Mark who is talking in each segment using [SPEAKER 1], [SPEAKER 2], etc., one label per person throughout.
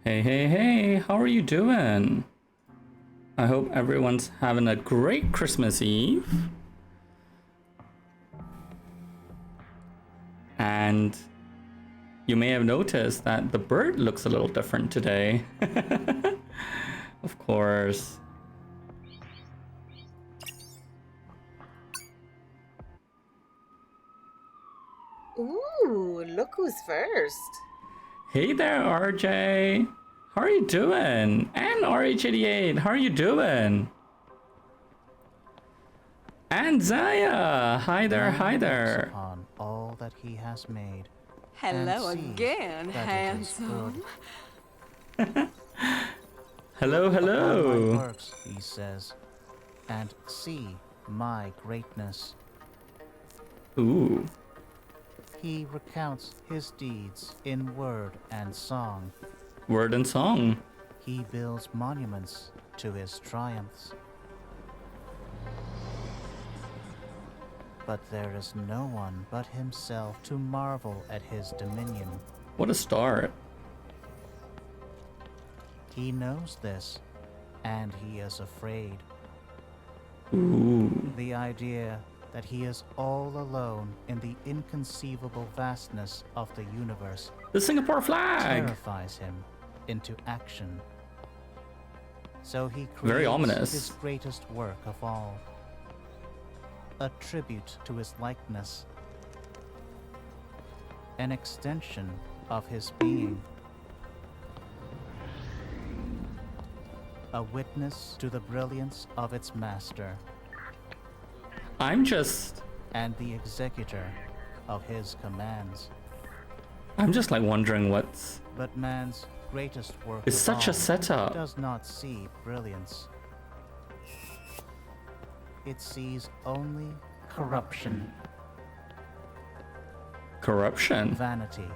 [SPEAKER 1] Hey, hey, hey, how are you doing? I hope everyone's having a great Christmas Eve. And you may have noticed that the bird looks a little different today. Of course.
[SPEAKER 2] Ooh, look who's first.
[SPEAKER 1] Hey there, RJ. How are you doing? And RH88, how are you doing? And Zaya, hi there,
[SPEAKER 3] Man
[SPEAKER 1] hi
[SPEAKER 3] looks
[SPEAKER 1] there.
[SPEAKER 3] upon all that he has made,
[SPEAKER 4] Hello
[SPEAKER 3] and sees
[SPEAKER 4] again,
[SPEAKER 3] that it is
[SPEAKER 4] handsome.
[SPEAKER 3] good.
[SPEAKER 1] Hello,
[SPEAKER 3] Look upon my
[SPEAKER 1] hello.
[SPEAKER 3] works, he says, and see my greatness.
[SPEAKER 1] Ooh,
[SPEAKER 3] He recounts his deeds in word and song.
[SPEAKER 1] word and song.
[SPEAKER 3] He builds monuments to his triumphs. But there is no one but himself to marvel at his dominion.
[SPEAKER 1] What a start.
[SPEAKER 3] He knows this, and he is afraid.
[SPEAKER 1] Ooh.
[SPEAKER 3] The idea that he is all alone in the inconceivable vastness of the universe
[SPEAKER 1] The Singapore flag.
[SPEAKER 3] terrifies him into action. So he creates
[SPEAKER 1] Very ominous.
[SPEAKER 3] his greatest work of all, a tribute to his likeness, an extension of his being, a witness to the brilliance of its master,
[SPEAKER 1] I'm just
[SPEAKER 3] and the executor of his commands.
[SPEAKER 1] like wondering what's
[SPEAKER 3] But man's greatest work
[SPEAKER 1] is
[SPEAKER 3] of
[SPEAKER 1] such a
[SPEAKER 3] all
[SPEAKER 1] setup.
[SPEAKER 3] does not see brilliance. It sees only corruption,
[SPEAKER 1] Corruption.
[SPEAKER 3] vanity,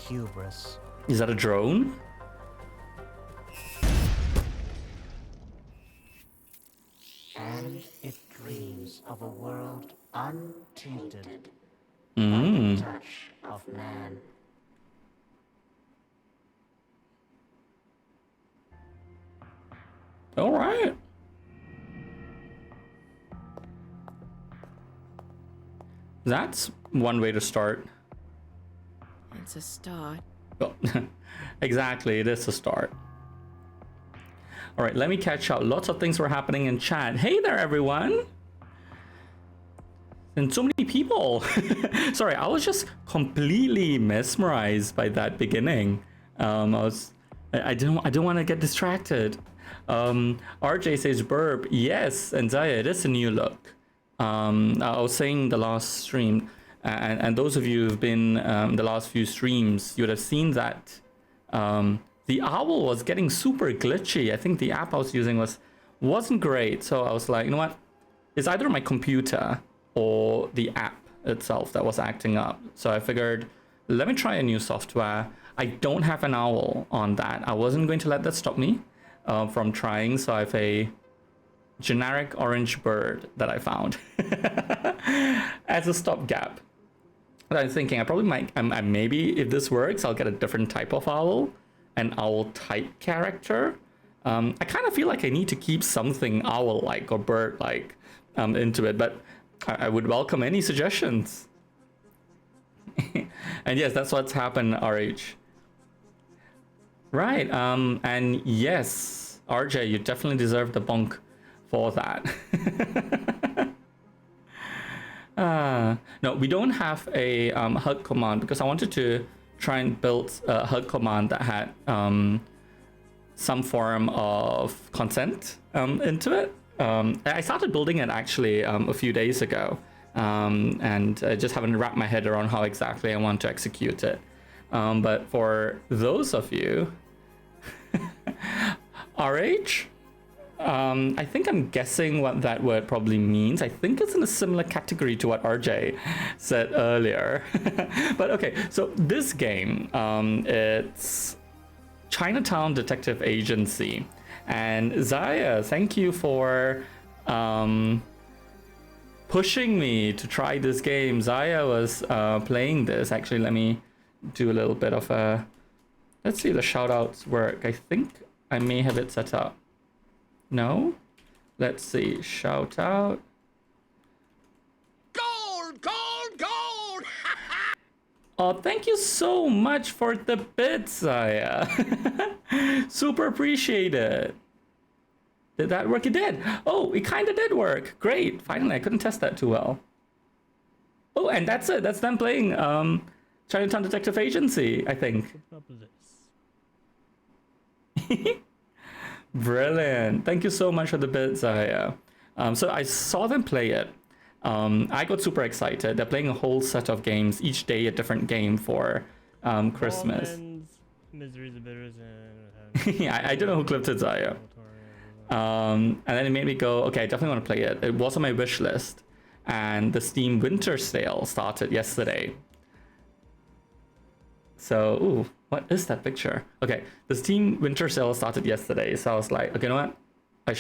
[SPEAKER 3] hubris.
[SPEAKER 1] Is that a drone?
[SPEAKER 3] And it dreams of a world untainted
[SPEAKER 1] Mmm.
[SPEAKER 3] touch of man.
[SPEAKER 1] All right. That's one way to start.
[SPEAKER 4] It's a start.
[SPEAKER 1] Well, exactly, it is a start. All right, let me catch up. Lots of things were happening in chat. Hey there, everyone. And so many people. Sorry, I was just completely mesmerized by that beginning. I don't want to get distracted. RJ says burp. Yes, and Zaya, it is a new look. I was saying the last stream, and those of you who've been the last few streams, you would have seen that the owl was getting super glitchy. I think the app I was using wasn't great. So I was like, you know what? It's either my computer or the app itself that was acting up. So I figured, let me try a new software. I don't have an owl on that. I wasn't going to let that stop me from trying. So I have a generic orange bird that I found as a stopgap. And I was thinking I probably might, maybe if this works, I'll get a different type of owl, an owl type character. I kind of feel like I need to keep something owl-like or bird-like into it, but I would welcome any suggestions. And yes, that's what's happened, RH. Right, and yes, RJ, you definitely deserve the bonk for that. No, we don't have a HUD command because I wanted to try and build a HUD command that had some form of consent into it. I started building it actually a few days ago, and I just haven't wrapped my head around how exactly I want to execute it. But for those of you, RH, I think I'm guessing what that word probably means. I think it's in a similar category to what RJ said earlier. But okay, so this game, it's Chinatown Detective Agency. And Zaya, thank you for pushing me to try this game. Zaya was playing this. Actually, let me do a little bit of a... Let's see if the shoutouts work. I think I may have it set up. No? Let's see. Shout out.
[SPEAKER 5] Gold, gold, gold!
[SPEAKER 1] Oh, thank you so much for the bits, Zaya. Super appreciate it. Did that work? It did. Oh, it kind of did work. Great. Finally, I couldn't test that too well. Oh, and that's it. That's them playing Chinatown Detective Agency, I think. Brilliant. Thank you so much for the bits, Zaya. So I saw them play it. I got super excited. They're playing a whole set of games, each day a different game for Christmas.
[SPEAKER 6] Miseries and bitters
[SPEAKER 1] Yeah, I don't know who clipped it, Zaya. And then it made me go, okay, I definitely want to play it. It was on my wish list. And the Steam Winter Sale started yesterday. So, ooh, what is that picture? Okay, the Steam Winter Sale started yesterday. So I was like, okay, you know what? I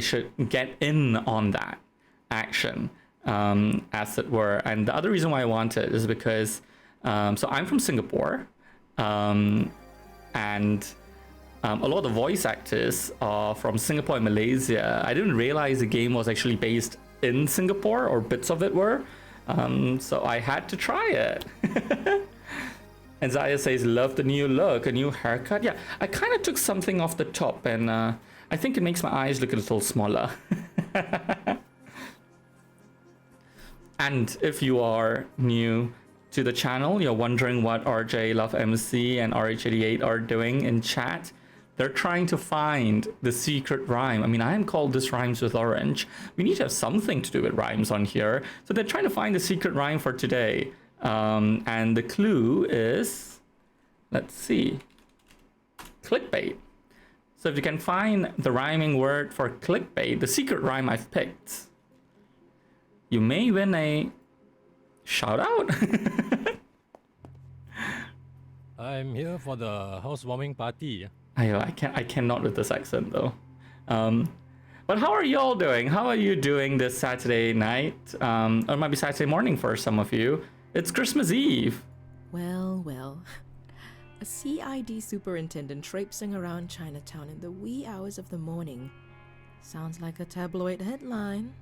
[SPEAKER 1] should get in on that action, as it were. And the other reason why I want it is because, so I'm from Singapore, and a lot of the voice actors are from Singapore and Malaysia. I didn't realize the game was actually based in Singapore, or bits of it were. So I had to try it. And Zaya says, love the new look, a new haircut. Yeah, I kind of took something off the top, and I think it makes my eyes look a little smaller. And if you are new to the channel, you're wondering what RJ Love MC and RH88 are doing in chat. They're trying to find the secret rhyme. I mean, I am called This Rhymes with Orange. We need to have something to do with rhymes on here. So they're trying to find the secret rhyme for today. And the clue is, let's see, clickbait. So if you can find the rhyming word for clickbait, the secret rhyme I've picked, you may win a shout out.
[SPEAKER 7] I'm here for the housewarming party.
[SPEAKER 1] I cannot with this accent though. But how are y'all doing? How are you doing this Saturday night? Or it might be Saturday morning for some of you. It's Christmas Eve.
[SPEAKER 4] Well, well. A CID superintendent traipsing around Chinatown in the wee hours of the morning. Sounds like a tabloid headline.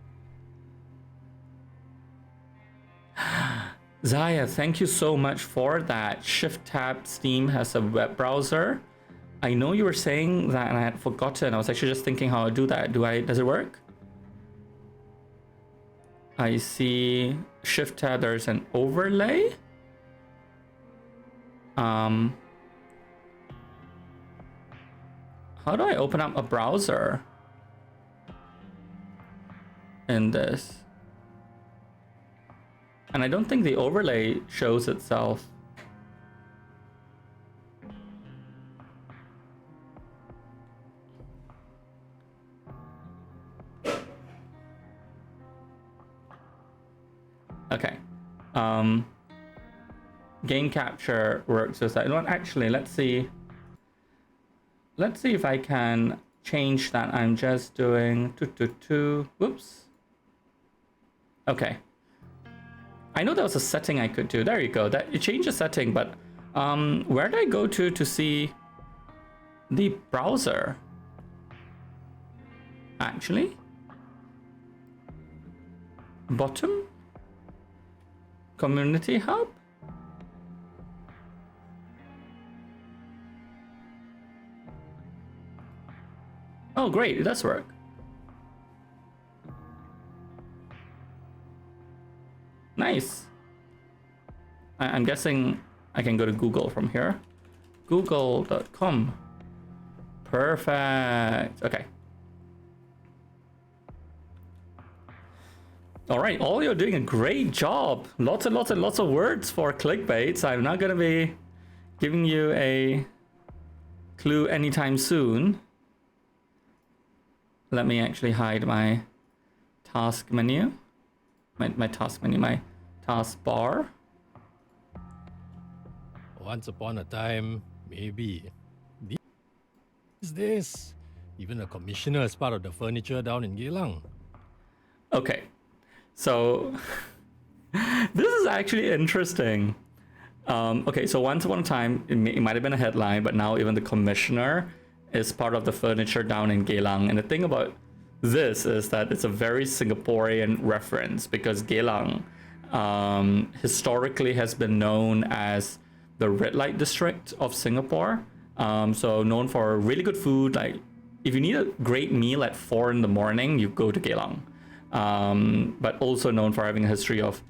[SPEAKER 1] Zaya, thank you so much for that. Shift tab Steam has a web browser. I know you were saying that and I had forgotten. I was actually just thinking how I do that. Does it work? I see Shift tab, there's an overlay. How do I open up a browser in this? And I don't think the overlay shows itself. Okay. Game capture works as that. Actually, let's see. Let's see if I can change that. I'm just doing whoops. Okay. I know there was a setting I could do. There you go. That it changed the setting, but where do I go to see the browser? Actually, bottom. Community hub? Oh, great, it does work. Nice. I'm guessing I can go to Google from here. Google.com. Perfect. Okay. All right, all you're doing a great job. Lots and lots of words for clickbait. So I'm not gonna be giving you a clue anytime soon. Let me actually hide my task menu. My task menu, my task bar.
[SPEAKER 7] Once upon a time, maybe. These days, even a commissioner is part of the furniture down in Geylang.
[SPEAKER 1] Okay. So This is actually interesting. Okay, so once upon a time, it might have been a headline, but now even the commissioner is part of the furniture down in Geylang. And the thing about this is that it's a very Singaporean reference because Geylang historically has been known as the red light district of Singapore. So known for really good food. Like if you need a great meal at 4 in the morning, you go to Geylang. But also known for having a history of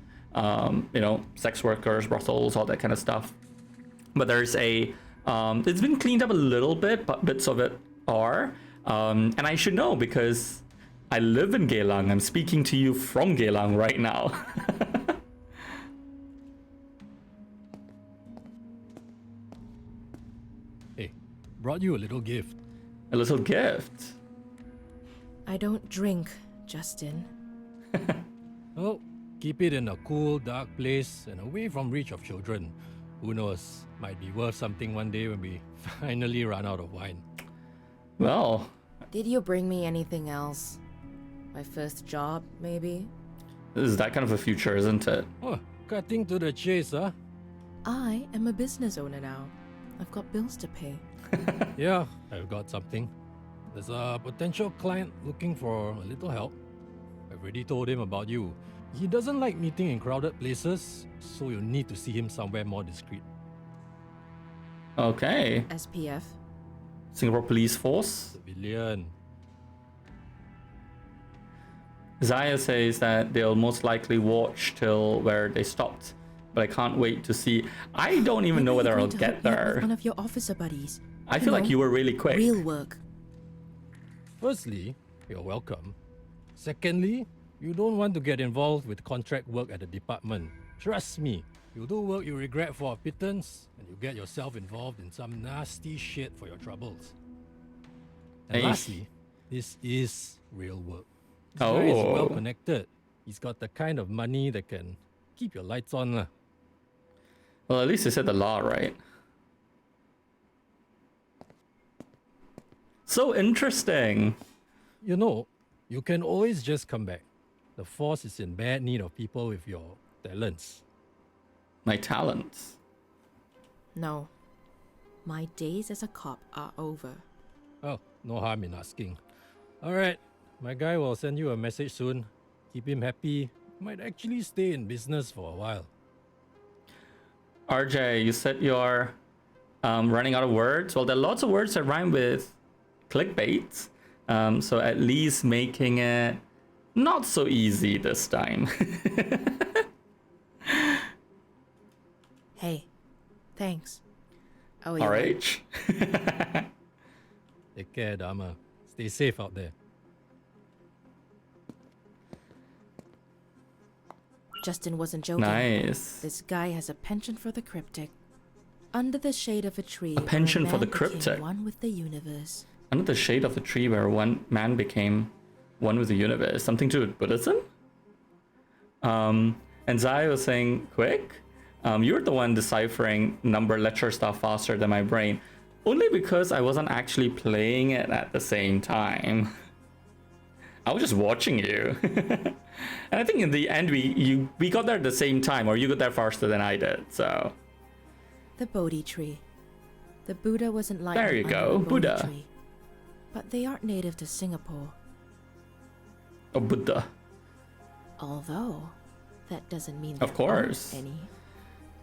[SPEAKER 1] sex workers, brothels, all that kind of stuff. But there's it's been cleaned up a little bit, but bits of it are. And I should know because I live in Geylang. I'm speaking to you from Geylang right now.
[SPEAKER 7] Hey, brought you a little gift.
[SPEAKER 1] A little gift.
[SPEAKER 4] I don't drink, Justin.
[SPEAKER 7] Oh, keep it in a cool, dark place and away from reach of children. Who knows? Might be worth something one day when we finally run out of wine.
[SPEAKER 1] Well,
[SPEAKER 4] Did you bring me anything else? My first job, maybe?
[SPEAKER 1] this is that kind of a future, isn't it?
[SPEAKER 7] Oh, cutting to the chase, huh?
[SPEAKER 4] I am a business owner now. I've got bills to pay.
[SPEAKER 7] Yeah, I've got something. There's a potential client looking for a little help. I've already told him about you. He doesn't like meeting in crowded places, so you'll need to see him somewhere more discreet.
[SPEAKER 1] Okay.
[SPEAKER 4] SPF?
[SPEAKER 1] Singapore Police Force.
[SPEAKER 7] Civilian.
[SPEAKER 1] Zaya says that they'll most likely watch till where they stopped, but I can't wait to see. I don't even know
[SPEAKER 4] Maybe
[SPEAKER 1] whether
[SPEAKER 4] you're
[SPEAKER 1] I'll
[SPEAKER 4] going to
[SPEAKER 1] get
[SPEAKER 4] help me out with
[SPEAKER 1] there.
[SPEAKER 4] one of your officer buddies.
[SPEAKER 1] I feel like
[SPEAKER 4] know,
[SPEAKER 1] you were really quick.
[SPEAKER 4] Real work.
[SPEAKER 7] Firstly, you're welcome. Secondly, you don't want to get involved with contract work at the department. Trust me, you do work you regret for a pittance, and you get yourself involved in some nasty shit for your troubles. And
[SPEAKER 1] Hey.
[SPEAKER 7] lastly, this is real work. This guy is
[SPEAKER 1] Oh.
[SPEAKER 7] well connected. He's got the kind of money that can keep your lights on. Lah.
[SPEAKER 1] Well, at least they said the law, right? So interesting.
[SPEAKER 7] You know, you can always just come back. The force is in bad need of people with your talents.
[SPEAKER 1] My talents.
[SPEAKER 4] No. My days as a cop are over.
[SPEAKER 7] Oh, no harm in asking. Alright, my guy will send you a message soon. Keep him happy. Might actually stay in business for a while.
[SPEAKER 1] RJ, you said you're running out of words. Well, there are lots of words that rhyme with clickbait. So at least making it not so easy this time.
[SPEAKER 4] Hey, thanks. Oh, yeah.
[SPEAKER 1] RH.
[SPEAKER 7] Take care, Dharma. Stay safe out there.
[SPEAKER 4] Justin wasn't joking.
[SPEAKER 1] Nice.
[SPEAKER 4] This guy has a penchant for the cryptic. Under the shade of a tree. where
[SPEAKER 1] penchant for
[SPEAKER 4] man
[SPEAKER 1] the
[SPEAKER 4] became
[SPEAKER 1] cryptic?
[SPEAKER 4] One with the universe.
[SPEAKER 1] Under the shade of the tree where one man became one with the universe. Something to do with Buddhism? And Zai was saying, quick? You're the one deciphering number letter stuff faster than my brain. Only because I wasn't actually playing it at the same time. I was just watching you. And I think in the end we got there at the same time, or you got there faster than I did, so.
[SPEAKER 4] The Bodhi tree. The Buddha wasn't like
[SPEAKER 1] There you go, Buddha.
[SPEAKER 4] Tree, but they aren't native to Singapore.
[SPEAKER 1] Oh, Buddha.
[SPEAKER 4] Although, that doesn't mean
[SPEAKER 1] Of
[SPEAKER 4] there
[SPEAKER 1] course.
[SPEAKER 4] aren't any.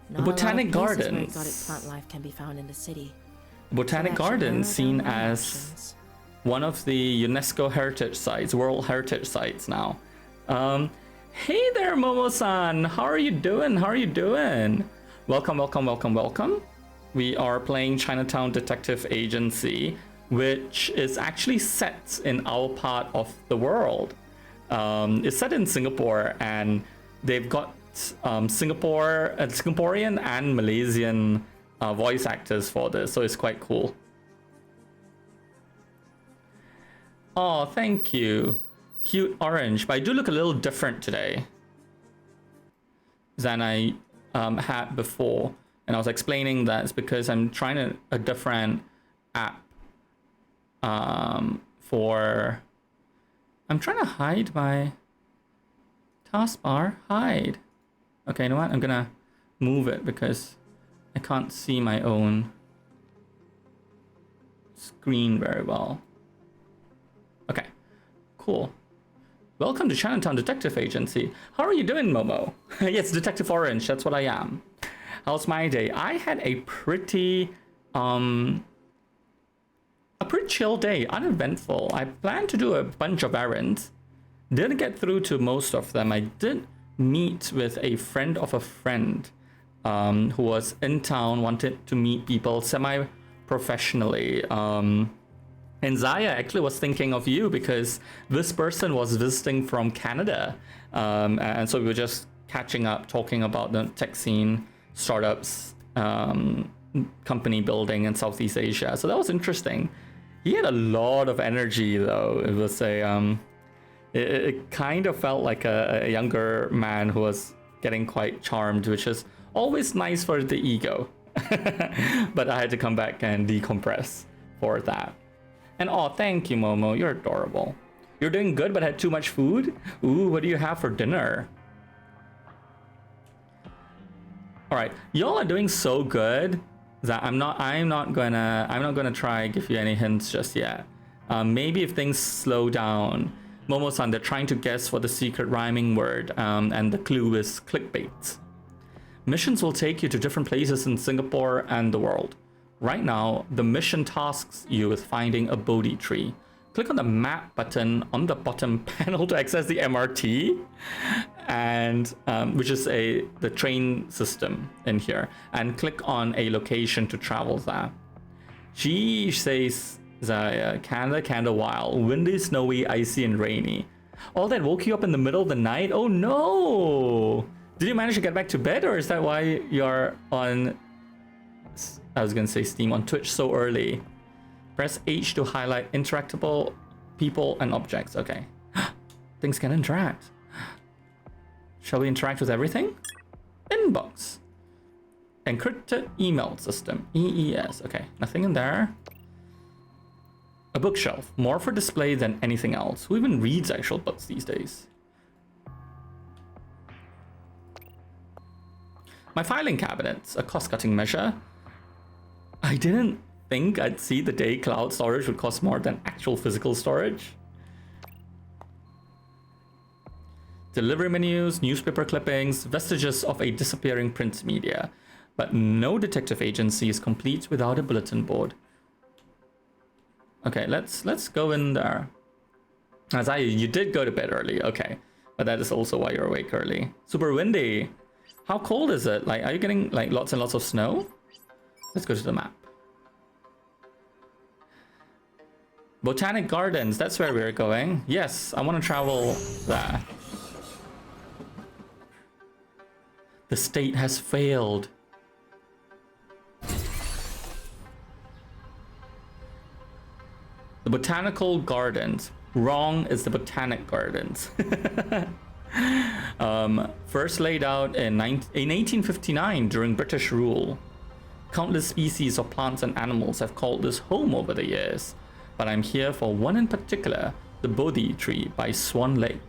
[SPEAKER 1] The
[SPEAKER 4] Not a lot of
[SPEAKER 1] Botanic
[SPEAKER 4] places where
[SPEAKER 1] Gardens.
[SPEAKER 4] exotic plant life can be found in the city.
[SPEAKER 1] Botanic
[SPEAKER 4] So that should
[SPEAKER 1] Gardens
[SPEAKER 4] narrow
[SPEAKER 1] seen
[SPEAKER 4] down my
[SPEAKER 1] as
[SPEAKER 4] options.
[SPEAKER 1] one of the UNESCO heritage sites, World Heritage sites now. Hey there, Momo-san. How are you doing? How are you doing? Welcome, welcome, welcome, welcome. We are playing Chinatown Detective Agency, which is actually set in our part of the world. It's set in Singapore, and they've got Singaporean and Malaysian voice actors for this, so it's quite cool. Oh, thank you. Cute orange, but I do look a little different today than I had before. And I was explaining that it's because I'm trying a different app for... I'm trying to hide my taskbar. Hide. Okay, you know what? I'm gonna move it because I can't see my own screen very well. Okay, cool. Welcome to Chinatown Detective Agency. How are you doing, Momo? Yes, Detective Orange, that's what I am. How's my day? I had a pretty chill day, uneventful. I planned to do a bunch of errands. Didn't get through to most of them. I did meet with a friend of a friend who was in town, wanted to meet people semi-professionally. And Zaya actually was thinking of you because this person was visiting from Canada. And so we were just catching up, talking about the tech scene, startups, company building in Southeast Asia. So that was interesting. He had a lot of energy though. It was it kind of felt like a younger man who was getting quite charmed, which is always nice for the ego. But I had to come back and decompress for that. And oh, thank you, Momo. You're adorable. You're doing good, but had too much food? Ooh, what do you have for dinner? All right, y'all are doing so good that I'm not gonna try give you any hints just yet. Maybe if things slow down. Momo-san, they're trying to guess for the secret rhyming word, and the clue is clickbait. Missions will take you to different places in Singapore and the world. Right now, the mission tasks you with finding a Bodhi tree. Click on the map button on the bottom panel to access the MRT, and which is the train system in here, and click on a location to travel there. She says, Zaya, Canada wild, windy, snowy, icy, and rainy. All that woke you up in the middle of the night? Oh no! Did you manage to get back to bed, or is that why you're on, I was gonna say Steam, on Twitch so early? Press H to highlight interactable people and objects. Okay. Things can interact. Shall we interact with everything? Inbox. Encrypted email system. EES. Okay, nothing in there. A bookshelf. More for display than anything else. Who even reads actual books these days? My filing cabinets. A cost-cutting measure. I didn't think I'd see the day cloud storage would cost more than actual physical storage. Delivery menus, newspaper clippings, vestiges of a disappearing print media. But no detective agency is complete without a bulletin board. Okay, let's go in there. Azaya, you did go to bed early, okay. But that is also why you're awake early. Super windy. How cold is it? Like, are you getting like lots and lots of snow? Let's go to the map. Botanic Gardens, that's where we're going. Yes, I want to travel there. The state has failed. The Botanical Gardens. Wrong is the Botanic Gardens. First laid out in 1859 during British rule. Countless species of plants and animals have called this home over the years, but I'm here for one in particular, the Bodhi tree by Swan Lake.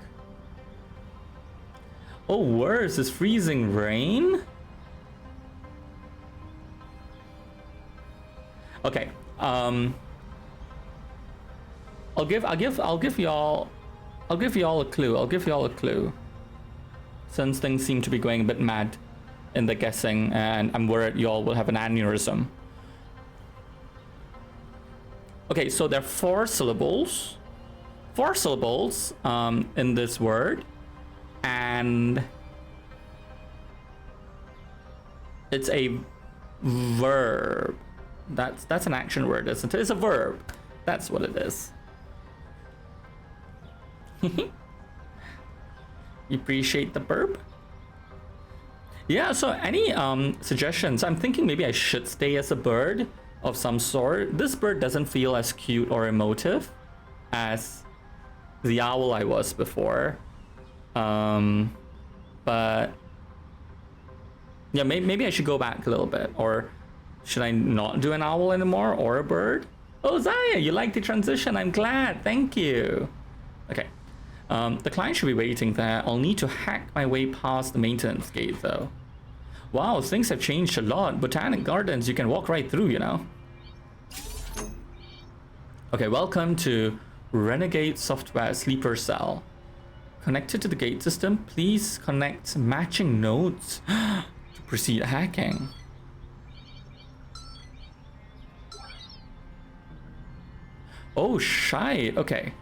[SPEAKER 1] Oh, worse, is freezing rain? Okay, I'll give y'all a clue. Since things seem to be going a bit mad in the guessing, and I'm worried y'all will have an aneurysm. Okay, so there are four syllables in this word, and it's a verb. That's an action word, isn't it? It's a verb. That's what it is. You appreciate the burp? Yeah, so any suggestions? I'm thinking maybe I should stay as a bird of some sort. This bird doesn't feel as cute or emotive as the owl I was before. But yeah, maybe I should go back a little bit. Or should I not do an owl anymore or a bird? Oh, Zaya, you like the transition. I'm glad. Thank you. Okay. The client should be waiting there. I'll need to hack my way past the maintenance gate though. Wow, things have changed a lot. Botanic Gardens, you can walk right through, you know. Okay, welcome to Renegade Software Sleeper Cell. Connected to the gate system, please connect matching nodes to proceed hacking. Oh, shite. Okay.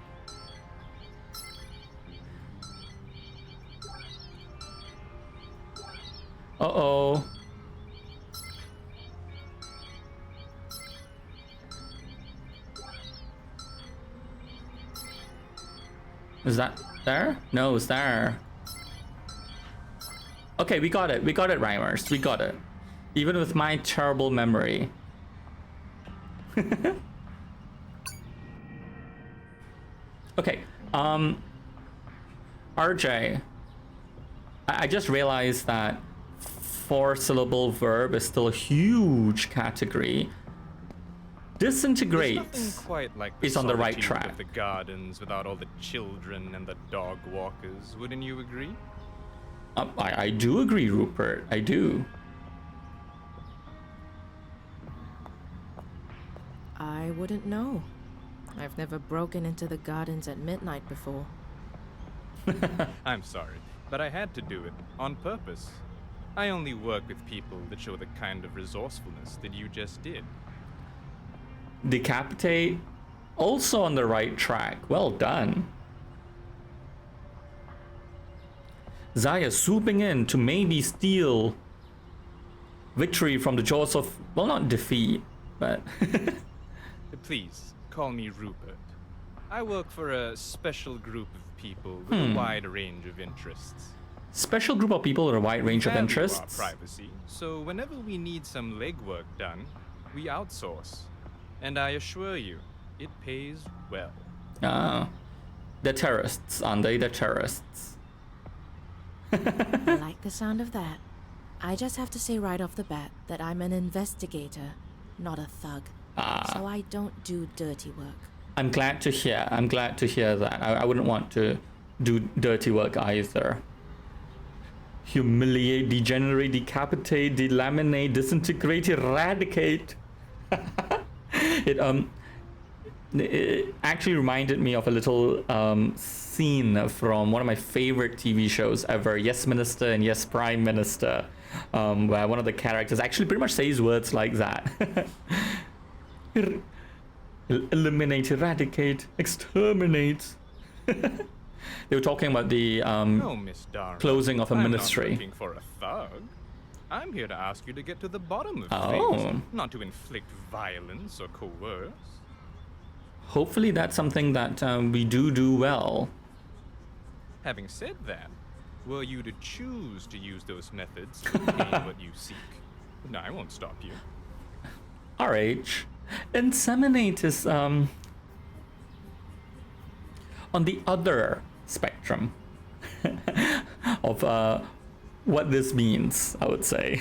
[SPEAKER 1] Uh-oh. Is that there? No, it's there. Okay, we got it. We got it, Rhymers. We got it. Even with my terrible memory. Okay, RJ, I just realized that 4-syllable verb is still a huge category. Disintegrate
[SPEAKER 8] There's nothing quite like the
[SPEAKER 1] is on the right
[SPEAKER 8] solitude
[SPEAKER 1] track.
[SPEAKER 8] of the gardens without all the children and the dog walkers. Wouldn't you agree?
[SPEAKER 1] I do agree, Rupert. I do.
[SPEAKER 4] I wouldn't know. I've never broken into the gardens at midnight before.
[SPEAKER 8] I'm sorry, but I had to do it on purpose. I only work with people that show the kind of resourcefulness that you just did.
[SPEAKER 1] Decapitate, also on the right track. Well done. Zaya swooping in to maybe steal victory from the jaws of, well, not defeat, but...
[SPEAKER 8] Please, call me Rupert. I work for a special group of people with a wide range of interests.
[SPEAKER 1] Special group of people with a wide range of
[SPEAKER 8] Value
[SPEAKER 1] interests.
[SPEAKER 8] our privacy, so whenever we need some legwork done, we outsource. And I assure you, it pays well.
[SPEAKER 1] Ah, they're terrorists, aren't they? They're terrorists.
[SPEAKER 4] I like the sound of that. I just have to say right off the bat that I'm an investigator, not a thug. So I don't do dirty work.
[SPEAKER 1] I'm glad to hear. I'm glad to hear that. I wouldn't want to do dirty work either. Humiliate, degenerate, decapitate, delaminate, disintegrate, eradicate. It actually reminded me of a little scene from one of my favorite TV shows ever, Yes Minister and Yes Prime Minister, where one of the characters actually pretty much says words like that. Eliminate, eradicate, exterminate. They were talking about the
[SPEAKER 8] No, Miss Darwin.
[SPEAKER 1] closing of a
[SPEAKER 8] I'm
[SPEAKER 1] ministry.
[SPEAKER 8] not looking for a thug. I'm here to ask you to get to the bottom of
[SPEAKER 1] Oh.
[SPEAKER 8] things, not to inflict violence or coerce.
[SPEAKER 1] Hopefully that's something that we do well.
[SPEAKER 8] Having said that, were you to choose to use those methods to obtain what you seek, no, I won't stop you.
[SPEAKER 1] RH. Inseminate is on the other spectrum of what this means, I would say.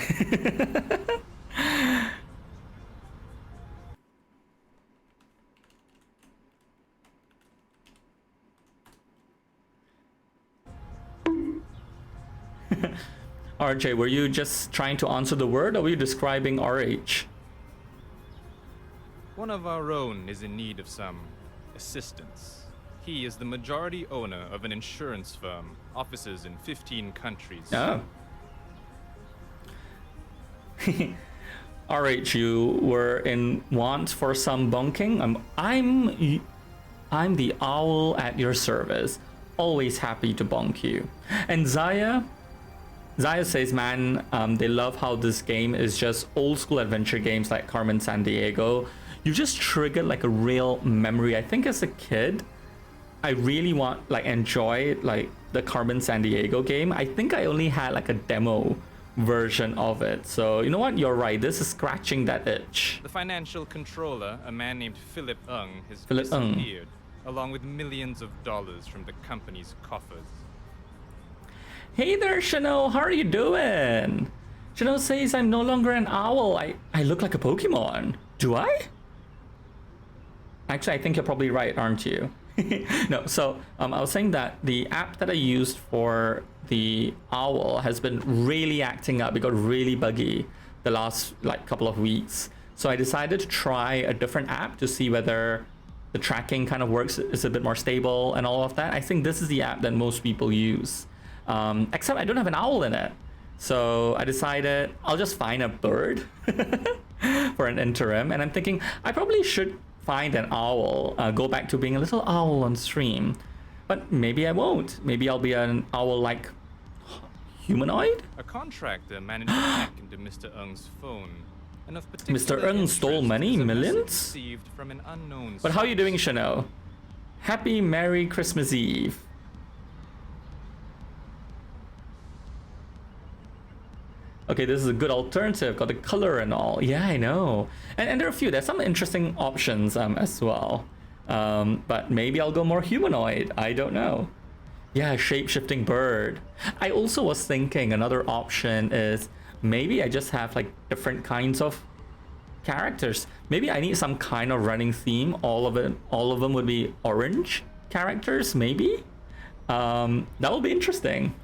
[SPEAKER 1] RJ, were you just trying to answer the word or were you describing RH?
[SPEAKER 8] One of our own is in need of some assistance. He is the majority owner of an insurance firm, offices in 15 countries.
[SPEAKER 1] Oh. RH, you were in want for some bunking. I'm the owl at your service. Always happy to bunk you. And Zaya says, man, they love how this game is just old school adventure games like Carmen Sandiego. You just triggered like a real memory. I think as a kid, I really enjoyed like the Carmen Sandiego game. I think I only had like a demo version of it. So you know what? You're right. This is scratching that itch.
[SPEAKER 8] The financial controller, a man named Philip Ng, has
[SPEAKER 1] Philip Ng.
[SPEAKER 8] disappeared, along with millions of dollars from the company's coffers.
[SPEAKER 1] Hey there, Shano. How are you doing? Shano says I'm no longer an owl. I look like a Pokemon. Do I? Actually, I think you're probably right, aren't you? No, so I was saying that the app that I used for the owl has been really acting up. It got really buggy the last like couple of weeks. So I decided to try a different app to see whether the tracking kind of works, is a bit more stable and all of that. I think this is the app that most people use, except I don't have an owl in it. So I decided I'll just find a bird for an interim. And I'm thinking I probably should find an owl, go back to being a little owl on stream. But maybe I won't. Maybe I'll be an owl-like humanoid?
[SPEAKER 8] A contractor managed to hack into Mr. Ng's phone. And of
[SPEAKER 1] Mr. Ng stole
[SPEAKER 8] interest
[SPEAKER 1] money,
[SPEAKER 8] is a message
[SPEAKER 1] millions?
[SPEAKER 8] received from an unknown
[SPEAKER 1] But how are you doing,
[SPEAKER 8] source.
[SPEAKER 1] Chanel? Happy Merry Christmas Eve. Okay, this is a good alternative. Got the color and all. Yeah, I know. And there are a few. There's some interesting options as well. But maybe I'll go more humanoid. I don't know. Yeah, shape-shifting bird. I also was thinking another option is maybe I just have like different kinds of characters. Maybe I need some kind of running theme. All of them would be orange characters, maybe. That will be interesting.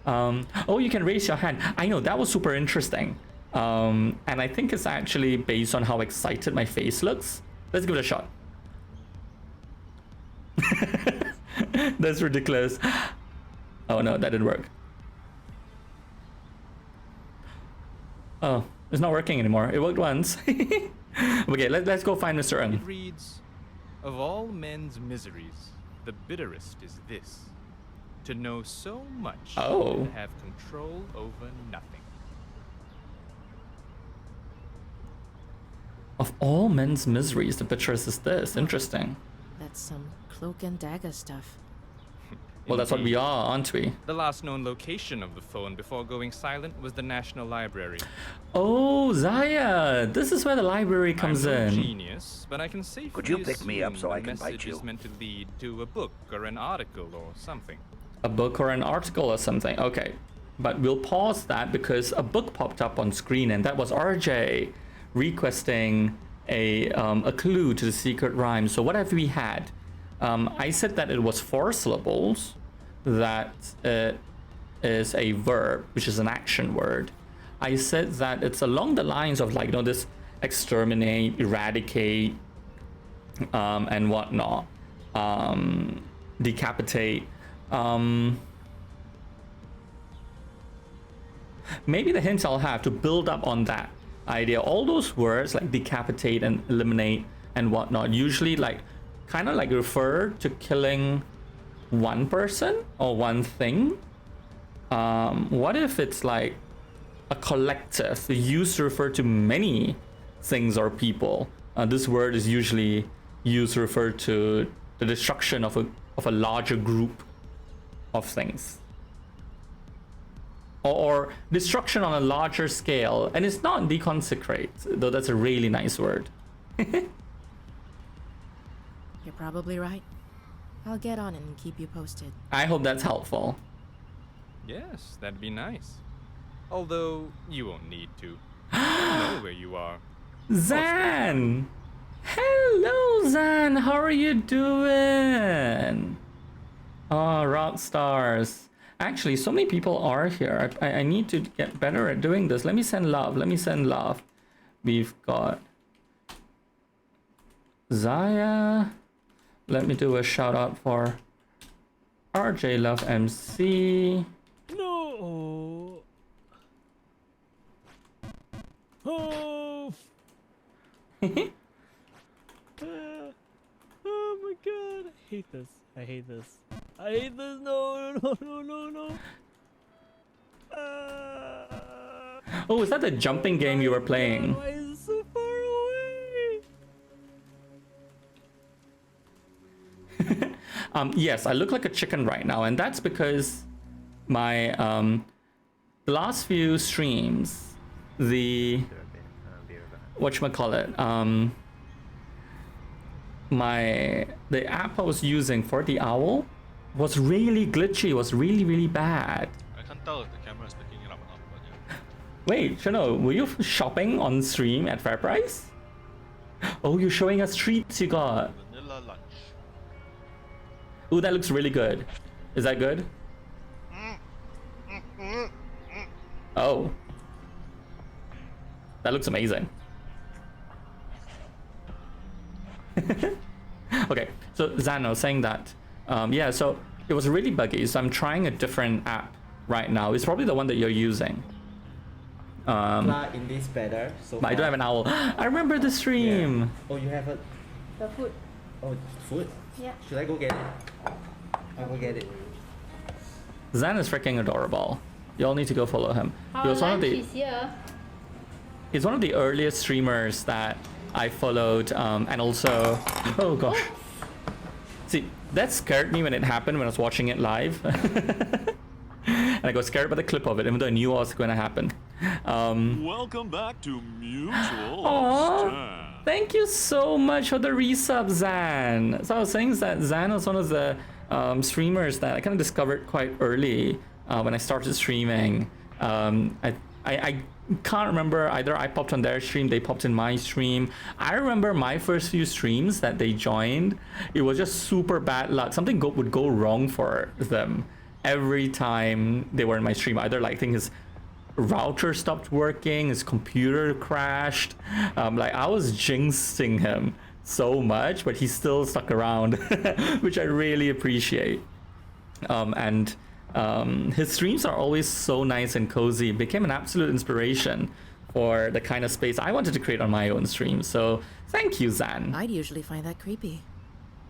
[SPEAKER 1] Oh, you can raise your hand. I know, that was super interesting. And I think it's actually based on how excited my face looks. Let's give it a shot. That's ridiculous. Oh no, that didn't work. Oh, it's not working anymore. It worked once. Okay, let's go find Mr. Ng.
[SPEAKER 8] It reads, "Of all men's miseries, the bitterest is this, to know so much
[SPEAKER 1] Oh.
[SPEAKER 8] and have control over nothing."
[SPEAKER 1] Of all men's miseries, the bitterest is this. Interesting.
[SPEAKER 4] That's some cloak and dagger stuff.
[SPEAKER 1] Well, that's what we
[SPEAKER 8] Indeed.
[SPEAKER 1] are, aren't we?
[SPEAKER 8] The last known location of the phone before going silent was the National Library.
[SPEAKER 1] Oh, Zaya, this is where the library comes
[SPEAKER 8] I'm no
[SPEAKER 1] in.
[SPEAKER 8] genius, but I can safely
[SPEAKER 5] Could you pick me up
[SPEAKER 8] assume
[SPEAKER 5] so
[SPEAKER 8] the
[SPEAKER 5] I can bite
[SPEAKER 8] message
[SPEAKER 5] you?
[SPEAKER 8] is meant to lead to a book or an article or something.
[SPEAKER 1] A book or an article or something. Okay, but we'll pause that because a book popped up on screen, and that was RJ requesting a clue to the secret rhyme. So what have we had? I said that it was 4 syllables, that it is a verb, which is an action word. I said that it's along the lines of like, you know, this exterminate, eradicate, and whatnot, decapitate. Maybe the hints I'll have to build up on that idea. All those words like decapitate and eliminate and whatnot usually like kind of like refer to killing one person or one thing. What if it's like a collective used to refer to many things or people? This word is usually used to refer to the destruction of a larger group of things, or destruction on a larger scale. And it's not deconsecrate, though that's a really nice word.
[SPEAKER 4] You're probably right. I'll get on it and keep you posted.
[SPEAKER 1] I hope that's helpful.
[SPEAKER 8] Yes, that'd be nice. Although, you won't need to. I know where you are.
[SPEAKER 1] Zan! Hello, Zan! How are you doing? Oh, rock stars. Actually, so many people are here. I need to get better at doing this. Let me send love. Let me send love. We've got Zaya. Let me do a shout out for RJ Love MC.
[SPEAKER 6] No. Oh. Oh my god! I hate this. I hate this. I hate this. No, no, no, no, no.
[SPEAKER 1] Oh, is that the jumping game you were playing?
[SPEAKER 6] Why is it so far away?
[SPEAKER 1] Yes, I look like a chicken right now, and that's because my the last few streams, the whatchamacallit, the app I was using for the owl was really glitchy, was really bad.
[SPEAKER 9] I can't tell if the camera is picking it up or not, but yeah.
[SPEAKER 1] Wait, Shano, were you shopping on stream at FairPrice? Oh, you're showing us treats you got.
[SPEAKER 9] Vanilla lunch.
[SPEAKER 1] Ooh, that looks really good. Is that good? Oh. That looks amazing. Okay, so Zan, I was saying that, yeah, so it was really buggy, so I'm trying a different app right now. It's probably the one that you're using.
[SPEAKER 10] In this better. So
[SPEAKER 1] But I don't have an owl. I remember the stream.
[SPEAKER 10] Yeah. Oh, you have a.
[SPEAKER 2] The food.
[SPEAKER 10] Oh, food.
[SPEAKER 2] Yeah.
[SPEAKER 10] Should I go get it? I'll go get it.
[SPEAKER 1] Zan is freaking adorable. You all need to go follow him. He was one of the. He's one of the earliest streamers that I followed, and also. Oh gosh. See, that scared me when it happened when I was watching it live. And I got scared by the clip of it, even though I knew what was going to happen.
[SPEAKER 5] Welcome back to Mutual
[SPEAKER 1] Aww.
[SPEAKER 5] Understand.
[SPEAKER 1] Thank you so much for the resub, Zan. So I was saying that Zan was one of the streamers that I kind of discovered quite early when I started streaming. I can't remember, either I popped on their stream, they popped in my stream. I remember my first few streams that they joined, it was just super bad luck. Something would go wrong for them every time they were in my stream. Either like, I think his router stopped working, his computer crashed. Like I was jinxing him so much, but he still stuck around, which I really appreciate. His streams are always so nice and cozy. It became an absolute inspiration for the kind of space I wanted to create on my own stream. So thank you, Zan.
[SPEAKER 4] I'd usually find that creepy.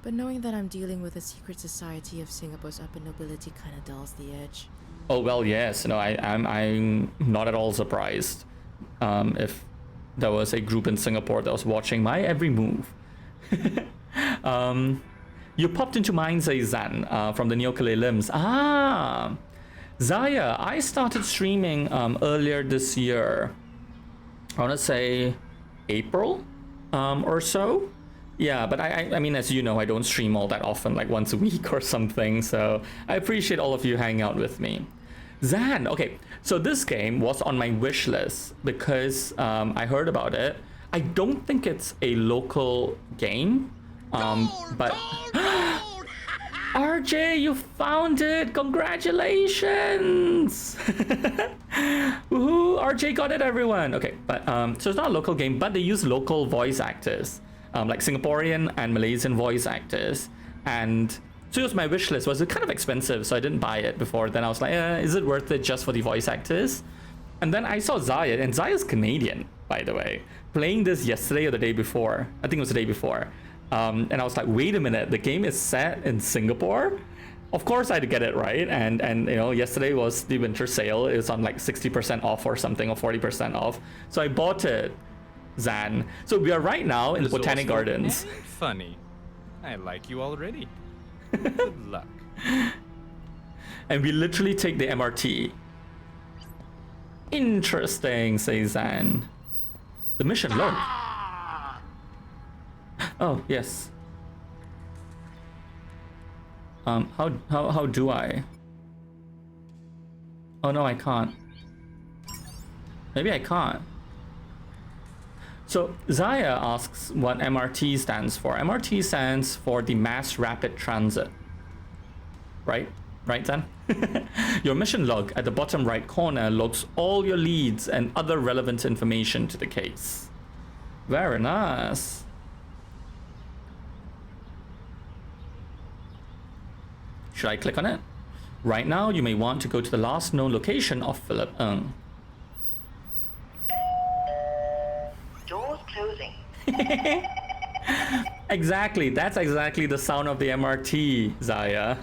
[SPEAKER 4] But knowing that I'm dealing with a secret society of Singapore's upper nobility kind of dulls the edge.
[SPEAKER 1] Oh well, yes. No, I'm not at all surprised if there was a group in Singapore that was watching my every move. You popped into mine, says Zan, from the Neokale Limbs. Ah, Zaya, I started streaming earlier this year. I want to say April or so. Yeah, but I mean, as you know, I don't stream all that often, like once a week or something. So I appreciate all of you hanging out with me. Zan, okay, so this game was on my wish list because I heard about it. I don't think it's a local game. But RJ, you found it! Congratulations! Woohoo! RJ got it, everyone. Okay, but so it's not a local game, but they use local voice actors, like Singaporean and Malaysian voice actors. And so it was my wish list. Was it kind of expensive, so I didn't buy it before. Then I was like, is it worth it just for the voice actors? And then I saw Zaya, and Zaya's Canadian, by the way, playing this yesterday or the day before. I think it was the day before. And I was like, wait a minute, the game is set in Singapore? Of course I had to get it right. And you know, yesterday was the winter sale. It was on like 60% off or something, or 40% off. So I bought it, Zan. So we are right now in the Botanic Gardens.
[SPEAKER 8] And funny. I like you already. Good luck.
[SPEAKER 1] And we literally take the MRT. Interesting, says Zan. The mission, look. Oh, yes. How do I? Oh no, I can't. Maybe I can't. So Zaya asks what MRT stands for. MRT stands for the Mass Rapid Transit. Right? Right, Zan? Your mission log at the bottom right corner logs all your leads and other relevant information to the case. Very nice. Should I click on it? Right now, you may want to go to the last known location of Philip Ng.
[SPEAKER 11] Doors closing.
[SPEAKER 1] Exactly, that's exactly the sound of the MRT, Zaya.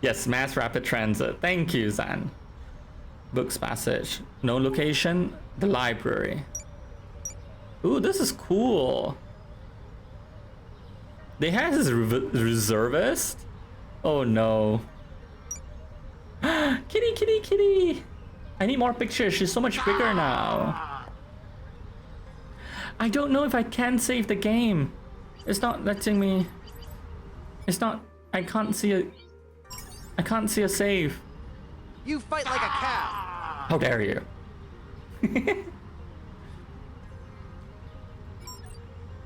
[SPEAKER 1] Yes, Mass Rapid Transit. Thank you, Zan. Books passage. No location, the library. Ooh, this is cool. They have this reservist. Oh no. Kitty, kitty, kitty. I need more pictures. She's so much bigger now. I don't know if I can save the game. It's not letting me. It's not. I can't see a save.
[SPEAKER 10] You fight like a cow.
[SPEAKER 1] How dare you?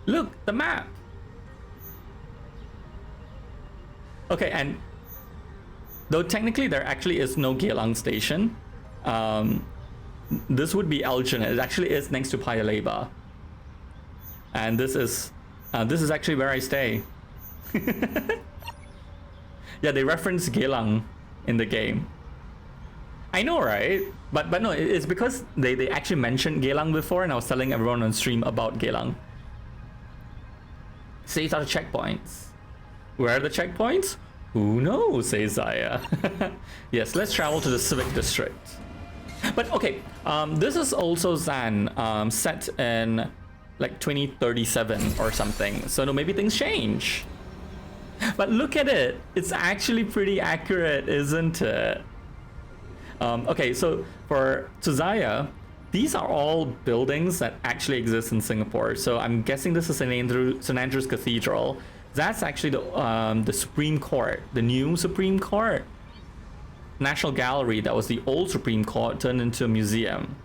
[SPEAKER 1] Look, the map. Okay, and though technically there actually is no Geylang station, this would be Elgin. It actually is next to Paya Lebar, and this is actually where I stay. Yeah, they reference Geylang in the game. I know, right? But no, it's because they actually mentioned Geylang before, and I was telling everyone on stream about Geylang. These are the checkpoints. Where are the checkpoints? Who knows, says Zaya. Yes, let's travel to the Civic District. But okay, this is also Zan, set in like 2037 or something. So no, maybe things change. But look at it. It's actually pretty accurate, isn't it? Okay, so for Zaya, these are all buildings that actually exist in Singapore. So I'm guessing this is St. Andrew's Cathedral. That's actually the Supreme Court, the new Supreme Court. National Gallery, that was the old Supreme Court, turned into a museum.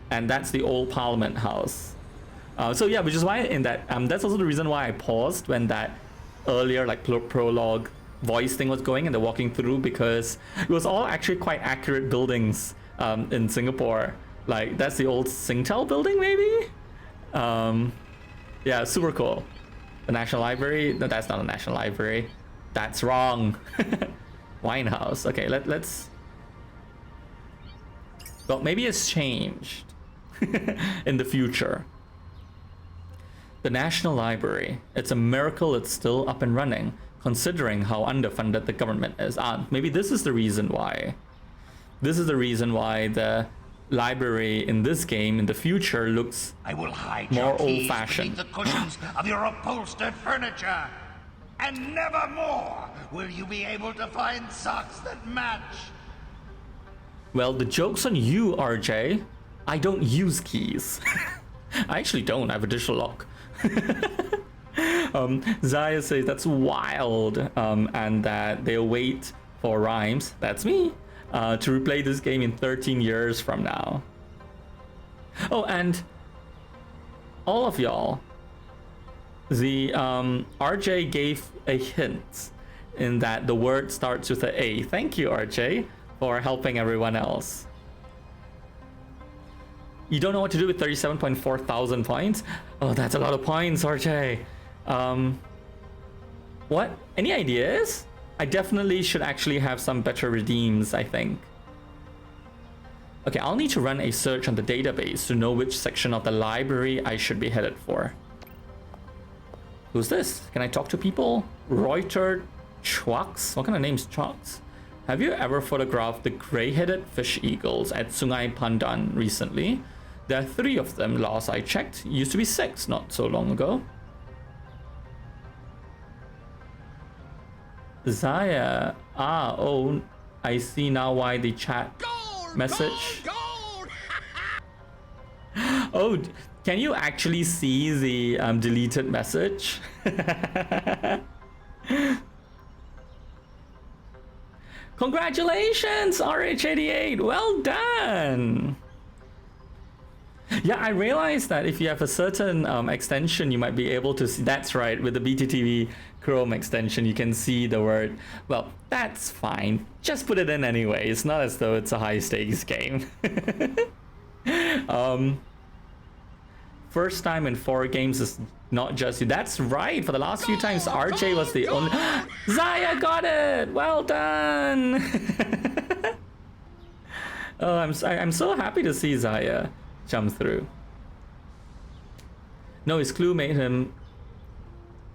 [SPEAKER 1] And that's the old Parliament House. So yeah, which is why in that, that's also the reason why I paused when that earlier like prologue voice thing was going and they're walking through, because it was all actually quite accurate buildings in Singapore. Like that's the old Singtel building maybe? Yeah, super cool. The National Library, no, that's not a National Library. That's wrong. Winehouse. Okay, let's... Well, maybe it's changed in the future. The National Library. It's a miracle it's still up and running, considering how underfunded the government is. Maybe this is the reason why. This is the reason why the library in this game in the future looks more old-fashioned.
[SPEAKER 12] The cushions of your upholstered furniture, and never more will you be able to find socks that match.
[SPEAKER 1] Well, the joke's on you, RJ. I don't use keys. I actually don't. I have a digital lock. Zaya says that's wild, and that they'll wait for Rhymes, that's me, to replay this game in 13 years from now. Oh, and all of y'all, the RJ gave a hint in that the word starts with an A. Thank you, RJ, for helping everyone else. You don't know what to do with 37.4 thousand points? Oh, that's a lot of points, RJ. What? Any ideas? I definitely should actually have some better redeems, I think. Okay, I'll need to run a search on the database to know which section of the library I should be headed for. Who's this? Can I talk to people? Reuter Chucks? What kind of name's Chucks? Have you ever photographed the gray-headed fish eagles at Sungai Pandan recently? There are 3 of them, last I checked. Used to be 6 not so long ago. Zaya. Oh, I see now why the chat message. Gold! Oh, can you actually see the deleted message? Congratulations, RH88. Well done. Yeah, I realized that if you have a certain extension, you might be able to see. That's right, with the BTTV Chrome extension, you can see the word. Well, that's fine. Just put it in anyway. It's not as though it's a high stakes game. First time in 4 games is not just you. That's right. For the last few times, RJ was the only. Zaya got it. Well done. Oh, I'm so happy to see Zaya jump through. No, his clue made him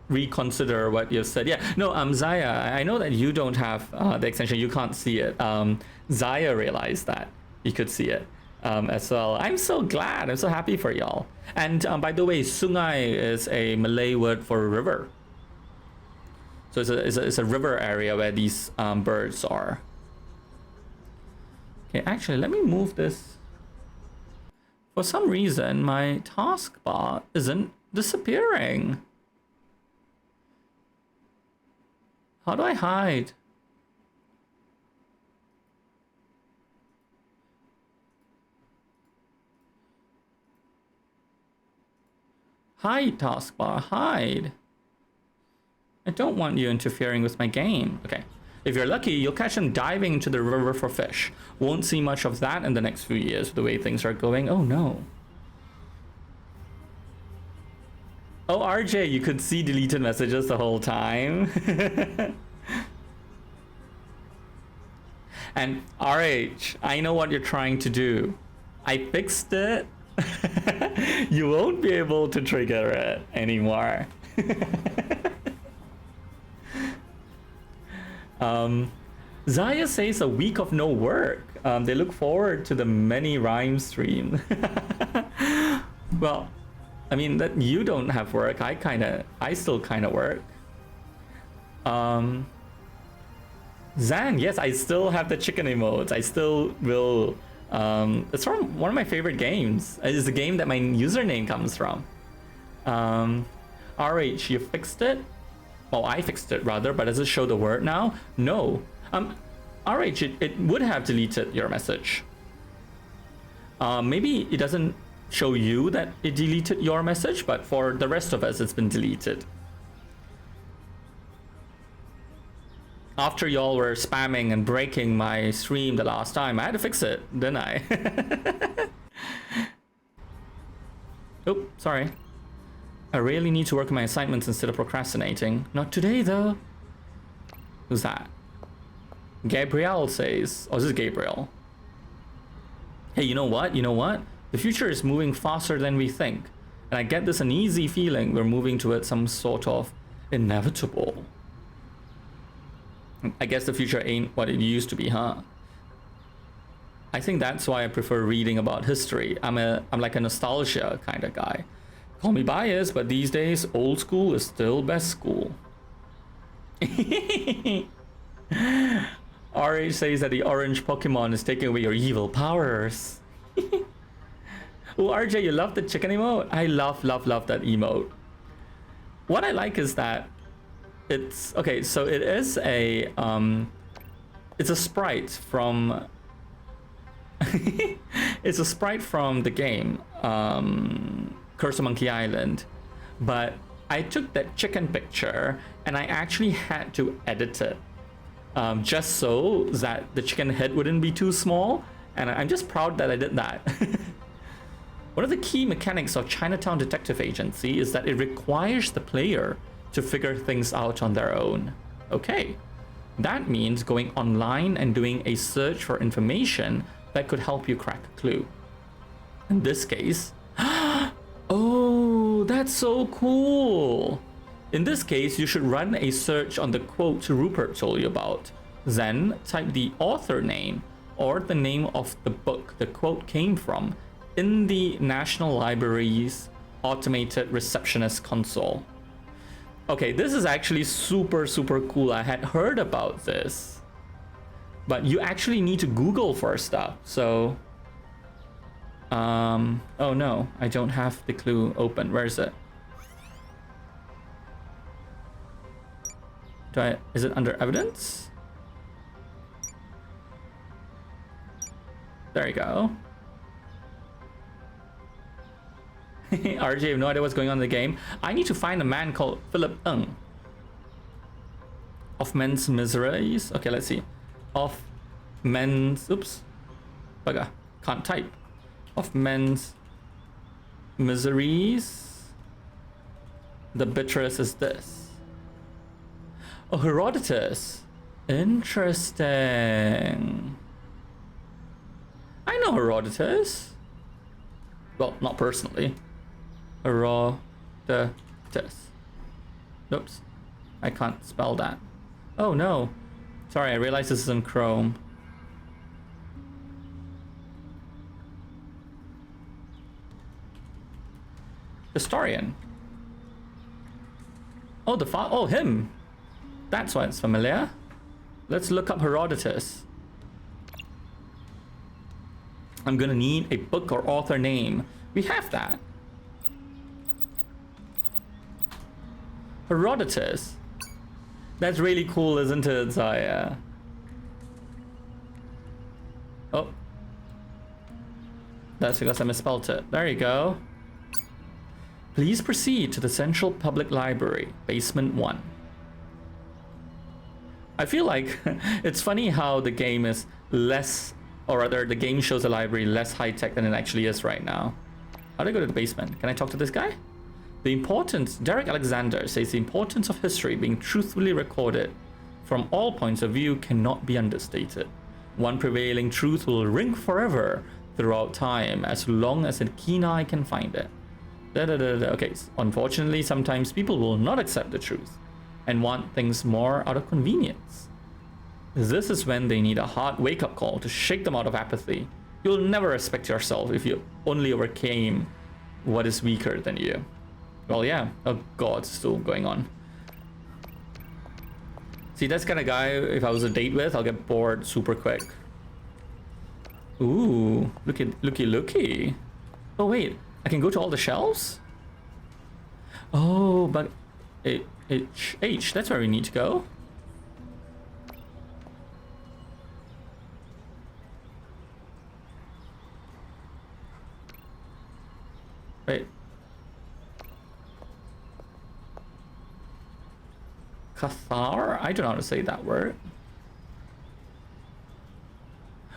[SPEAKER 1] reconsider what you said. Yeah, no, Zaya, I know that you don't have the extension, you can't see it. Zaya realized that you could see it as well. I'm so glad, I'm so happy for y'all. And by the way, Sungai is a Malay word for river. So it's a river area where these birds are. Okay, actually, let me move this. For some reason, my taskbar isn't disappearing. How do I hide? Hide, taskbar, hide. I don't want you interfering with my game. Okay. If you're lucky, you'll catch him diving into the river for fish. Won't see much of that in the next few years with the way things are going. Oh no. Oh, RJ, you could see deleted messages the whole time. And RH, I know what you're trying to do. I fixed it. You won't be able to trigger it anymore. Zaya says a week of no work. They look forward to the many rhyme stream. Well, I mean that you don't have work. I still kind of work. Zan, yes, I still have the chicken emotes. I still will. It's from one of my favorite games. It's the game that my username comes from. RH, you fixed it? Well, I fixed it rather, but does it show the word now? No. RH, it would have deleted your message. Maybe it doesn't show you that it deleted your message, but for the rest of us, it's been deleted. After y'all were spamming and breaking my stream the last time, I had to fix it, didn't I? Oh, sorry. I really need to work on my assignments instead of procrastinating. Not today, though. Who's that? Gabrielle says... Oh, this is Gabriel. Hey, you know what? You know what? The future is moving faster than we think. And I get this uneasy feeling we're moving towards some sort of inevitable. I guess the future ain't what it used to be, huh? I think that's why I prefer reading about history. I'm like a nostalgia kind of guy. Call me biased, but these days, old school is still best school. RH says that the orange Pokemon is taking away your evil powers. Oh, RJ, you love the chicken emote? I love that emote. What I like is that it's... Okay, so it is a... it's a sprite from... it's a sprite from the game. Curse of Monkey Island, but I took that chicken picture and I actually had to edit it just so that the chicken head wouldn't be too small, and I'm just proud that I did that. One of the key mechanics of Chinatown Detective Agency is that it requires the player to figure things out on their own. Okay, that means going online and doing a search for information that could help you crack a clue. In this case, oh, that's so cool. In this case, you should run a search on the quote Rupert told you about. Then type the author name or the name of the book the quote came from in the National Library's automated receptionist console. Okay, this is actually super cool. I had heard about this, but you actually need to Google for stuff. So oh no, I don't have the clue open. Where is it? Is it under evidence? There you go. RJ, you have no idea what's going on in the game. I need to find a man called Philip Ng. Of Men's Miseries. Okay, let's see. Of Men's... Oops. Bugger. Can't type. Of Men's Miseries. The bitterest is this. Oh, Herodotus. Interesting. I know Herodotus. Well, not personally. Herodotus. Oops. I can't spell that. Oh no. Sorry, I realized this is in Chrome. Historian. Oh, oh, him. That's why it's familiar. Let's look up Herodotus. I'm gonna need a book or author name. We have that. Herodotus. That's really cool, isn't it, Zaya? Oh. That's because I misspelled it. There you go. Please proceed to the Central Public Library, Basement 1. I feel like it's funny how the game is less, or rather the game shows the library less high-tech than it actually is right now. How do I go to the basement? Can I talk to this guy? The importance, Derek Alexander says the importance of history being truthfully recorded from all points of view cannot be understated. One prevailing truth will ring forever throughout time as long as a keen eye can find it. Okay, unfortunately, sometimes people will not accept the truth and want things more out of convenience. This is when they need a hard wake-up call to shake them out of apathy. You'll never respect yourself if you only overcame what is weaker than you. Well, yeah. Oh god, it's still going on. See, that's kind of guy, if I was a date with, I'll get bored super quick. Ooh, looky. Oh wait, I can go to all the shelves? Oh, but H, that's where we need to go. Wait. Cathar? I don't know how to say that word.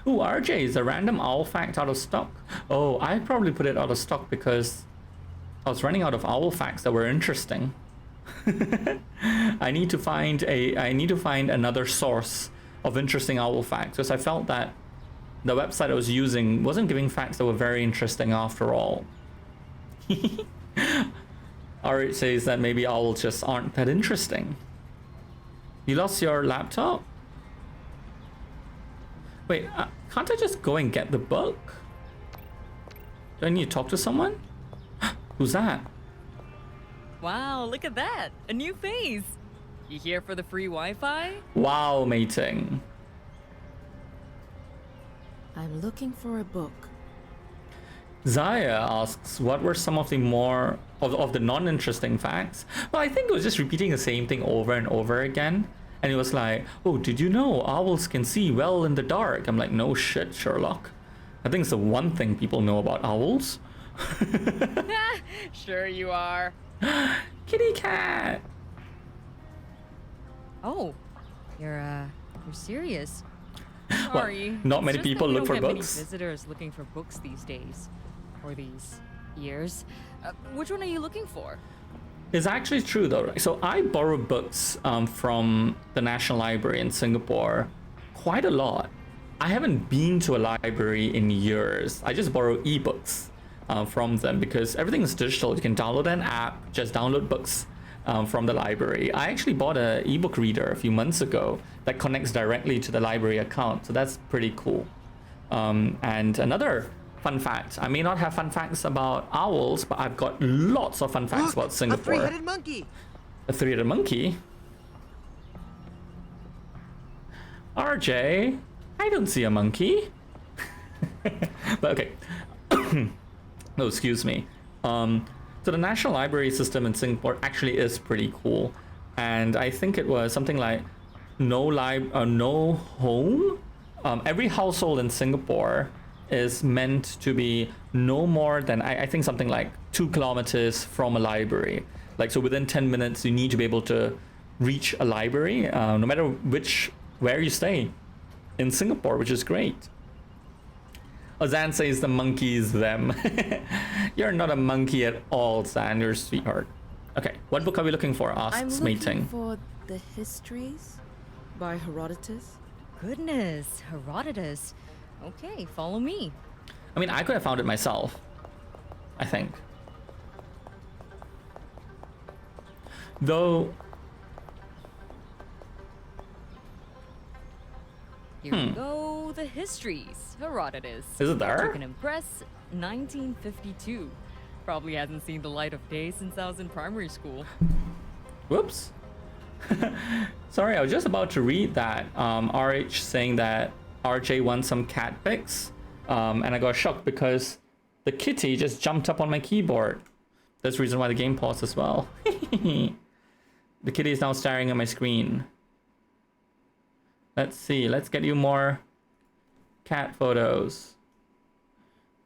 [SPEAKER 1] Ooh, RJ, is a random owl fact out of stock? Oh, I probably put it out of stock because I was running out of owl facts that were interesting. I need to find another source of interesting owl facts because I felt that the website I was using wasn't giving facts that were very interesting after all. Or it says that maybe owls just aren't that interesting. You lost your laptop? Wait, can't I just go and get the book? Do I need to talk to someone? Who's that?
[SPEAKER 13] Wow, look at that! A new face! You here for the free Wi-Fi?
[SPEAKER 1] Wow, mating.
[SPEAKER 4] I'm looking for a book.
[SPEAKER 1] Zaya asks, what were some of the more of the non-interesting facts? Well, I think it was just repeating the same thing over and over again. And it was like, oh, did you know owls can see well in the dark? I'm like, no shit, Sherlock. I think it's the one thing people know about owls.
[SPEAKER 13] Sure you are.
[SPEAKER 1] Kitty cat.
[SPEAKER 13] Oh, you're serious.
[SPEAKER 1] Well,
[SPEAKER 13] Sorry.
[SPEAKER 1] not
[SPEAKER 13] It's
[SPEAKER 1] many
[SPEAKER 13] just
[SPEAKER 1] people
[SPEAKER 13] that we
[SPEAKER 1] look
[SPEAKER 13] don't
[SPEAKER 1] for
[SPEAKER 13] get many
[SPEAKER 1] books.
[SPEAKER 13] Visitors looking for books these days, or these years. Which one are you looking for?
[SPEAKER 1] It's actually true though, right? So I borrow books from the National Library in Singapore quite a lot. I haven't been to a library in years. I just borrow ebooks from them because everything is digital. You can download an app, just download books from the library. I actually bought an ebook reader a few months ago that connects directly to the library account. So that's pretty cool. And another fun fact. I may not have fun facts about owls, but I've got lots of fun facts about Singapore.
[SPEAKER 10] A three-headed monkey!
[SPEAKER 1] A three-headed monkey? RJ, I don't see a monkey. But okay. Oh, excuse me. So the National Library system in Singapore actually is pretty cool. And I think it was something like no home. Every household in Singapore is meant to be no more than I think something like 2 kilometers from a library. Like, so within 10 minutes you need to be able to reach a library, no matter where you stay in Singapore, which is great. Ozan says the monkey is them. You're not a monkey at all, Zan. You're a sweetheart. Okay, what book are we looking for?
[SPEAKER 4] I'm
[SPEAKER 1] Asks
[SPEAKER 4] looking
[SPEAKER 1] mating.
[SPEAKER 4] for The Histories by Herodotus.
[SPEAKER 13] Goodness, Herodotus. Okay, follow me.
[SPEAKER 1] I mean, I could have found it myself, I think. Though...
[SPEAKER 13] Here we go. The Histories. Herodotus.
[SPEAKER 1] Is it there?
[SPEAKER 13] You can impress. 1952. Probably hasn't seen the light of day since I was in primary school.
[SPEAKER 1] Whoops. Sorry, I was just about to read that. RH saying that RJ wants some cat pics. And I got shocked because the kitty just jumped up on my keyboard. That's the reason why the game paused as well. The kitty is now staring at my screen. Let's see. Let's get you more cat photos.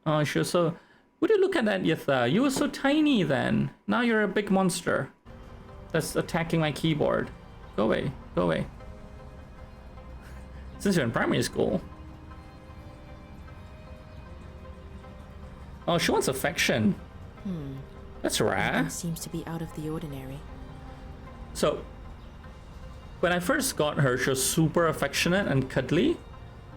[SPEAKER 1] Oh, sure. So, would you look at that, Yitha? You were so tiny then. Now you're a big monster that's attacking my keyboard. Go away. Go away. Since you're in primary school. Oh, she wants affection. That's rare.
[SPEAKER 4] Nothing seems to be out of the ordinary.
[SPEAKER 1] So, when I first got her, she was super affectionate and cuddly.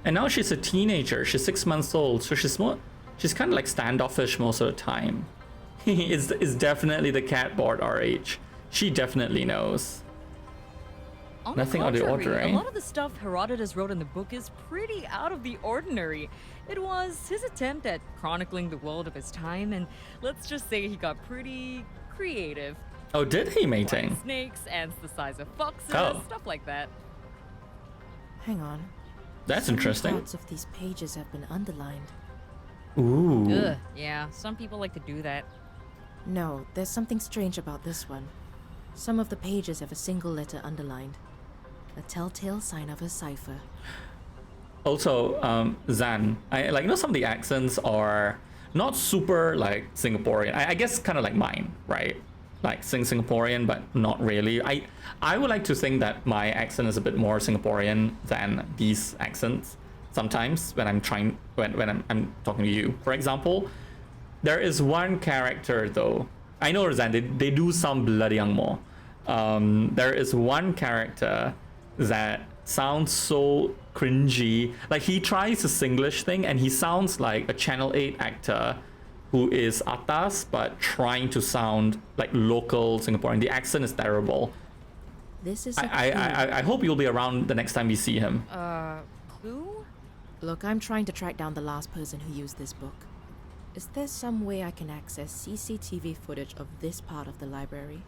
[SPEAKER 1] And now she's a teenager. She's 6 months old. So she's kind of like standoffish most of the time. It's definitely the cat board our age. She definitely knows.
[SPEAKER 13] On
[SPEAKER 1] Nothing out of the
[SPEAKER 13] contrary,
[SPEAKER 1] ordinary.
[SPEAKER 13] A lot of the stuff Herodotus wrote in the book is pretty out of the ordinary. It was his attempt at chronicling the world of his time, and let's just say he got pretty creative.
[SPEAKER 1] Oh, did he, mating?
[SPEAKER 13] Snakes, ants the size of foxes,
[SPEAKER 1] Oh.
[SPEAKER 13] stuff like that.
[SPEAKER 4] Hang on.
[SPEAKER 1] That's
[SPEAKER 4] Some
[SPEAKER 1] interesting.
[SPEAKER 4] parts of these pages have been underlined.
[SPEAKER 1] Ooh.
[SPEAKER 13] Ugh, yeah, some people like to do that.
[SPEAKER 4] No, there's something strange about this one. Some of the pages have a single letter underlined. A telltale sign of a cipher.
[SPEAKER 1] Also, Zan, I like, you know, some of the accents are not super like Singaporean. I guess kind of like mine, right? Like Singaporean, but not really. I would like to think that my accent is a bit more Singaporean than these accents. Sometimes when I'm I'm talking to you, for example, there is one character though. I know Zan, they do sound bloody angmo. There is one character that sounds so cringy. Like he tries a Singlish thing and he sounds like a Channel 8 actor who is atas but trying to sound like local Singaporean. The accent is terrible.
[SPEAKER 4] This is a clue.
[SPEAKER 1] I hope you'll be around the next time we see him.
[SPEAKER 13] Clue?
[SPEAKER 4] Look, I'm trying to track down the last person who used this book. Is there some way I can access CCTV footage of this part of the library?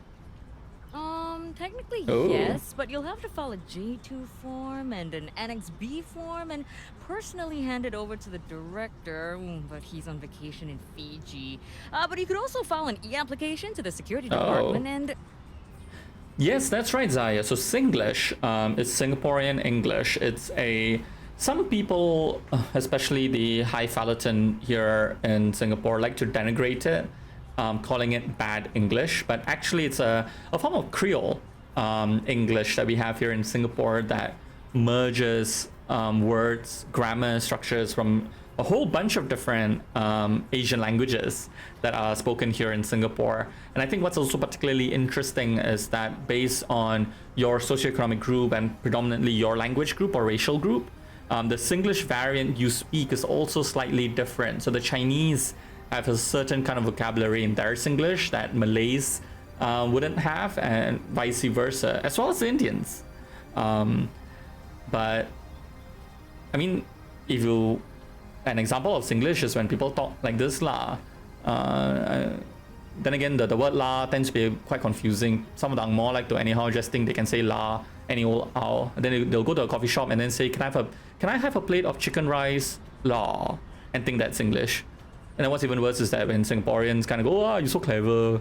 [SPEAKER 13] Technically
[SPEAKER 1] Oh.
[SPEAKER 13] yes, but you'll have to file a J2 form and an Annex B form and personally hand it over to the director, but he's on vacation in Fiji. But you could also file an e-application to the security department and...
[SPEAKER 1] Yes, that's right, Zaya. So Singlish is Singaporean English. It's some people, especially the highfalutin here in Singapore, like to denigrate it, calling it bad English. But actually, it's a form of Creole English that we have here in Singapore that merges words, grammar structures from a whole bunch of different Asian languages that are spoken here in Singapore. And I think what's also particularly interesting is that based on your socioeconomic group and predominantly your language group or racial group, the Singlish variant you speak is also slightly different. So the Chinese have a certain kind of vocabulary in their Singlish that Malays wouldn't have, and vice versa, as well as the Indians. But I mean, an example of Singlish is when people talk like this lah. Then again, the word la tends to be quite confusing. Some of the Angmo like to anyhow just think they can say la any old ow. And then they'll go to a coffee shop and then say, can I have a plate of chicken rice la, and think that's English. And then what's even worse is that when Singaporeans kind of go, oh, you're so clever.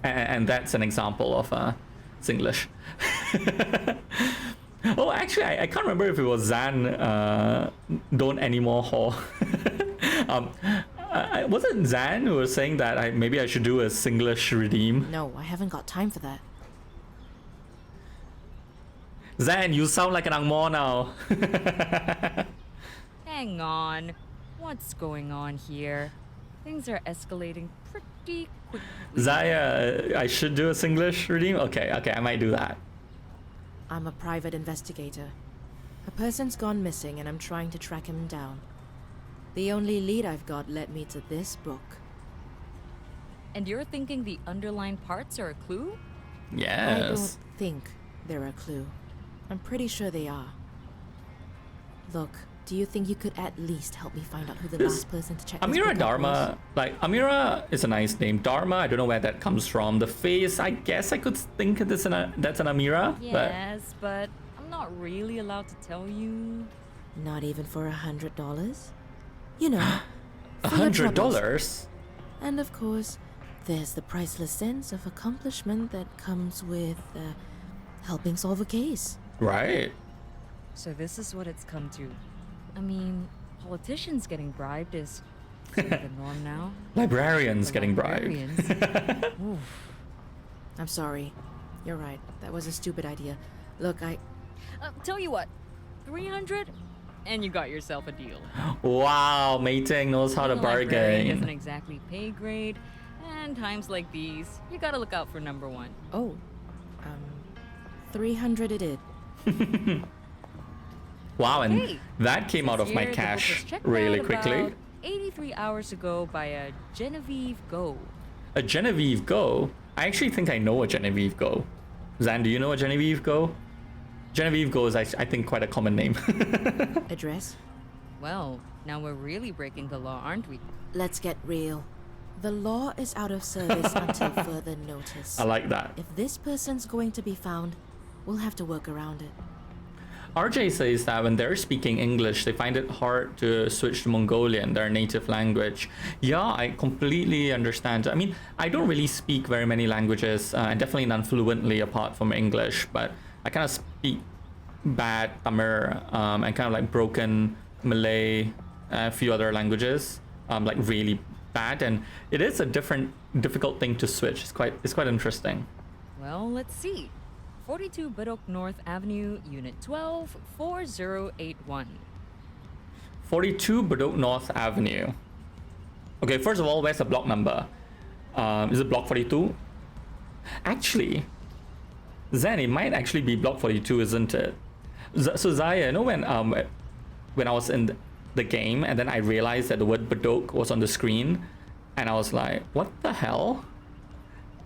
[SPEAKER 1] And that's an example of Singlish. Oh, actually, I can't remember if it was Zan don't anymore hall. Was it Zan who was saying that maybe I should do a Singlish redeem?
[SPEAKER 4] No, I haven't got time for that.
[SPEAKER 1] Zan, you sound like an Angmo now.
[SPEAKER 13] Hang on. What's going on here? Things are escalating pretty quickly.
[SPEAKER 1] Zaya, I should do a Singlish redeem? Okay, I might do that.
[SPEAKER 4] I'm a private investigator. A person's gone missing and I'm trying to track him down. The only lead I've got led me to this book.
[SPEAKER 13] And you're thinking the underlined parts are a clue?
[SPEAKER 1] Yes.
[SPEAKER 4] I don't think they're a clue. I'm pretty sure they are. Look, do you think you could at least help me find out who the last person to check this
[SPEAKER 1] Amira
[SPEAKER 4] book out
[SPEAKER 1] Dharma,
[SPEAKER 4] was?
[SPEAKER 1] like Amira is a nice name. Dharma, I don't know where that comes from. The face, I guess I could think that's an Amira.
[SPEAKER 13] Yes, but I'm not really allowed to tell you.
[SPEAKER 4] Not even for $100? You know, for your troubles.
[SPEAKER 1] $100?
[SPEAKER 4] And of course, there's the priceless sense of accomplishment that comes with helping solve a case.
[SPEAKER 1] Right.
[SPEAKER 13] So this is what it's come to. I mean, politicians getting bribed is sort of the norm now.
[SPEAKER 1] Librarians getting bribed.
[SPEAKER 13] Oof.
[SPEAKER 4] I'm sorry. You're right. That was a stupid idea. Look,
[SPEAKER 13] Tell you what. 300, and you got yourself a deal.
[SPEAKER 1] Wow, mating knows how to
[SPEAKER 13] Being a librarian
[SPEAKER 1] bargain.
[SPEAKER 13] isn't exactly pay grade, and times like these, you gotta look out for number one.
[SPEAKER 4] Oh, 300 it is.
[SPEAKER 1] Wow, and
[SPEAKER 13] Hey,
[SPEAKER 1] that came out of my
[SPEAKER 13] Here, the book was
[SPEAKER 1] cash
[SPEAKER 13] checked
[SPEAKER 1] really
[SPEAKER 13] out
[SPEAKER 1] quickly.
[SPEAKER 13] about 83 hours ago by a Genevieve Go.
[SPEAKER 1] A Genevieve Go? I actually think I know a Genevieve Go. Zan, do you know a Genevieve Go? Genevieve Go is, I think, quite a common name.
[SPEAKER 4] Address?
[SPEAKER 13] Well, now we're really breaking the law, aren't we?
[SPEAKER 4] Let's get real. The law is out of service until further notice.
[SPEAKER 1] I like that.
[SPEAKER 4] If this person's going to be found, we'll have to work around it.
[SPEAKER 1] RJ says that when they're speaking English, they find it hard to switch to Mongolian, their native language. Yeah, I completely understand. I mean, I don't really speak very many languages, and definitely none fluently apart from English, but I kind of speak bad Tamil and kind of like broken Malay, a few other languages, like really bad, and it is a difficult thing to switch. It's quite interesting.
[SPEAKER 13] Well, let's see. 42 Budok North Avenue, Unit 12, 4081.
[SPEAKER 1] 42 Budok North Avenue. Okay, first of all, where's the block number? Is it block 42? Actually, Zen, it might actually be block 42, isn't it? So Zaya, you know when I was in the game and then I realized that the word Budok was on the screen, and I was like, what the hell?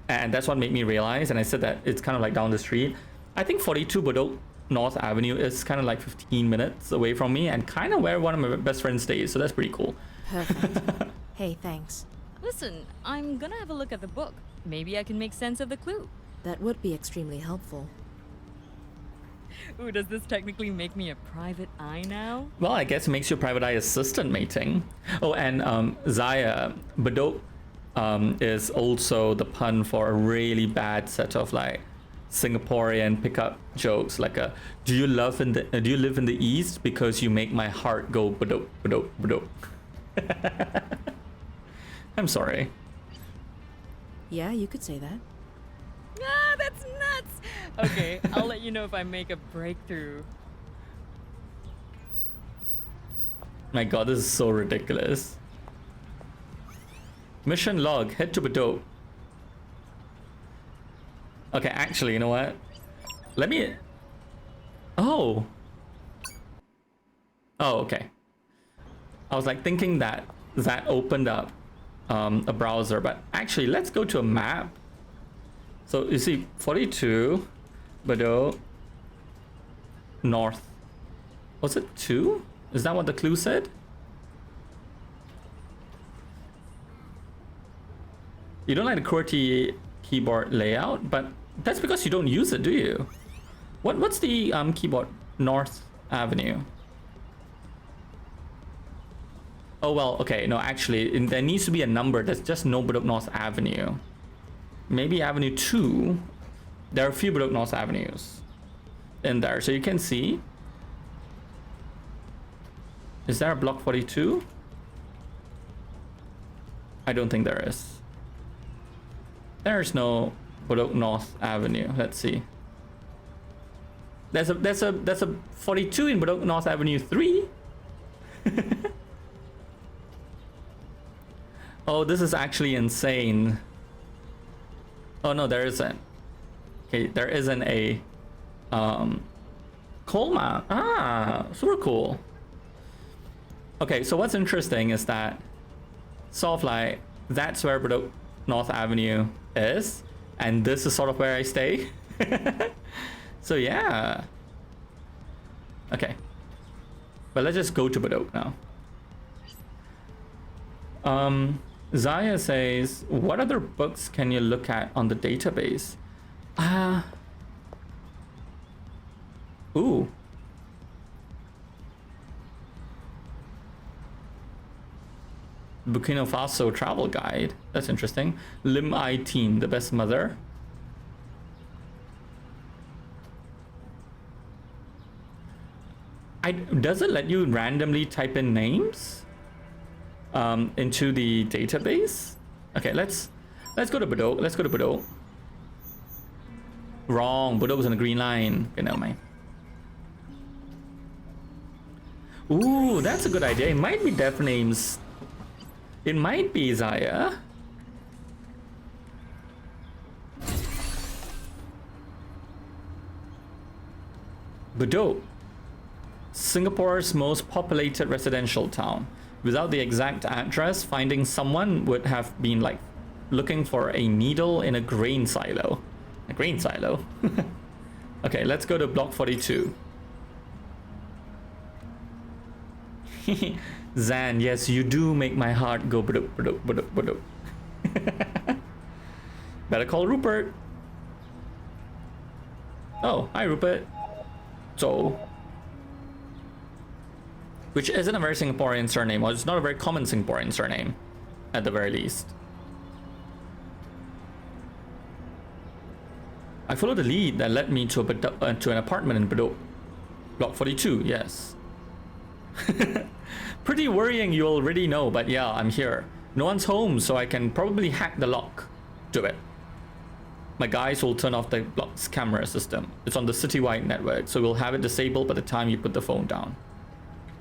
[SPEAKER 1] And that's what made me realize, and I said that it's kind of like down the street. I think 42 Budok North Avenue is kind of like 15 minutes away from me and kind of where one of my best friends stays, so that's pretty cool.
[SPEAKER 4] Perfect. Hey, thanks.
[SPEAKER 13] Listen, I'm gonna have a look at the book. Maybe I can make sense of the clue.
[SPEAKER 4] That would be extremely helpful.
[SPEAKER 13] Ooh, does this technically make me a private eye now?
[SPEAKER 1] Well, I guess it makes you a private eye assistant mating. Oh, and Zaya, Budok is also the pun for a really bad set of like Singaporean pickup jokes, like do you live in the East because you make my heart go Budok, Budok, Budok. I'm sorry.
[SPEAKER 4] Yeah, you could say that.
[SPEAKER 13] Ah, that's nuts! Okay, I'll let you know if I make a breakthrough.
[SPEAKER 1] My god, this is so ridiculous. Mission log, head to Budok. Okay, actually, you know what? Let me... Oh, okay. I was like thinking that opened up a browser, but actually, let's go to a map. So you see 42 Budok North. Was it 2? Is that what the clue said? You don't like the QWERTY keyboard layout, but that's because you don't use it, do you? What's the keyboard? North Avenue. Oh well, okay, no, actually, there needs to be a number. That's just no Budok North Avenue. Maybe Avenue 2. There are a few Budok North Avenues in there, so you can see. Is there a block 42? I don't think there is. There's no Budok North Avenue. Let's see. There's a 42 in Budok North Avenue 3. Oh, this is actually insane. Oh no, there isn't. Okay, there isn't a Colma. Ah, super cool. Okay, so what's interesting is that sort of like that's where Budok North Avenue is, and this is sort of where I stay. So yeah. Okay. But let's just go to Budok now. Zaya says, what other books can you look at on the database? Ooh. Burkina Faso travel guide. That's interesting. Lim I Teen, the best mother. Does it let you randomly type in names into the database? Okay, let's go to Budok. Let's go to Budok. Wrong. Budok was on the green line. Okay, never mind. Ooh, that's a good idea. It might be Death Names. It might be Zaya. Bedok, Singapore's most populated residential town. Without the exact address, finding someone would have been like looking for a needle in a grain silo. A grain silo? Okay, let's go to block 42. Zan, yes, you do make my heart go baduk, baduk, baduk, baduk. Better call Rupert. Oh, hi Rupert. So, which isn't a very Singaporean surname, or it's not a very common Singaporean surname, at the very least. I followed the lead that led me to to an apartment in Bedok. Block 42, yes. Pretty worrying, you already know, but yeah, I'm here. No one's home, so I can probably hack the lock to it. My guys will turn off the block's camera system. It's on the citywide network, so we'll have it disabled by the time you put the phone down.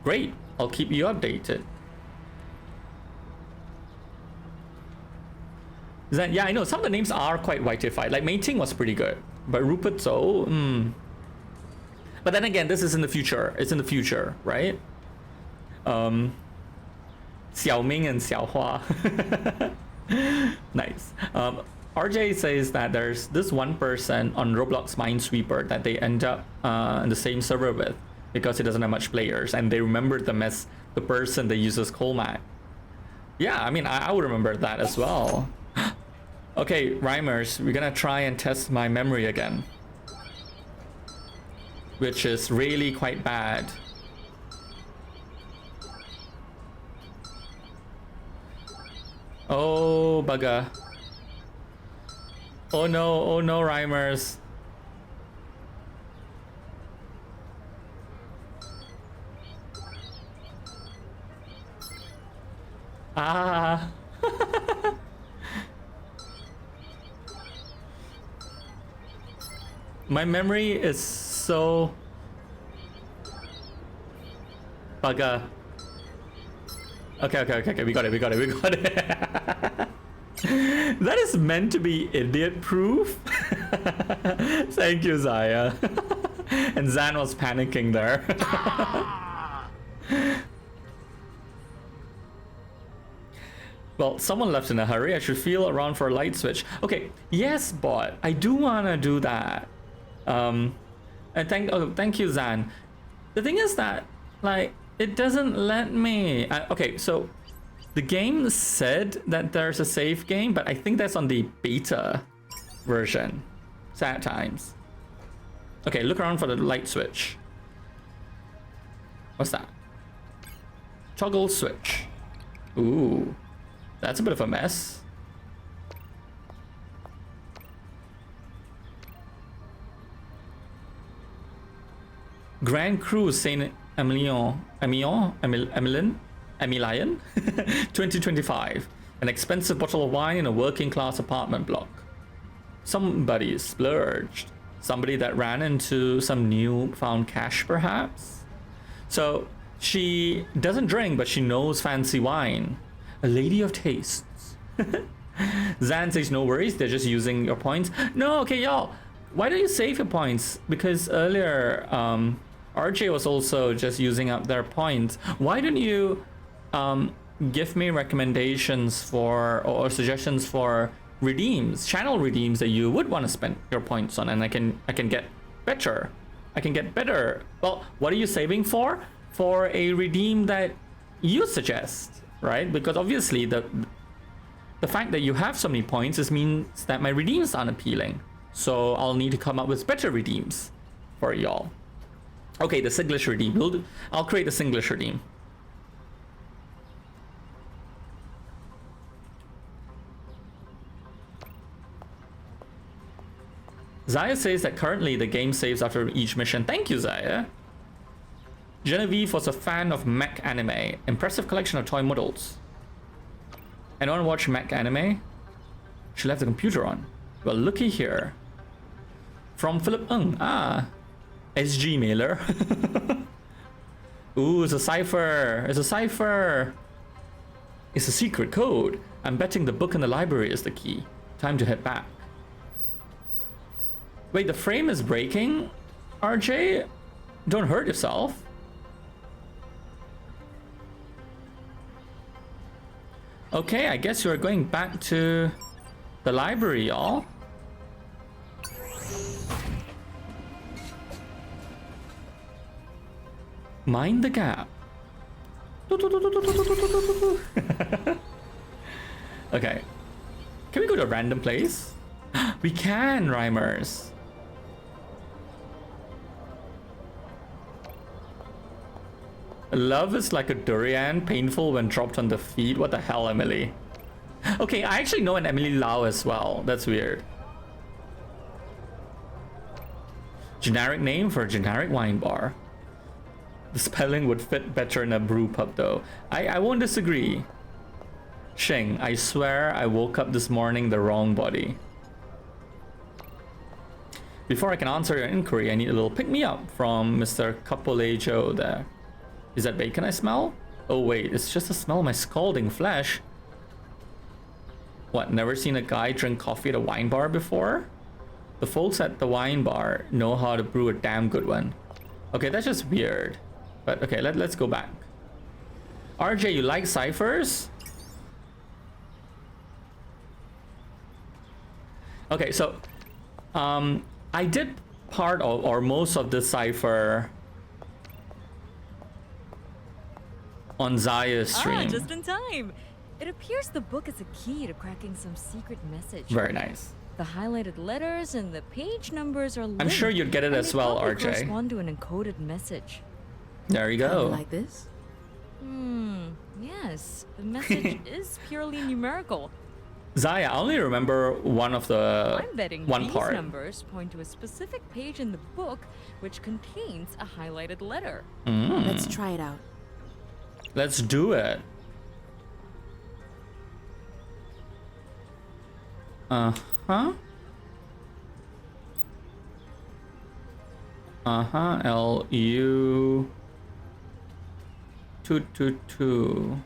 [SPEAKER 1] Great, I'll keep you updated. Then, yeah, I know, some of the names are quite whiteified. Like, Mei Ting was pretty good, but Rupert Zo, But then again, this is in the future. It's in the future, right? Xiao Ming and Xiao Hua. Nice. RJ says that there's this one person on Roblox Minesweeper that they end up in the same server with because he doesn't have much players, and they remember them as the person that uses Colmac. Yeah, I mean, I would remember that as well. Okay, Rhymers, we're gonna try and test my memory again, which is really quite bad. Oh, bugger. Oh no, Rhymers. Ah. My memory is so bugger. Okay, we got it. That is meant to be idiot proof. Thank you, Zaya. And Zan was panicking there. Well, someone left in a hurry. I should feel around for a light switch. Okay, yes, bot. I do wanna do that. And thank you, Zan. The thing is that, like, it doesn't let me. Okay, so the game said that there's a save game, but I think that's on the beta version. Sad times. Okay, look around for the light switch. What's that? Toggle switch. Ooh, that's a bit of a mess. Grand Cruise Saint Emilion 2025. An expensive bottle of wine in a working class apartment block. Somebody splurged. Somebody that ran into some newfound cash, perhaps? So she doesn't drink, but she knows fancy wine. A lady of tastes. Zan says no worries, they're just using your points. No, okay, y'all. Why don't you save your points? Because earlier, RJ was also just using up their points. Why don't you give me recommendations for or suggestions for redeems, channel redeems that you would want to spend your points on, and I can get better. I can get better. Well, what are you saving for? For a redeem that you suggest, right? Because obviously the fact that you have so many points means that my redeems aren't appealing. So I'll need to come up with better redeems for y'all. Okay, the Singlish redeem. I'll create the Singlish redeem. Zaya says that currently the game saves after each mission. Thank you, Zaya. Genevieve was a fan of mech anime. Impressive collection of toy models. Anyone watch mech anime? She left the computer on. Well, looky here. From Philip Ng. Ah. SG Mailer. Ooh, it's a cipher. It's a cipher. It's a secret code. I'm betting the book in the library is the key. Time to head back. Wait, the frame is breaking? RJ? Don't hurt yourself. Okay, I guess you're going back to the library, y'all. Mind the gap. Okay. Can we go to a random place? We can, Rhymers. Love is like a durian, painful when dropped on the feet. What the hell, Emily? Okay, I actually know an Emily Lau as well. That's weird. Generic name for a generic wine bar. The spelling would fit better in a brew pub though. I won't disagree. Shing, I swear I woke up this morning the wrong body. Before I can answer your inquiry, I need a little pick-me-up from Mr. Capolejo there. Is that bacon I smell? Oh wait, it's just the smell of my scalding flesh. What, never seen a guy drink coffee at a wine bar before? The folks at the wine bar know how to brew a damn good one. Okay, that's just weird. But okay, let's go back. RJ, you like ciphers? Okay, so I did part of, or most of the cipher on Zaya's stream.
[SPEAKER 13] Ah, just in time. It appears the book is a key to cracking some secret message.
[SPEAKER 1] Very nice.
[SPEAKER 13] The highlighted letters and the page numbers are linked.
[SPEAKER 1] I'm sure you'd get it as well, RJ.
[SPEAKER 13] Correspond to an encoded message.
[SPEAKER 1] There you go.
[SPEAKER 4] Like this?
[SPEAKER 13] Yes. The message is purely numerical.
[SPEAKER 1] Zaya, I only remember one of the
[SPEAKER 13] I'm betting
[SPEAKER 1] one
[SPEAKER 13] these
[SPEAKER 1] part.
[SPEAKER 13] numbers point to a specific page in the book which contains a highlighted letter.
[SPEAKER 4] Let's try it out.
[SPEAKER 1] Let's do it. Uh-huh. Uh-huh. L-U 222.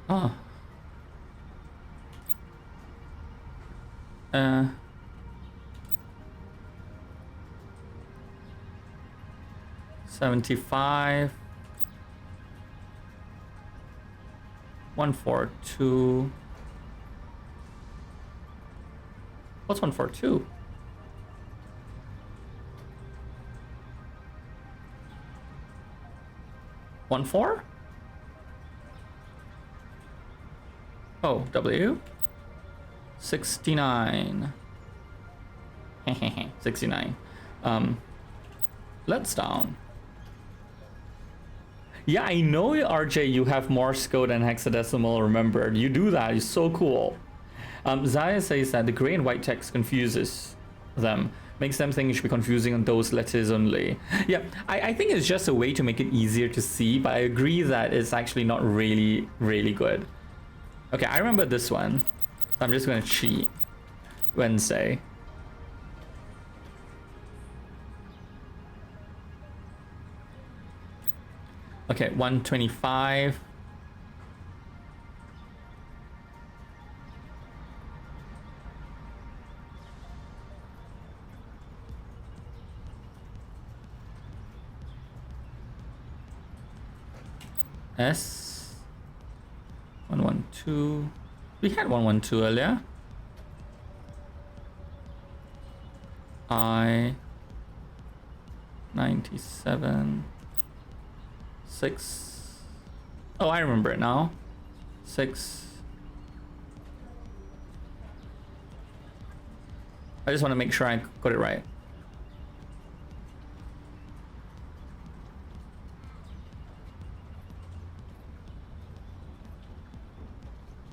[SPEAKER 1] Oh. 75 142. What's 142? One four? Oh, W 69. 69. Let's down. Yeah, I know, RJ, you have Morse code and hexadecimal remembered. You do that, it's so cool. Zaya says that the gray and white text confuses them. Makes them think it should be confusing on those letters only. Yeah, I think it's just a way to make it easier to see, but I agree that it's actually not really, really good. Okay, I remember this one. I'm just gonna cheat. Wednesday. Okay, 125. S 112. We had 112 earlier. I 97 6. Oh, I remember it now. 6. I just want to make sure I got it right.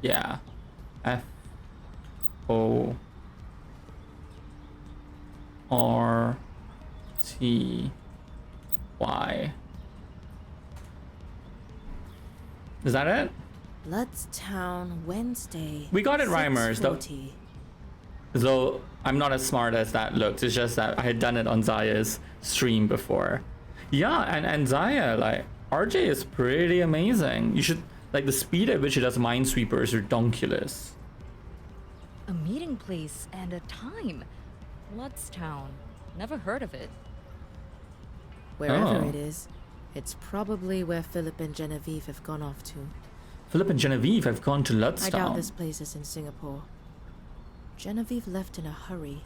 [SPEAKER 1] Yeah. F O R T Y. Is that it?
[SPEAKER 4] Bloodstown Wednesday.
[SPEAKER 1] We got it, Rhymers. Though I'm not as smart as that looks. It's just that I had done it on Zaya's stream before. Yeah, and Zaya, like, RJ is pretty amazing. You should, like, the speed at which he does Minesweeper is redonkulous.
[SPEAKER 13] A meeting place and a time. Lutztown. Never heard of it.
[SPEAKER 4] Wherever
[SPEAKER 1] Oh.
[SPEAKER 4] it is, it's probably where Philip and Genevieve have gone off to.
[SPEAKER 1] Philip and Genevieve have gone to
[SPEAKER 4] I doubt
[SPEAKER 1] Lutztown.
[SPEAKER 4] this place is in Singapore. Genevieve left in a hurry.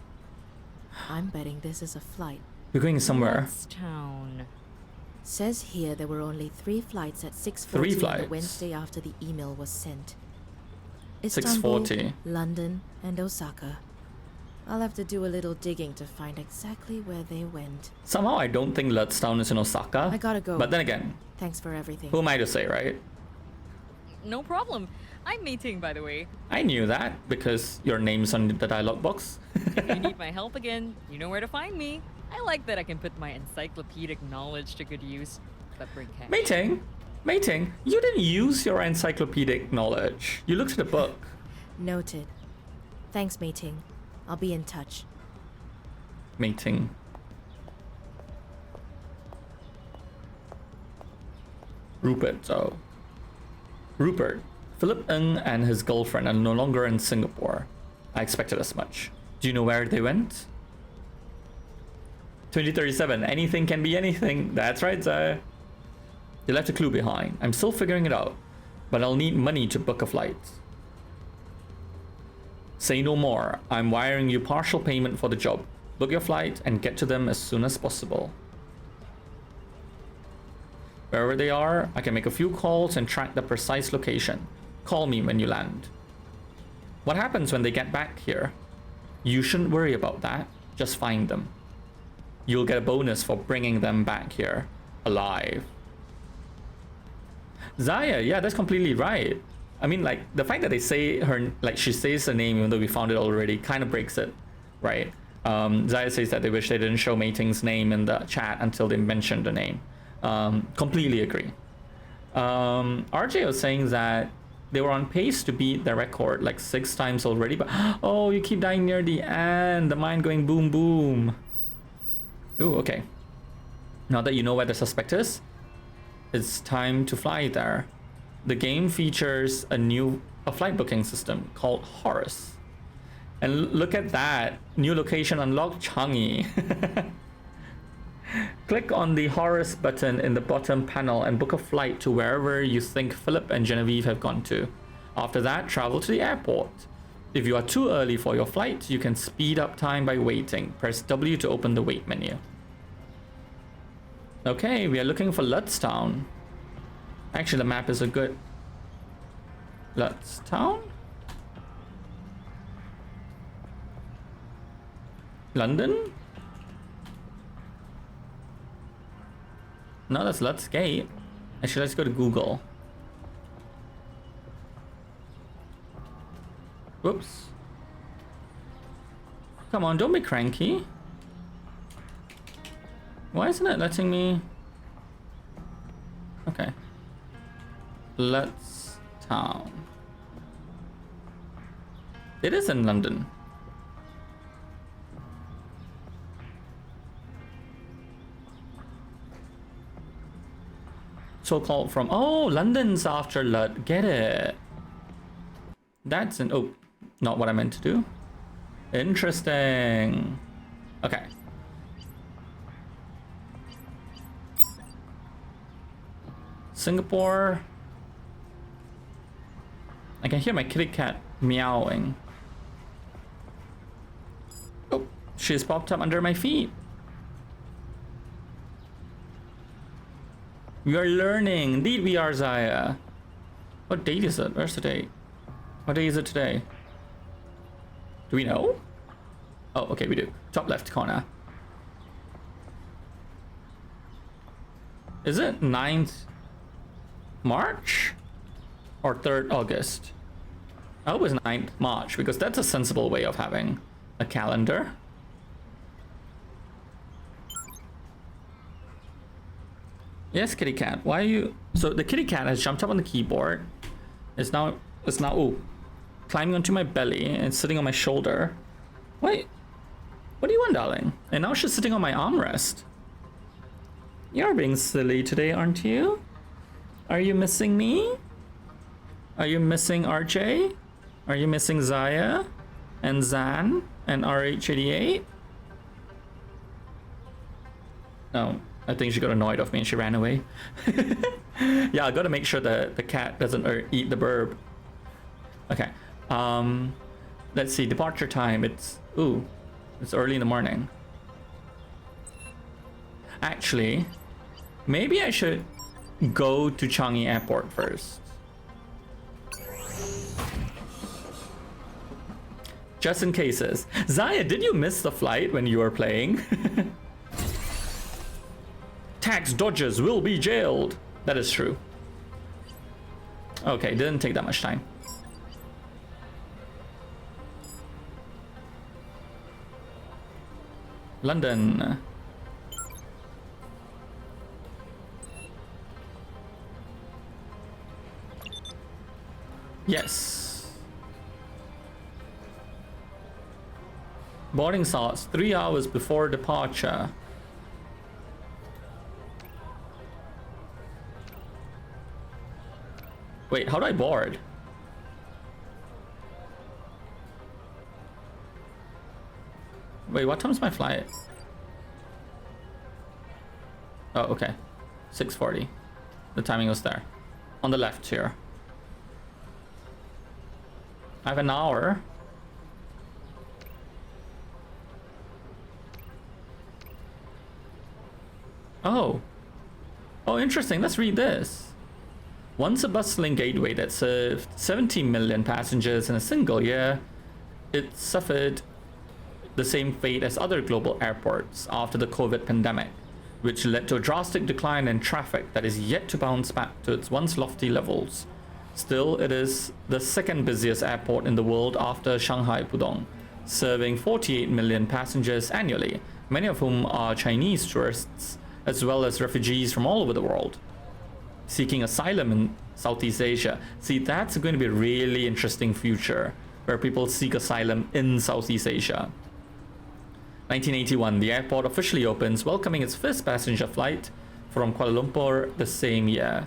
[SPEAKER 4] I'm betting this is a flight.
[SPEAKER 1] You're going somewhere.
[SPEAKER 13] Lutztown.
[SPEAKER 4] Says here there were only 3 flights at 6:40
[SPEAKER 1] 3
[SPEAKER 4] on the
[SPEAKER 1] flights.
[SPEAKER 4] Wednesday after the email was sent.
[SPEAKER 1] 6:40.
[SPEAKER 4] London, and Osaka. I'll have to do a little digging to find exactly where they went.
[SPEAKER 1] Somehow I don't think Lutztown is in Osaka.
[SPEAKER 4] I gotta go.
[SPEAKER 1] But then again,
[SPEAKER 4] Thanks for everything.
[SPEAKER 1] who am I to say, right?
[SPEAKER 13] No problem. I'm meeting, by the way.
[SPEAKER 1] I knew that because your name's on the dialogue box.
[SPEAKER 13] If you need my help again, you know where to find me. I like that I can put my encyclopedic knowledge to good use. But bring cash.
[SPEAKER 1] Mating, you didn't use your encyclopedic knowledge. You looked at the book.
[SPEAKER 4] Noted. Thanks, Mating. I'll be in touch.
[SPEAKER 1] Mating. Rupert, so. Rupert. Philip Ng and his girlfriend are no longer in Singapore. I expected as much. Do you know where they went? 2037. Anything can be anything. That's right, Zaya. They left a clue behind. I'm still figuring it out. But I'll need money to book a flight. Say no more. I'm wiring you partial payment for the job. Book your flight and get to them as soon as possible. Wherever they are, I can make a few calls and track the precise location. Call me when you land. What happens when they get back here? You shouldn't worry about that. Just find them. You'll get a bonus for bringing them back here alive. Zaya, yeah, that's completely right. I mean, like, the fact that they say her, like, she says the name even though we found it already kind of breaks it, right? Zaya says that they wish they didn't show Mating's name in the chat until they mentioned the name. Completely agree. RJ was saying that they were on pace to beat their record like 6 times already, but oh, you keep dying near the end, the mind going boom boom. Ooh, okay. Now that you know where the suspect is, it's time to fly there. The game features a flight booking system called Horus. And look at that, new location unlocked, Changi. Click on the Horus button in the bottom panel and book a flight to wherever you think Philip and Genevieve have gone to. After that, travel to the airport. If you are too early for your flight, you can speed up time by waiting. Press W to open the wait menu. Okay, we are looking for Lutztown. Actually, the map is a good... Lutztown? London? No, that's Lutz Gate. Actually, let's go to Google. Whoops. Come on, don't be cranky. Why isn't it letting me... Okay. Lutztown. It is in London. So-called from... Oh, London's after Lut. Get it. That's an... Oh, not what I meant to do. Interesting. Okay. Singapore. I can hear my kitty cat meowing. Oh, she's popped up under my feet. We are learning. Indeed we are, Zaya. What date is it? Where's the date? What day is it today? Do we know? Oh, okay, we do. Top left corner. Is it 9th March? Or 3rd August? I hope it's 9th March, because that's a sensible way of having a calendar. Yes, kitty cat. Why are you... So the kitty cat has jumped up on the keyboard. It's now ooh, climbing onto my belly and sitting on my shoulder. Wait, what do you want, darling? And now she's sitting on my armrest. You're being silly today, aren't you? Are you missing me? Are you missing RJ? Are you missing Zaya? And Zan? And RH88? No, I think she got annoyed of me and she ran away. Yeah, I gotta make sure that the cat doesn't eat the burb. Okay, let's see, departure time, it's early in the morning. Actually, maybe I should go to Changi Airport first. Just in cases. Zaya, did you miss the flight when you were playing? Tax dodgers will be jailed. That is true. Okay, didn't take that much time. London. Yes. Boarding starts 3 hours before departure. Wait, how do I board? Wait, what time's my flight? Oh, okay. 6:40. The timing was there. On the left here. I have an hour. Oh. Oh, interesting. Let's read this. Once a bustling gateway that served 70 million passengers in a single year, it suffered the same fate as other global airports after the COVID pandemic, which led to a drastic decline in traffic that is yet to bounce back to its once lofty levels. Still, it is the second busiest airport in the world after Shanghai Pudong, serving 48 million passengers annually, many of whom are Chinese tourists, as well as refugees from all over the world, seeking asylum in Southeast Asia. See, that's going to be a really interesting future, where people seek asylum in Southeast Asia. 1981, the airport officially opens, welcoming its first passenger flight from Kuala Lumpur the same year.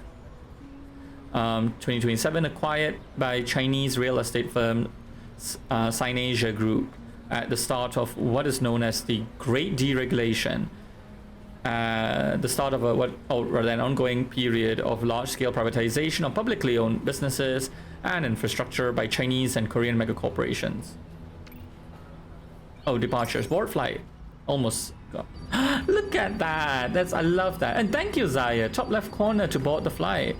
[SPEAKER 1] 2027, acquired by Chinese real estate firm Sinasia Group at the start of what is known as the Great Deregulation. The start of an ongoing period of large-scale privatization of publicly owned businesses and infrastructure by Chinese and Korean megacorporations. Oh, departures, board flight, almost got. Look at that! I love that, and thank you, Zaya. Top left corner to board the flight.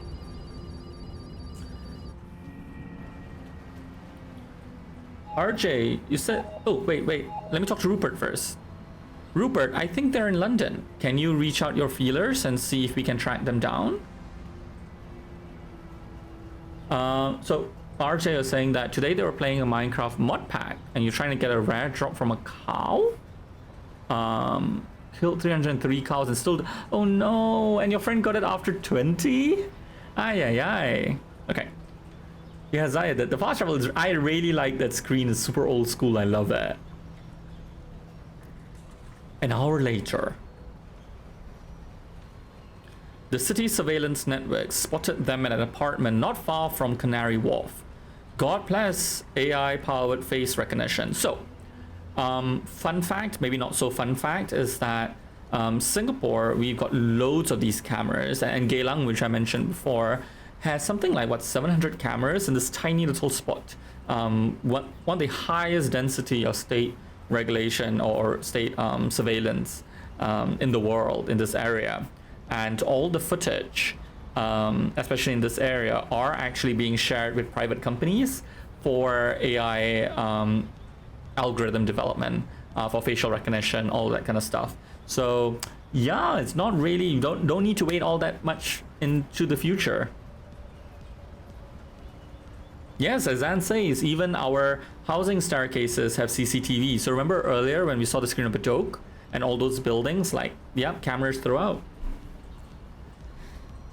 [SPEAKER 1] RJ, you said. Oh, wait. Let me talk to Rupert first. Rupert, I think they're in London. Can you reach out your feelers and see if we can track them down? So RJ was saying that today they were playing a Minecraft mod pack and you're trying to get a rare drop from a cow? Killed 303 cows and still... Oh no! And your friend got it after 20? Ay. Okay. Yeah, Zaya, the fast travel is... I really like that screen. It's super old school. I love that. An hour later, the city surveillance network spotted them in an apartment not far from Canary Wharf. God bless AI-powered face recognition. So, fun fact, maybe not so fun fact, is that Singapore, we've got loads of these cameras, and Geylang, which I mentioned before, has something like, 700 cameras in this tiny little spot. One of the highest density of state regulation or state surveillance in the world in this area, and all the footage, especially in this area, are actually being shared with private companies for AI algorithm development, for facial recognition, all that kind of stuff. So yeah, it's not really, you don't need to wait all that much into the future. Yes, as Anne says, even our housing staircases have CCTV. So remember earlier when we saw the screen of Bedok and all those buildings, cameras throughout.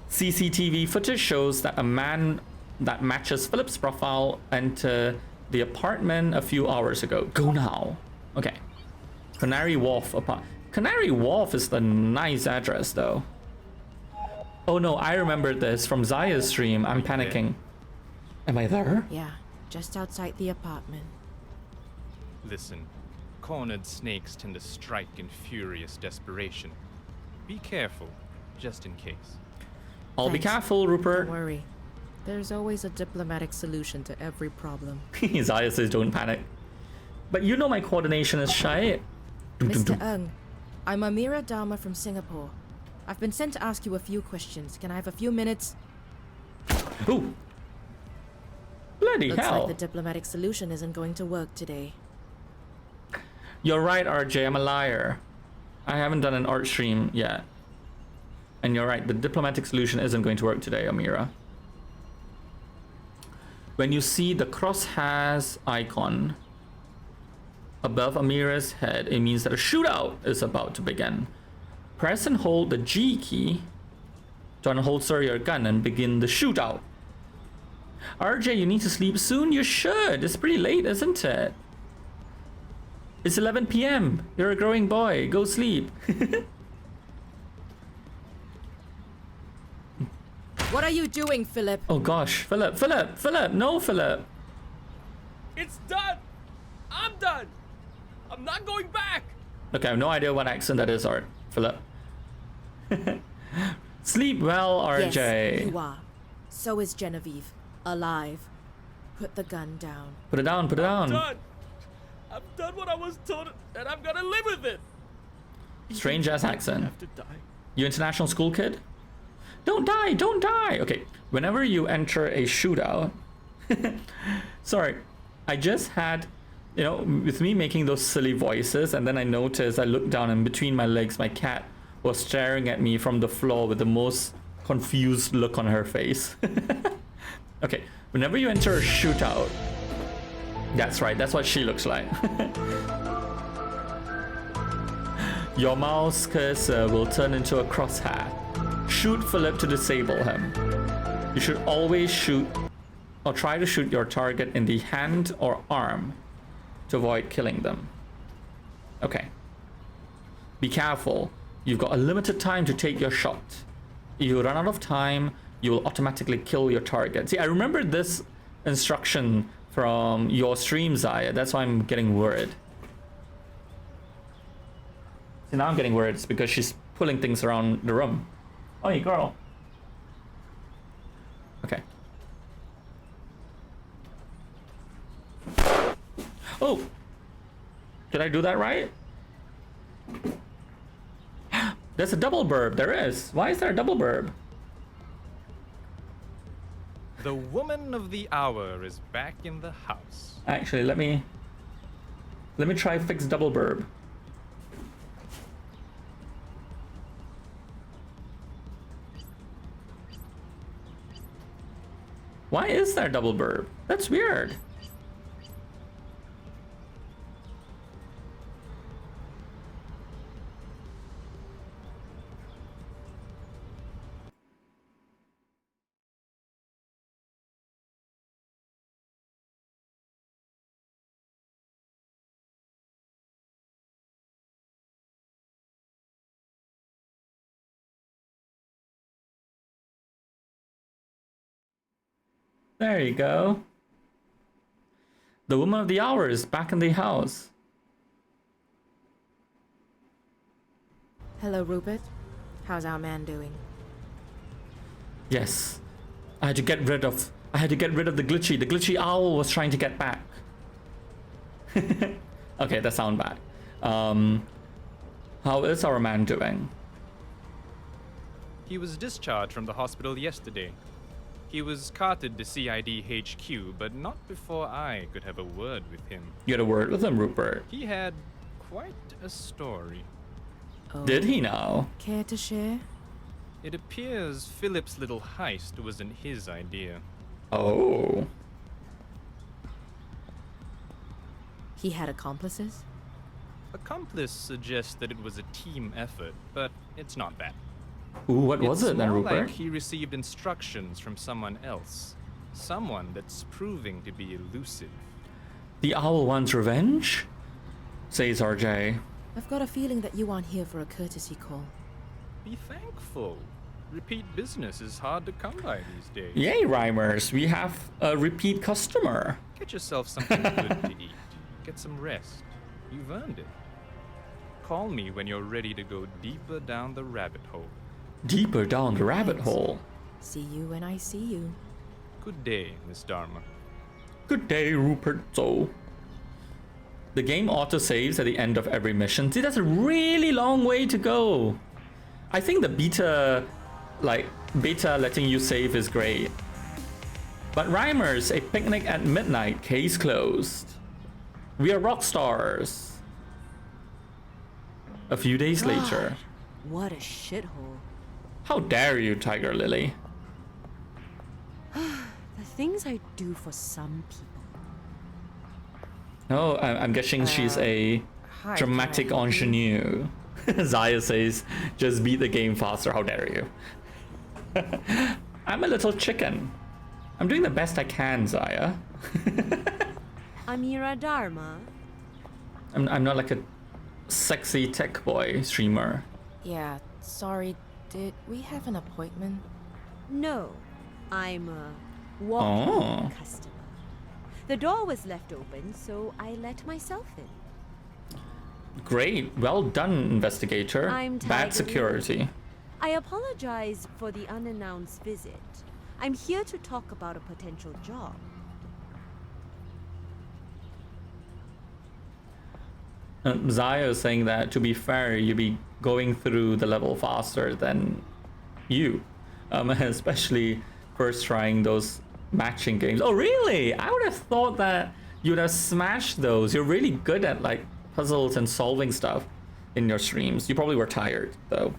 [SPEAKER 1] CCTV footage shows that a man that matches Philip's profile entered the apartment a few hours ago. Go now. Okay. Canary Wharf apart. Canary Wharf is the nice address though. Oh no, I remember this from Zaya's stream. I'm panicking. Am I there?
[SPEAKER 4] Yeah, just outside the apartment.
[SPEAKER 8] Listen, cornered snakes tend to strike in furious desperation. Be careful, just in case.
[SPEAKER 1] I'll be
[SPEAKER 4] Thanks.
[SPEAKER 1] careful, Rupert.
[SPEAKER 4] Don't worry. There's always a diplomatic solution to every problem.
[SPEAKER 1] Zaya says don't panic. But you know my coordination is shy.
[SPEAKER 4] Mr. Ng, I'm Amira Dharma from Singapore. I've been sent to ask you a few questions. Can I have a few minutes?
[SPEAKER 1] Ooh. Bloody
[SPEAKER 4] Looks
[SPEAKER 1] hell.
[SPEAKER 4] like the diplomatic solution isn't going to work today.
[SPEAKER 1] You're right, RJ. I'm a liar. I haven't done an art stream yet. And you're right, the diplomatic solution isn't going to work today, Amira. When you see the crosshairs icon above Amira's head, it means that a shootout is about to begin. Press and hold the G key to unholster your gun and begin the shootout. RJ, you need to sleep soon? You should. It's pretty late, isn't it? It's 11 p.m. You're a growing boy. Go sleep.
[SPEAKER 4] What are you doing, Philip?
[SPEAKER 1] Oh gosh, Philip, no, Philip.
[SPEAKER 6] It's done! I'm done! I'm not going back!
[SPEAKER 1] Okay, I have no idea what accent that is, Art. Philip. Sleep well, RJ.
[SPEAKER 4] Yes, you are. So is Genevieve. Alive. Put the gun down.
[SPEAKER 1] Put it down, put it down.
[SPEAKER 6] Done! I've done what I was told, and I'm gonna live with it!
[SPEAKER 1] Strange ass accent.
[SPEAKER 6] I have to die.
[SPEAKER 1] You international school kid? Don't die, don't die! Okay, whenever you enter a shootout... Sorry, I just had, you know, with me making those silly voices, and then I noticed, I looked down and between my legs, my cat was staring at me from the floor with the most confused look on her face. Okay, whenever you enter a shootout... That's right, that's what she looks like. Your mouse cursor will turn into a crosshair. Shoot Philip to disable him. You should always shoot or try to shoot your target in the hand or arm to avoid killing them. Okay. Be careful. You've got a limited time to take your shot. If you run out of time, you will automatically kill your target. See, I remember this instruction from your stream, Zaya. That's why I'm getting worried. See, now I'm getting worried. It's because she's pulling things around the room. Oh, you girl. Okay. Oh! Did I do that right? There's a double burb. There is. Why is there a double burb?
[SPEAKER 8] The woman of the hour is back in the house.
[SPEAKER 1] Actually, let me try fix double burb. Why is there double burb? That's weird. There you go. The woman of the hour is back in the house.
[SPEAKER 4] Hello, Rupert. How's our man doing?
[SPEAKER 1] Yes. I had to get rid of the glitchy. The glitchy owl was trying to get back. Okay, that sounds bad. How is our man doing?
[SPEAKER 8] He was discharged from the hospital yesterday. He was carted to CID HQ, but not before I could have a word with him.
[SPEAKER 1] You had a word with him, Rupert.
[SPEAKER 8] He had quite a story.
[SPEAKER 4] Oh.
[SPEAKER 1] Did he now?
[SPEAKER 4] Care to share?
[SPEAKER 8] It appears Philip's little heist wasn't his idea.
[SPEAKER 1] Oh.
[SPEAKER 4] He had accomplices?
[SPEAKER 8] Accomplice suggests that it was a team effort, but it's not that.
[SPEAKER 1] Ooh, what was it then,
[SPEAKER 8] more
[SPEAKER 1] Rupert?
[SPEAKER 8] like he received instructions from someone else. Someone that's proving to be elusive.
[SPEAKER 1] The owl wants revenge? says RJ.
[SPEAKER 4] I've got a feeling that you aren't here for a courtesy call.
[SPEAKER 8] Be thankful. Repeat business is hard to come by these days.
[SPEAKER 1] Yay, Rhymers, we have a repeat customer.
[SPEAKER 8] Get yourself something good to eat. Get some rest. You've earned it. Call me when you're ready to go deeper down the rabbit hole.
[SPEAKER 1] Deeper down the rabbit hole.
[SPEAKER 4] See you when I see you.
[SPEAKER 8] Good day, Miss Dharma.
[SPEAKER 1] Good day, Rupert. So, the game auto-saves at the end of every mission. See, that's a really long way to go. I think the beta letting you save is great. But Rhymers, a picnic at midnight, case closed. We are rock stars. A few days later.
[SPEAKER 13] What a shithole.
[SPEAKER 1] How dare you, Tiger Lily?
[SPEAKER 13] The things I do for some people.
[SPEAKER 1] No, I'm guessing she's a dramatic ingenue. Zaya says, just beat the game faster, how dare you. I'm a little chicken. I'm doing the best I can, Zaya.
[SPEAKER 13] Amira Dharma.
[SPEAKER 1] I'm not like a sexy tech boy streamer.
[SPEAKER 4] Yeah, sorry, did we have an appointment?
[SPEAKER 13] No, I'm a walk-in
[SPEAKER 1] Oh.
[SPEAKER 13] customer. The door was left open, so I let myself in.
[SPEAKER 1] Great, well done, investigator.
[SPEAKER 13] I'm
[SPEAKER 1] Bad
[SPEAKER 13] Tiger
[SPEAKER 1] security.
[SPEAKER 13] I apologize for the unannounced visit. I'm here to talk about a potential job.
[SPEAKER 1] Zaya is saying that, to be fair, you'd be going through the level faster than you. Especially first trying those matching games. Oh, really? I would have thought that you'd have smashed those. You're really good at like puzzles and solving stuff in your streams. You probably were tired, though.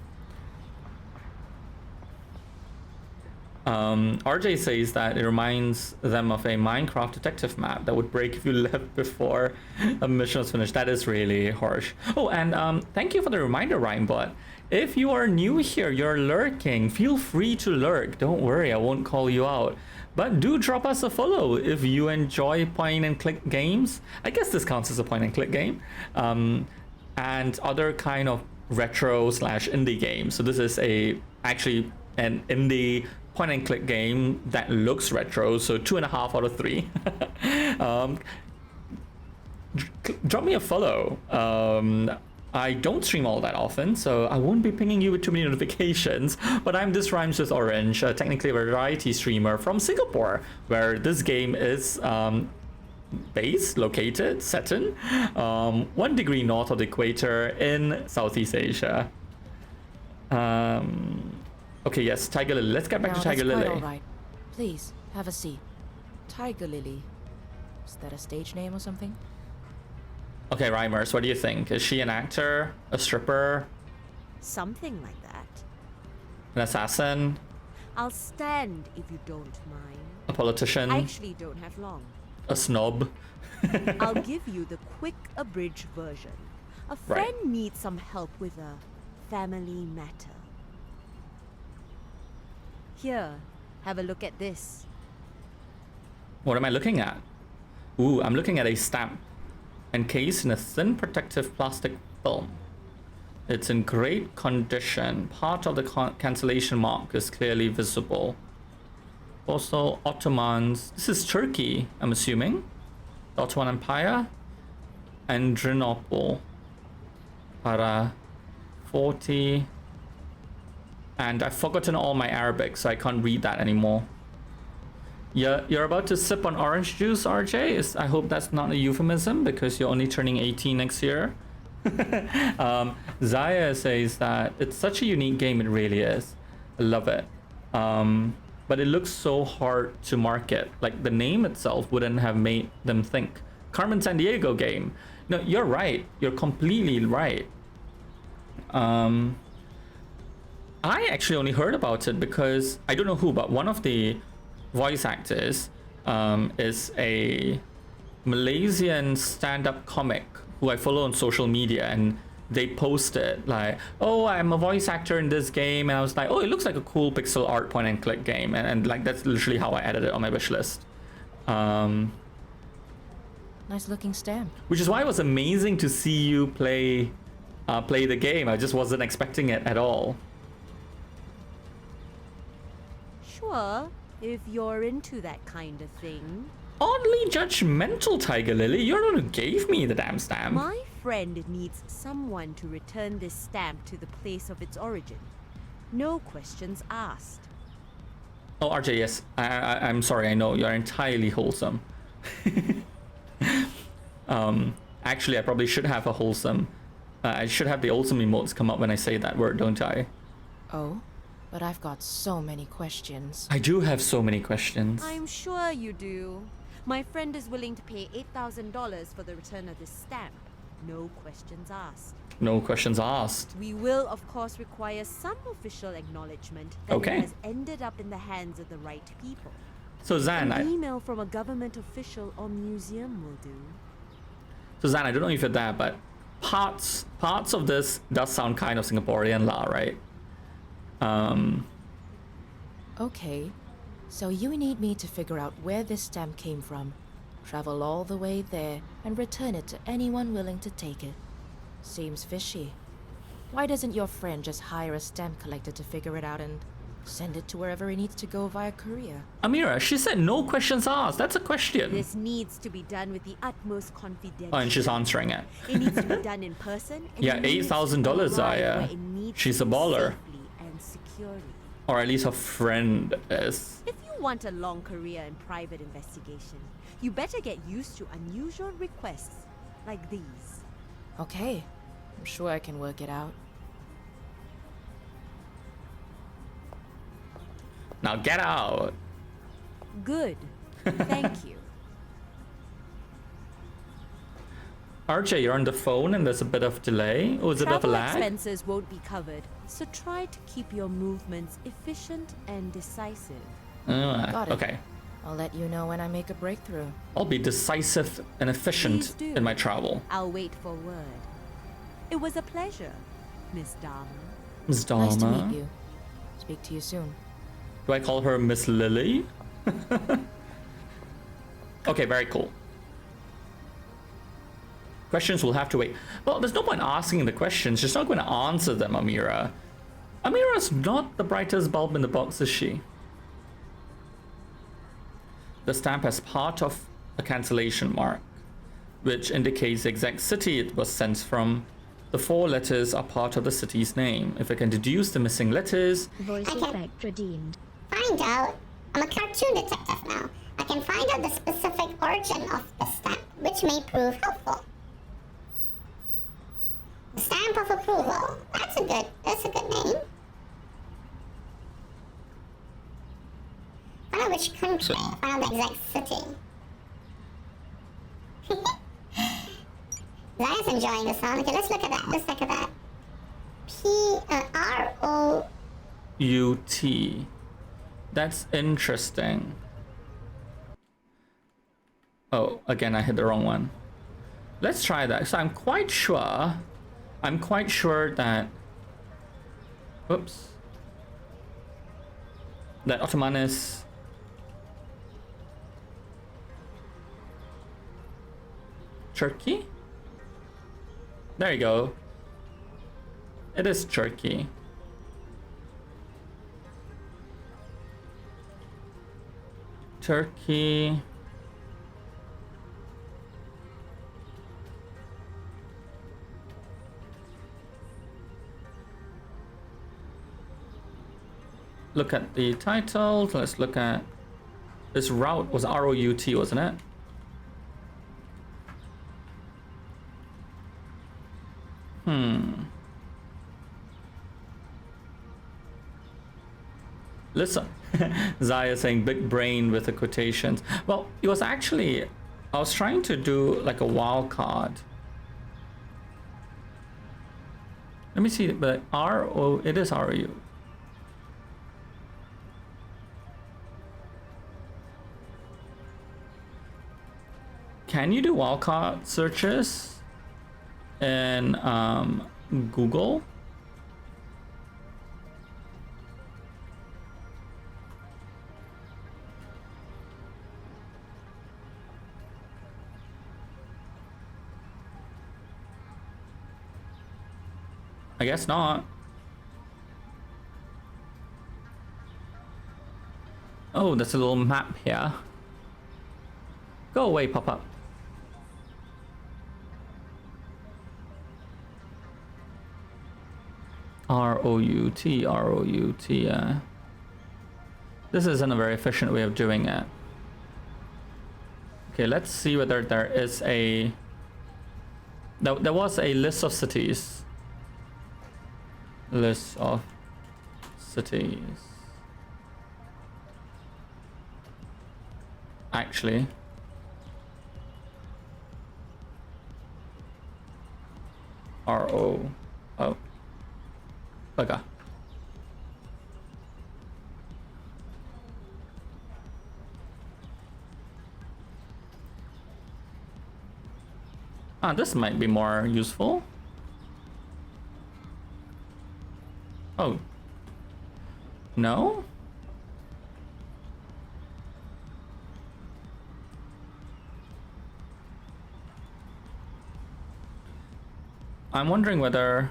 [SPEAKER 1] RJ says that it reminds them of a Minecraft detective map that would break if you left before a mission was finished. That is really harsh. Oh, and thank you for the reminder, Rhymebot. If you are new here, you're lurking, feel free to lurk. Don't worry, I won't call you out. But do drop us a follow if you enjoy point and click games. I guess this counts as a point and click game. And other kind of retro / indie games. So this is actually an indie point and click game that looks retro, so 2.5 out of 3. Drop me a follow. I don't stream all that often, so I won't be pinging you with too many notifications, but I'm This Rhymes with Orange, technically a variety streamer from Singapore, where this game is located, set in 1 degree north of the equator in Southeast Asia. Okay, yes, Tiger Lily. Let's get back to Tiger Lily.
[SPEAKER 4] All right. Please, have a seat. Tiger Lily. Is that a stage name or something?
[SPEAKER 1] Okay, Rhymers, what do you think? Is she an actor? A stripper?
[SPEAKER 13] Something like that.
[SPEAKER 1] An assassin?
[SPEAKER 13] I'll stand if you don't mind.
[SPEAKER 1] A politician?
[SPEAKER 13] I actually don't have long.
[SPEAKER 1] A snob?
[SPEAKER 13] I'll give you the quick abridged version. A friend needs some help with a family matter. Here, have a look at this.
[SPEAKER 1] What am I looking at? Ooh, I'm looking at a stamp encased in a thin protective plastic film. It's in great condition. Part of the cancellation mark is clearly visible. Also, Ottomans. This is Turkey, I'm assuming. The Ottoman Empire. Adrianople. Para 40. And I've forgotten all my Arabic, so I can't read that anymore. Yeah, you're about to sip on orange juice, RJ? I hope that's not a euphemism, because you're only turning 18 next year. Zaya says that it's such a unique game, it really is. I love it. But it looks so hard to market. Like, the name itself wouldn't have made them think. Carmen Sandiego game. No, you're right. You're completely right. I actually only heard about it because, I don't know who, but one of the voice actors is a Malaysian stand-up comic who I follow on social media, and they posted like, oh, I'm a voice actor in this game, and I was like, oh, it looks like a cool pixel art point and click game, and like that's literally how I added it on my wish list.
[SPEAKER 4] Nice looking stamp.
[SPEAKER 1] Which is why it was amazing to see you play the game. I just wasn't expecting it at all.
[SPEAKER 14] Sure, if you're into that kind of thing.
[SPEAKER 1] Oddly judgmental, Tiger Lily. You're the one who gave me the damn stamp.
[SPEAKER 14] My friend needs someone to return this stamp to the place of its origin. No questions asked.
[SPEAKER 1] Oh, RJ, yes. I'm sorry, I know. You're entirely wholesome. Actually, I probably should have a wholesome. I should have the wholesome emotes come up when I say that word, don't I?
[SPEAKER 4] Oh, but I've got so many questions.
[SPEAKER 1] I do have so many questions.
[SPEAKER 14] I'm sure you do. My friend is willing to pay $8,000 for the return of this stamp. No questions asked.
[SPEAKER 1] No questions asked.
[SPEAKER 14] We will, of course, require some official acknowledgement that
[SPEAKER 1] Okay.
[SPEAKER 14] it has ended up in the hands of the right people.
[SPEAKER 1] So Zan,
[SPEAKER 14] An email from a government official or museum will do.
[SPEAKER 1] So Zan, I don't know if you're there, but parts of this does sound kind of Singaporean lah, right?
[SPEAKER 4] Okay, so you need me to figure out where this stamp came from, travel all the way there, and return it to anyone willing to take it. Seems fishy. Why doesn't your friend just hire a stamp collector to figure it out and send it to wherever it needs to go via courier?
[SPEAKER 1] Amira, she said no questions asked. That's a question.
[SPEAKER 14] This needs to be done with the utmost confidentiality.
[SPEAKER 1] Oh, and she's answering it.
[SPEAKER 14] It needs to be done in person. And
[SPEAKER 1] Yeah,
[SPEAKER 14] it needs to
[SPEAKER 1] $8,000,
[SPEAKER 14] arrive
[SPEAKER 1] Zaya.
[SPEAKER 14] where it needs
[SPEAKER 1] She's
[SPEAKER 14] to
[SPEAKER 1] a
[SPEAKER 14] be
[SPEAKER 1] baller.
[SPEAKER 14] safely and securely.
[SPEAKER 1] Or at least her friend is.
[SPEAKER 14] If you want a long career in private investigation, you better get used to unusual requests like these.
[SPEAKER 4] Okay, I'm sure I can work it out.
[SPEAKER 1] Now get out.
[SPEAKER 14] Good. Thank you.
[SPEAKER 1] RJ, you're on the phone and there's a bit of delay. Oh, is it a bit of a
[SPEAKER 14] Travel
[SPEAKER 1] lag?
[SPEAKER 14] expenses won't be covered, so try to keep your movements efficient and decisive.
[SPEAKER 4] Got it.
[SPEAKER 1] Okay.
[SPEAKER 4] I'll let you know when I make a breakthrough.
[SPEAKER 1] I'll be decisive and efficient
[SPEAKER 14] Please do.
[SPEAKER 1] in my travel.
[SPEAKER 14] I'll wait for word. It was a pleasure, Miss Dharma.
[SPEAKER 1] Ms. Dharma.
[SPEAKER 4] Nice to meet you. Speak to you soon.
[SPEAKER 1] Do I call her Miss Lily? Okay, very cool. Questions will have to wait. Well, there's no point asking the questions. She's not going to answer them, Amira. Amira's not the brightest bulb in the box, is she? The stamp has part of a cancellation mark, which indicates the exact city it was sent from. The 4 letters are part of the city's name. If I can deduce the missing letters...
[SPEAKER 11] Voice effect redeemed. Find out. I'm a cartoon detective now. I can find out the specific origin of the stamp, which may prove helpful. The stamp of approval. That's a good name. Find out which country. Find out the exact city. Zaya's enjoying the sound. Okay, let's look at that. Let's look at that. R-O...
[SPEAKER 1] U-T. That's interesting. Oh, again, I hit the wrong one. Let's try that. So I'm quite sure that... Oops. That Ottomanis... Turkey? There you go. It is Turkey. Turkey. Look at the titles. Let's look at this route was R-O-U-T, wasn't it? Listen, Zaya saying big brain with the quotations. Well, it was actually, I was trying to do like a wild card. Let me see, but R-O, it is R-O-U. Can you do wildcard searches in Google? I guess not. Oh, there's a little map here. Go away, pop-up. R-O-U-T, R-O-U-T, yeah. This isn't a very efficient way of doing it. Okay, let's see whether there is a... There was a list of cities. List of cities. Actually. R-O... Oh. Bugger. Ah, this might be more useful. Oh. No? I'm wondering whether...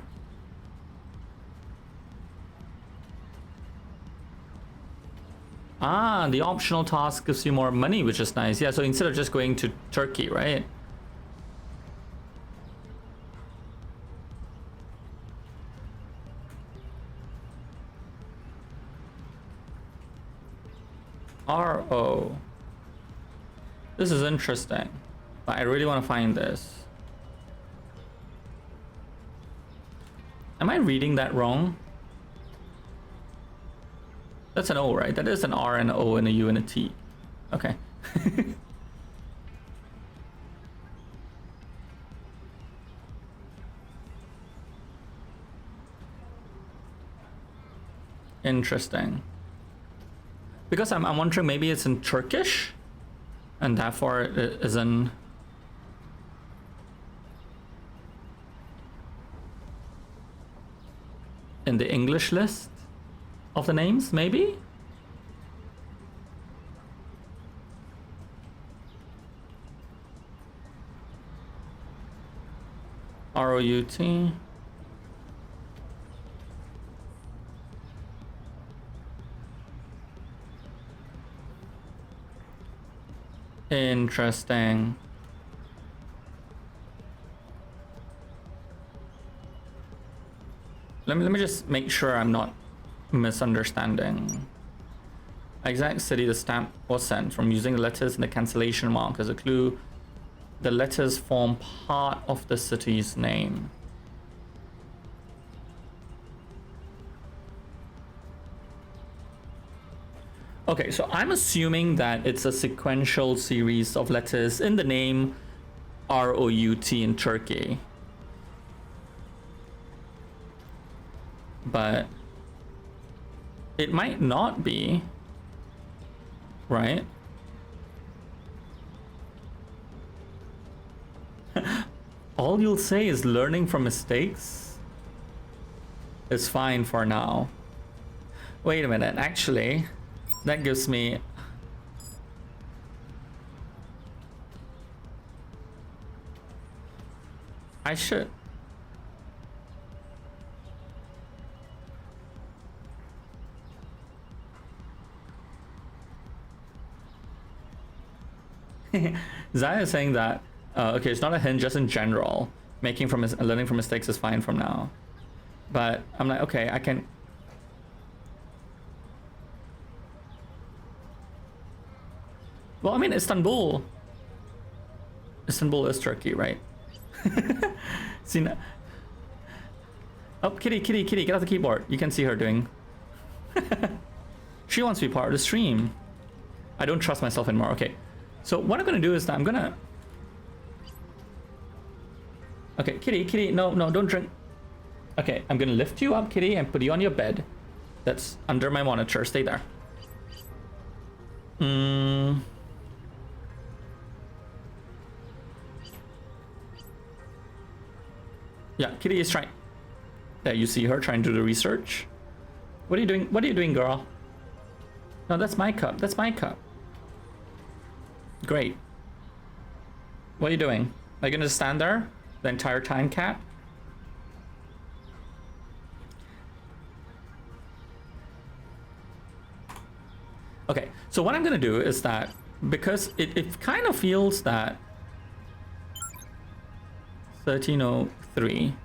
[SPEAKER 1] Ah, the optional task gives you more money, which is nice. Yeah, so instead of just going to Turkey, right? R-O. This is interesting, but I really want to find this. Am I reading that wrong? That's an O, right? That is an R and an O and a U and a T. Okay. Interesting. Because I'm wondering maybe it's in Turkish and therefore it is in the English list of the names, maybe? R-O-U-T. Interesting. Let me just make sure I'm not misunderstanding. Exact city the stamp was sent from, using the letters and the cancellation mark as a clue. The letters form part of the city's name. Okay, so I'm assuming that it's a sequential series of letters in the name R-O-U-T in Turkey. But it might not be, right? All you'll say is learning from mistakes is fine for now. Wait a minute, actually, that gives me... I should... Zaya is saying that okay, it's not a hint, just in general, learning from mistakes is fine from now. But I'm like, okay, I can... Well, I mean, Istanbul is Turkey, right? See, oh, kitty, get off the keyboard. You can see her doing... She wants to be part of the stream. I don't trust myself anymore. Okay. So what I'm gonna do is that I'm gonna... Okay, kitty, no, don't drink. Okay, I'm gonna lift you up, kitty, and put you on your bed. That's under my monitor. Stay there. Yeah, kitty is trying... There, you see her trying to do the research. What are you doing? What are you doing, girl? No, that's my cup. That's my cup. Great. What are you doing? Are you gonna just stand there the entire time, cat? So what I'm gonna do is that, because it kind of feels that 1303,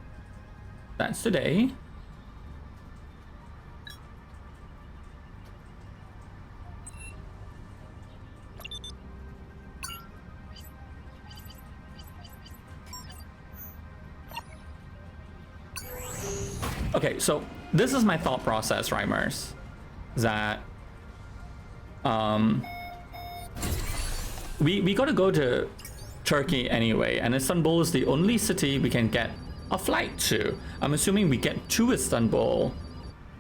[SPEAKER 1] that's today. Okay, so this is my thought process, Rhymers, that we gotta go to Turkey anyway, and Istanbul is the only city we can get a flight to. I'm assuming we get to Istanbul,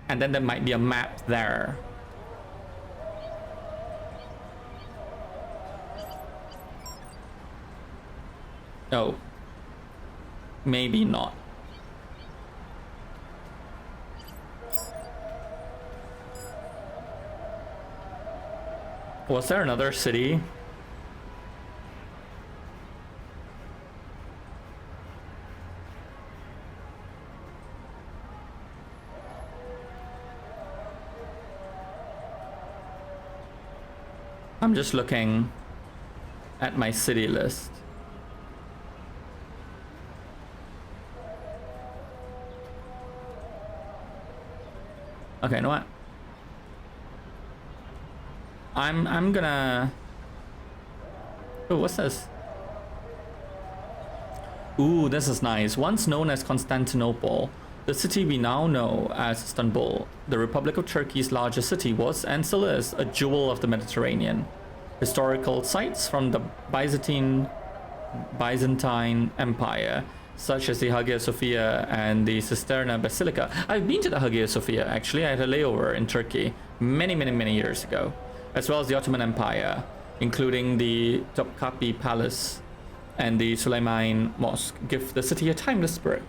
[SPEAKER 1] and then there might be a map there. Oh, maybe not. Was there another city? I'm just looking at my city list. Okay, you know what? I'm gonna... Oh, what's this? Ooh, this is nice. Once known as Constantinople, the city we now know as Istanbul, the Republic of Turkey's largest city, was and still is a jewel of the Mediterranean. Historical sites from the Byzantine Empire, such as the Hagia Sophia and the Cisterna Basilica. I've been to the Hagia Sophia, actually. I had a layover in Turkey many years ago, as well as the Ottoman Empire, including the Topkapi Palace and the Suleiman Mosque, give the city a timeless spirit.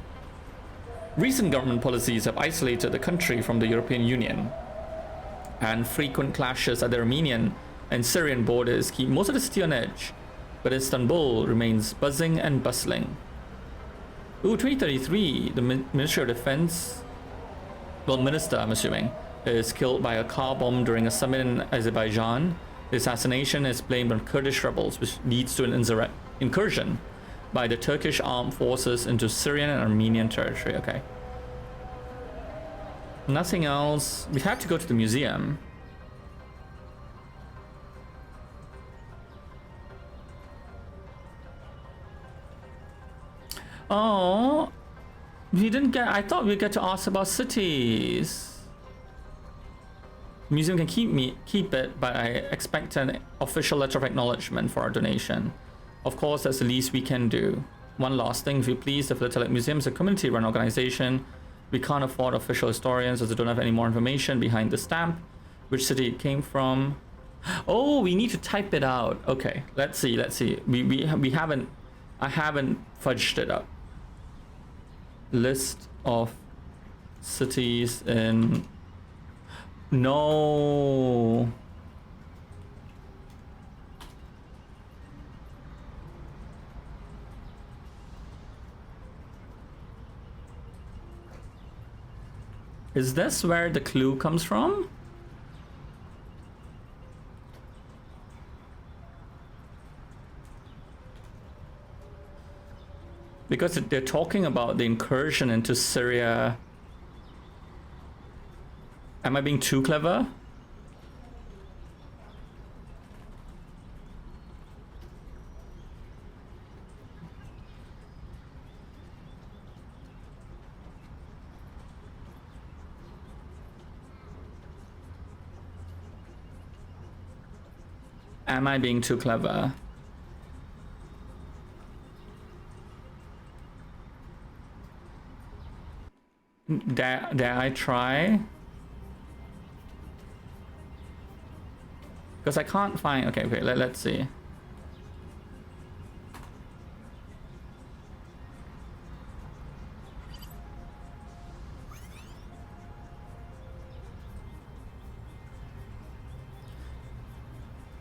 [SPEAKER 1] Recent government policies have isolated the country from the European Union, and frequent clashes at the Armenian and Syrian borders keep most of the city on edge, but Istanbul remains buzzing and bustling. Ooh, 2033, the Ministry of Defense, well, minister, I'm assuming, is killed by a car bomb during a summit in Azerbaijan. The assassination is blamed on Kurdish rebels, which leads to an incursion by the Turkish armed forces into Syrian and Armenian territory. Okay. Nothing else. We have to go to the museum. Oh, we didn't get... I thought we'd get to ask about cities. The museum can keep it, but I expect an official letter of acknowledgement for our donation. Of course, that's the least we can do. One last thing, if you please, the Philatelic Museum is a community-run organization. We can't afford official historians as they don't have any more information behind the stamp, which city it came from. Oh, we need to type it out. Okay, let's see. We haven't... I haven't fudged it up. List of cities in... No. Is this where the clue comes from? Because they're talking about the incursion into Syria. Am I being too clever? Am I being too clever? Dare I try? Because I can't find... Okay, let's see.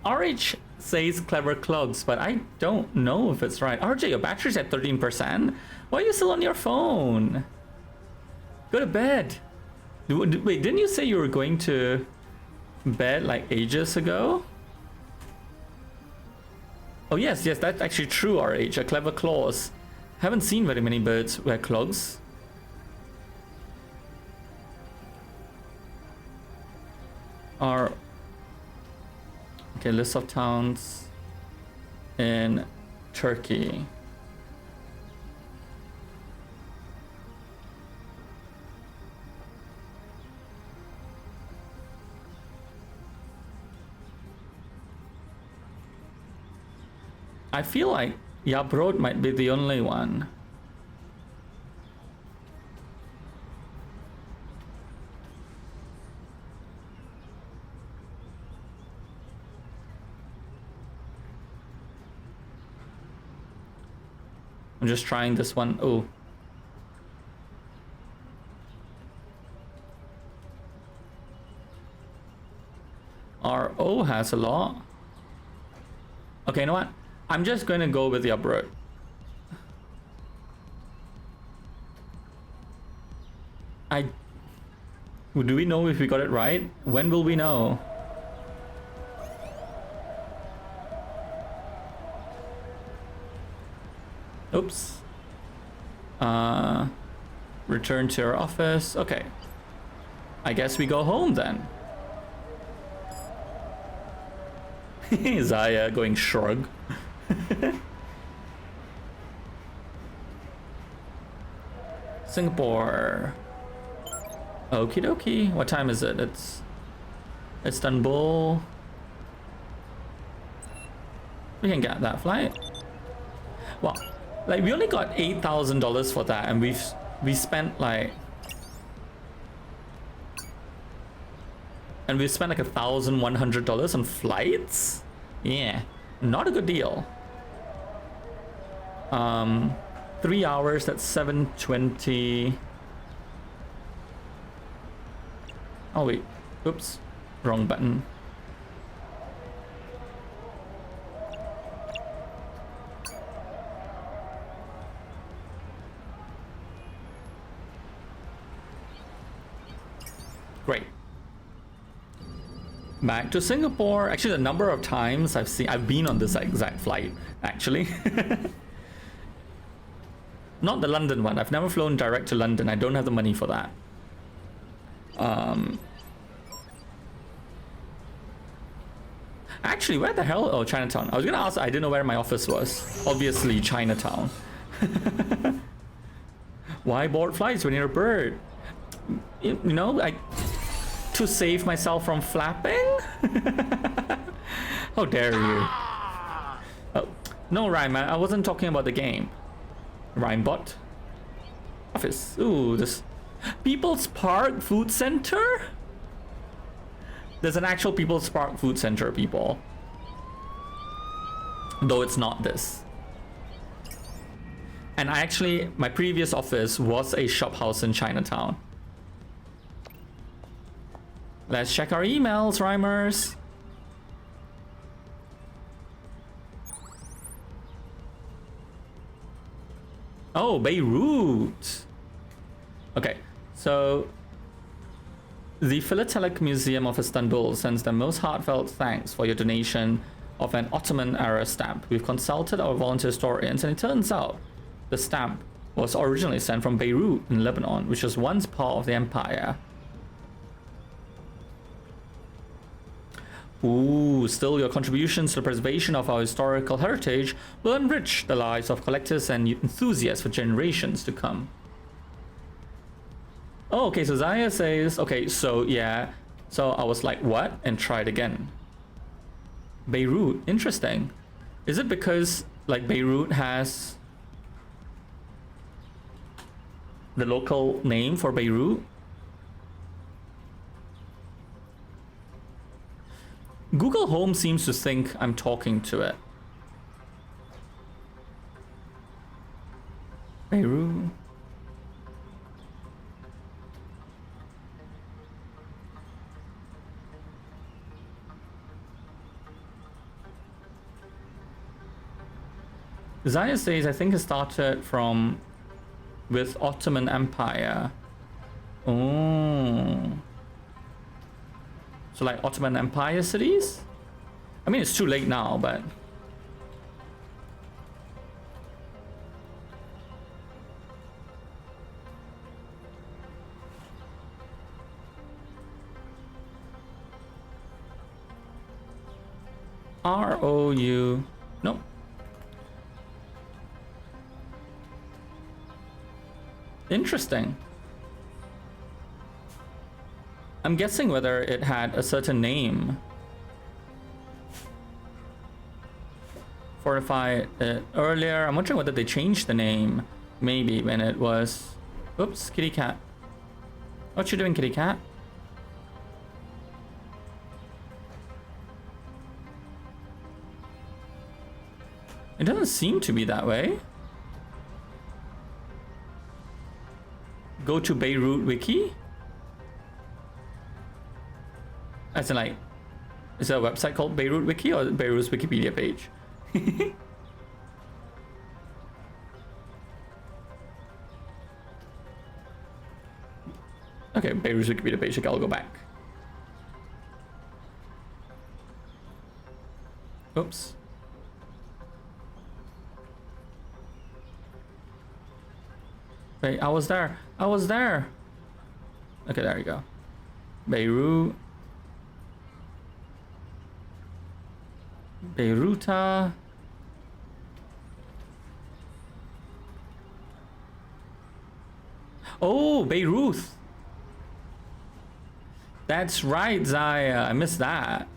[SPEAKER 1] RH says clever clogs, but I don't know if it's right. RJ, your battery's at 13%. Why are you still on your phone? Go to bed. Wait, didn't you say you were going to bed like ages ago? Oh yes, that's actually true, RH. A clever clause. Haven't seen very many birds wear clogs. Okay, list of towns in Turkey. I feel like Yabrod might be the only one. I'm just trying this one. Oh. RO has a lot. Okay, you know what? I'm just going to go with Yabrod. Do we know if we got it right? When will we know? Oops. Return to our office. Okay. I guess we go home then. Zaya going shrug. Singapore. Okie dokie. What time is it? It's Istanbul. We can get that flight. Well, like we only got $8,000 for that, and we spent like $1,100 on flights. Yeah, not a good deal. 3 hours, that's 720. Oh wait, oops, wrong button. Great. Back to Singapore. Actually, the number of times I've been on this exact flight, actually. Not the London one. I've never flown direct to London. I don't have the money for that. Actually, where the hell? Oh, Chinatown. I was gonna ask. I didn't know where my office was. Obviously, Chinatown. Why board flights when you're a bird? You know, to save myself from flapping? How dare you? Oh, no, Rhyme, I wasn't talking about the game. Rhymebot. Office. Ooh, this People's Park Food Center? There's an actual People's Park Food Center, people. Though it's not this. And my previous office was a shop house in Chinatown. Let's check our emails, Rhymers. Oh, Beirut. Okay, so the Philatelic Museum of Istanbul sends their most heartfelt thanks for your donation of an Ottoman-era stamp. We've consulted our volunteer historians, and it turns out the stamp was originally sent from Beirut in Lebanon, which was once part of the empire. Ooh, still your contributions to the preservation of our historical heritage will enrich the lives of collectors and enthusiasts for generations to come. Oh, okay, so Zaya says, okay, so yeah. So I was like, what? And tried again. Beirut, interesting. Is it because like Beirut has the local name for Beirut? Google Home seems to think I'm talking to it. Beirut. Zaya says, I think it started with Ottoman Empire. Oh. So like Ottoman Empire cities? I mean, it's too late now, but R-O-U... Nope. Interesting. I'm guessing whether it had a certain name. Fortify it earlier. I'm wondering whether they changed the name. Maybe when it was... Oops, kitty cat. What you doing, kitty cat? It doesn't seem to be that way. Go to Beirut Wiki? As in like, is there a website called Beirut Wiki or Beirut's Wikipedia page? Okay, Beirut's Wikipedia page, okay, I'll go back. Oops. Wait, I was there. I was there. Okay, there you go. Beirut. Beiruta. Oh, Beirut. That's right, Zaya. I missed that.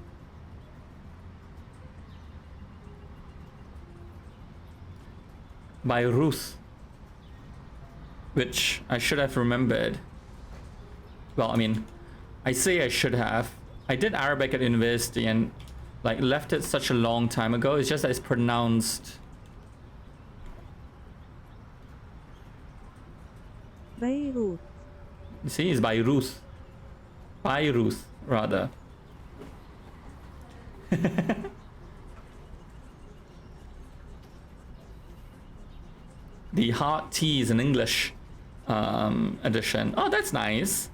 [SPEAKER 1] Beirut. Which I should have remembered. Well, I mean, I say I should have. I did Arabic at university and like left it such a long time ago. It's just that it's pronounced
[SPEAKER 14] Beirut.
[SPEAKER 1] You see, it's Beirut. Beirut, rather. The hard T's in English edition. Oh, that's nice.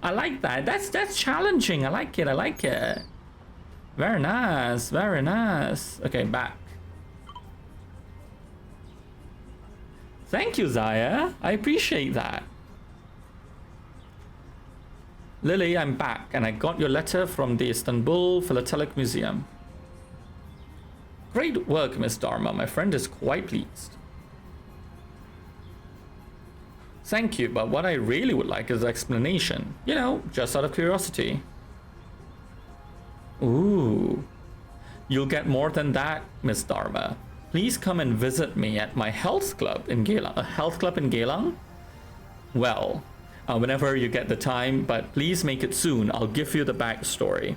[SPEAKER 1] I like that. That's challenging. I like it. I like it. Very nice. Very nice. Okay, back. Thank you, Zaya. I appreciate that. Lily, I'm back, and I got your letter from the Istanbul Philatelic Museum. Great work, Miss Dharma. My friend is quite pleased. Thank you, but what I really would like is an explanation. You know, just out of curiosity. Ooh. You'll get more than that, Miss Dharma. Please come and visit me at my health club in Geylang. A health club in Geylang? Well, whenever you get the time, but please make it soon. I'll give you the backstory.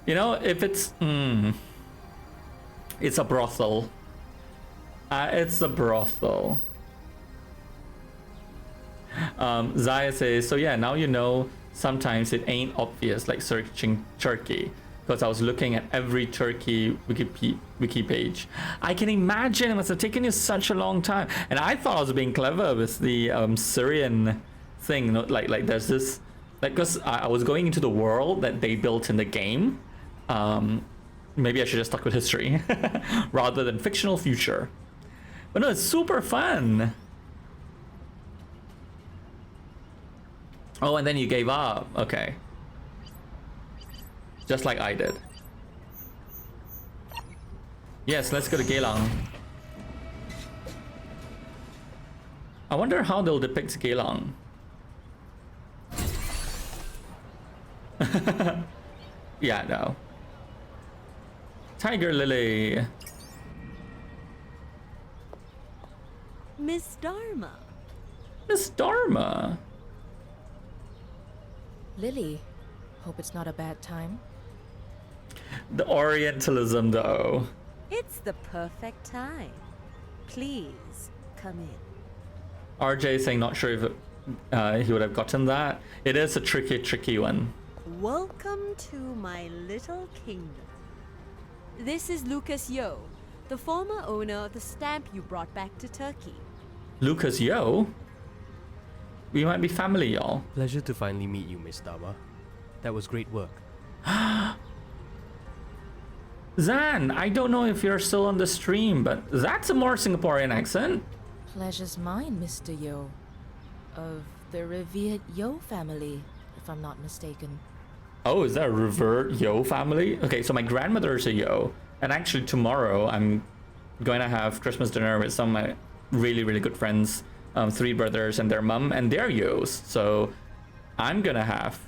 [SPEAKER 1] You know, if it's... it's a brothel. It's a brothel. Zaya says, so yeah, now you know sometimes it ain't obvious like searching Turkey. Because I was looking at every Turkey wiki page. I can imagine it must have taken you such a long time. And I thought I was being clever with the Syrian thing. You know, like there's this... Like, because I was going into the world that they built in the game. Maybe I should have stuck with history. rather than fictional future. But no, it's super fun. Oh, and then you gave up. Okay. Just like I did. Yes, let's go to Geylang. I wonder how they'll depict Geylang. Yeah, no. Tiger Lily.
[SPEAKER 14] Miss Dharma.
[SPEAKER 1] Miss Dharma.
[SPEAKER 4] Lily, hope it's not a bad time.
[SPEAKER 1] The Orientalism, though.
[SPEAKER 14] It's the perfect time. Please come in.
[SPEAKER 1] RJ saying not sure if he would have gotten that. It is a tricky one.
[SPEAKER 14] Welcome to my little kingdom. This is Lucas Yo, the former owner of the stamp you brought back to Turkey.
[SPEAKER 1] Lucas Yo? We might be family, y'all.
[SPEAKER 15] Pleasure to finally meet you, Miss Dharma. That was great work.
[SPEAKER 1] Zan, I don't know if you're still on the stream, but that's a more Singaporean accent.
[SPEAKER 4] Pleasure's mine, Mr. Yo. Of the revered Yo family, if I'm not mistaken.
[SPEAKER 1] Oh, is that a revert Yo family? Okay, so my grandmother is a Yo, and actually tomorrow I'm going to have Christmas dinner with some of my really, really good friends, 3 brothers and their mum and their Yos. So I'm gonna have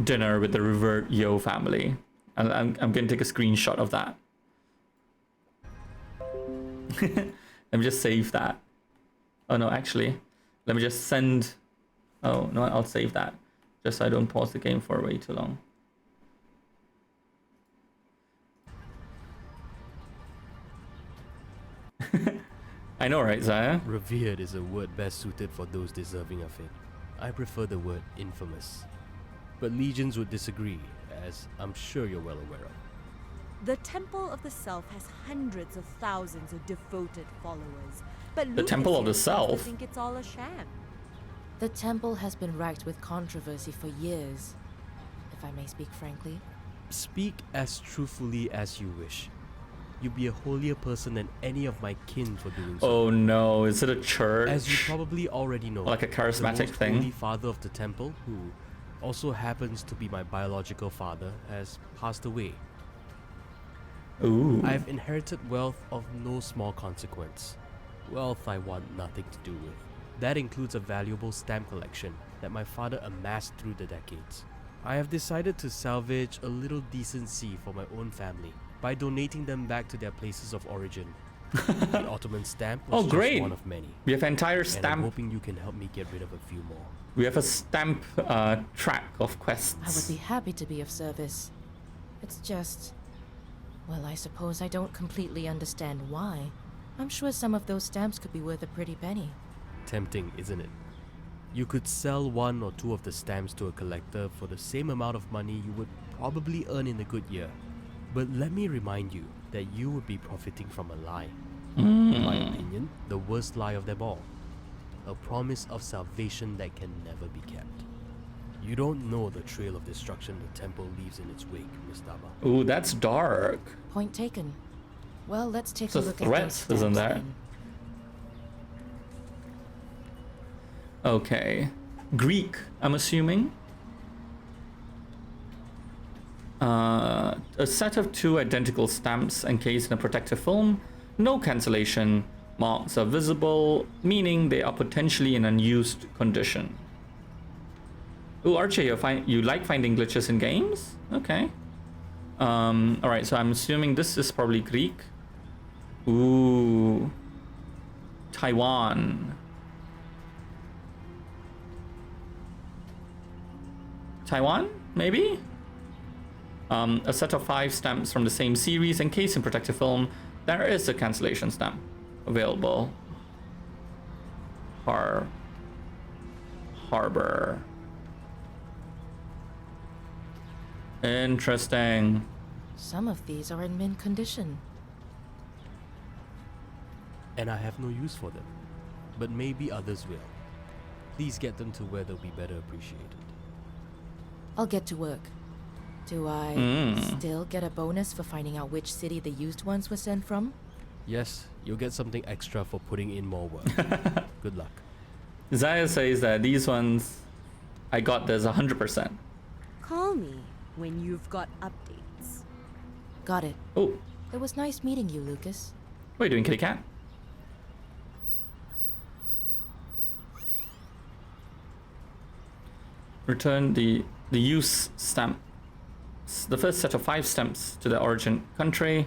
[SPEAKER 1] dinner with the revert Yo family, and I'm gonna take a screenshot of that. Let me just save that. Oh no, actually, let me just send. Oh no, I'll save that just so I don't pause the game for way too long. I know, right, Zaya?
[SPEAKER 15] Revered is a word best suited for those deserving of it. I prefer the word infamous. But legions would disagree, as I'm sure you're well aware of.
[SPEAKER 14] The Temple of the Self has hundreds of thousands of devoted followers, but
[SPEAKER 1] The Temple of the
[SPEAKER 14] Lucas seems to
[SPEAKER 1] Self?
[SPEAKER 14] think it's all a sham.
[SPEAKER 4] The temple has been racked with controversy for years, if I may speak frankly.
[SPEAKER 15] Speak as truthfully as you wish. You'd be a holier person than any of my kin for doing so.
[SPEAKER 1] Oh no, is it a church?
[SPEAKER 15] As you probably already know,
[SPEAKER 1] Like a charismatic
[SPEAKER 15] the most
[SPEAKER 1] thing?
[SPEAKER 15] holy father of the temple, who also happens to be my biological father, has passed away.
[SPEAKER 1] Ooh.
[SPEAKER 15] I've inherited wealth of no small consequence. Wealth I want nothing to do with. That includes a valuable stamp collection that my father amassed through the decades. I have decided to salvage a little decency for my own family by donating them back to their places of origin. The Ottoman stamp was
[SPEAKER 1] Oh,
[SPEAKER 15] just
[SPEAKER 1] great.
[SPEAKER 15] one of many.
[SPEAKER 1] We have entire
[SPEAKER 15] And I'm
[SPEAKER 1] stamp.
[SPEAKER 15] hoping you can help me get rid of a few more.
[SPEAKER 1] We have a stamp track of quests.
[SPEAKER 4] I would be happy to be of service. It's just... well, I suppose I don't completely understand why. I'm sure some of those stamps could be worth a pretty penny.
[SPEAKER 15] Tempting, isn't it? You could sell 1 or 2 of the stamps to a collector for the same amount of money you would probably earn in a good year. But let me remind you that you would be profiting from a lie. In my opinion, the worst lie of them all. A promise of salvation that can never be kept. You don't know the trail of destruction the temple leaves in its wake, Miss Daba.
[SPEAKER 1] Ooh, that's dark.
[SPEAKER 4] Point taken. Well, let's take
[SPEAKER 1] It's
[SPEAKER 4] a
[SPEAKER 1] a
[SPEAKER 4] look
[SPEAKER 1] threat,
[SPEAKER 4] at those stamps
[SPEAKER 1] isn't there?
[SPEAKER 4] then.
[SPEAKER 1] Okay. Greek, I'm assuming. A set of 2 identical stamps encased in a protective film. No cancellation. Marks are visible, meaning they are potentially in unused condition. Ooh, Archie, you like finding glitches in games? Okay. Alright, so I'm assuming this is probably Greek. Ooh. Taiwan. Taiwan, maybe? A set of 5 stamps from the same series encased in protective film. There is a cancellation stamp available. Harbor. Interesting.
[SPEAKER 4] Some of these are in mint condition.
[SPEAKER 15] And I have no use for them. But maybe others will. Please get them to where they'll be better appreciated.
[SPEAKER 4] I'll get to work. Do I still get a bonus for finding out which city the used ones were sent from?
[SPEAKER 15] Yes, you'll get something extra for putting in more work. Good luck.
[SPEAKER 1] Zaya says that these ones I got there's 100%.
[SPEAKER 14] Call me when you've got updates.
[SPEAKER 4] Got it.
[SPEAKER 1] Oh,
[SPEAKER 4] It was nice meeting you, Lucas.
[SPEAKER 1] what are you doing, kitty cat? Return the use stamp. The first set of 5 stamps to the origin country.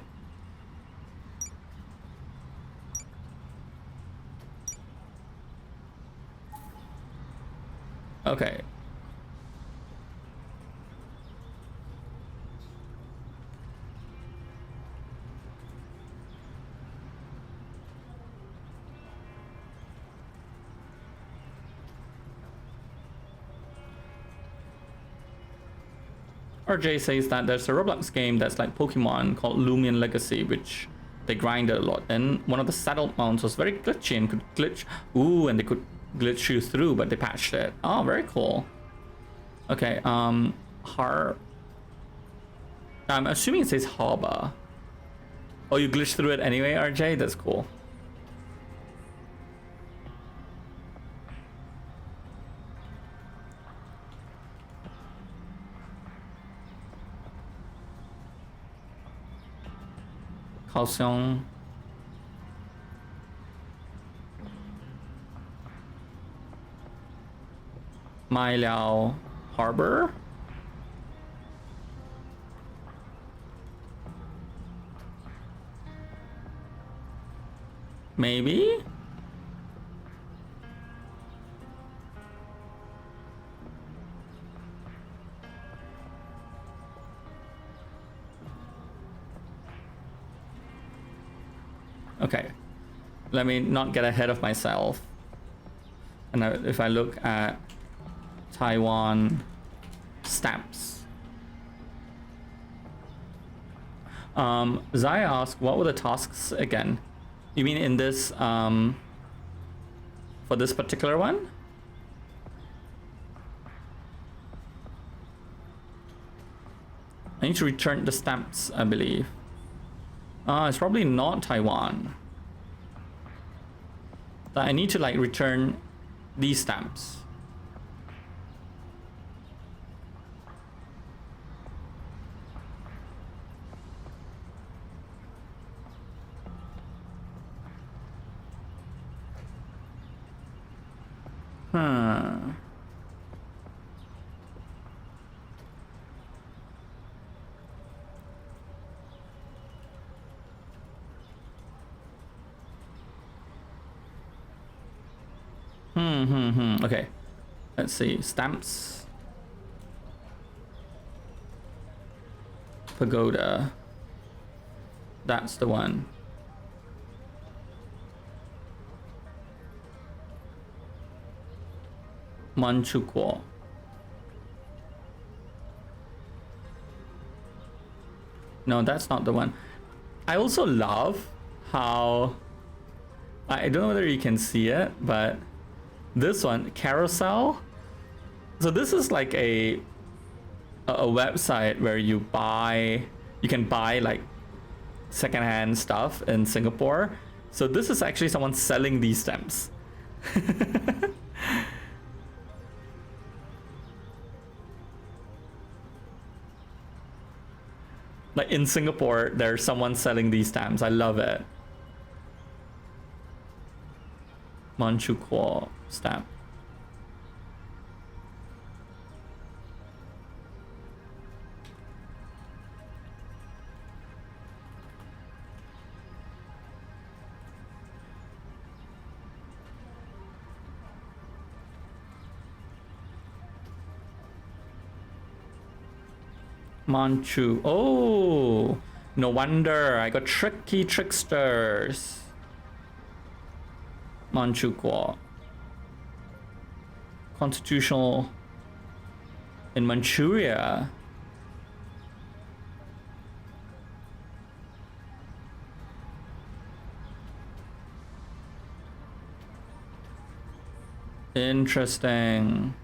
[SPEAKER 1] Okay. RJ says that there's a Roblox game that's like Pokemon called Lumion Legacy, which they grinded a lot. And one of the saddle mounts was very glitchy and could glitch. Ooh, and they could glitch you through, but they patched it. Oh, very cool. Okay, I'm assuming it says Harbor. Oh, you glitched through it anyway, RJ? That's cool. Kaohsiung. Mailiao Harbor. Maybe? Okay, let me not get ahead of myself. And if I look at Taiwan stamps. Zaya asked, what were the tasks again? You mean in this, for this particular one? I need to return the stamps, I believe. It's probably not Taiwan. But I need to like return these stamps. Okay, let's see. Stamps. Pagoda. That's the one. Manchukuo. No, that's not the one. I also love how, I don't know whether you can see it, but this one, Carousel. So this is like a website where you can buy like secondhand stuff in Singapore. So this is actually someone selling these stamps. Like in Singapore, there's someone selling these stamps. I love it. Manchukuo stamp. Manchu. Oh, no wonder I got tricky tricksters. Manchukuo. Constitutional in Manchuria. Interesting.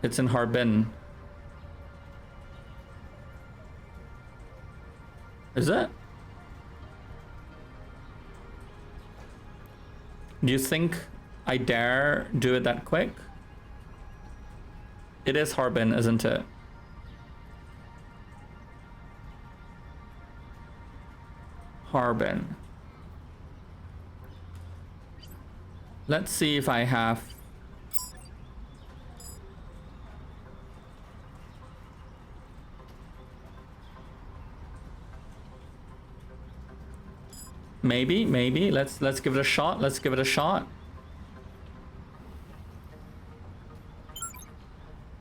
[SPEAKER 1] It's in Harbin. Is it? Do you think I dare do it that quick? It is Harbin, isn't it? Harbin. Let's see if I have... Maybe. Let's give it a shot. Let's give it a shot.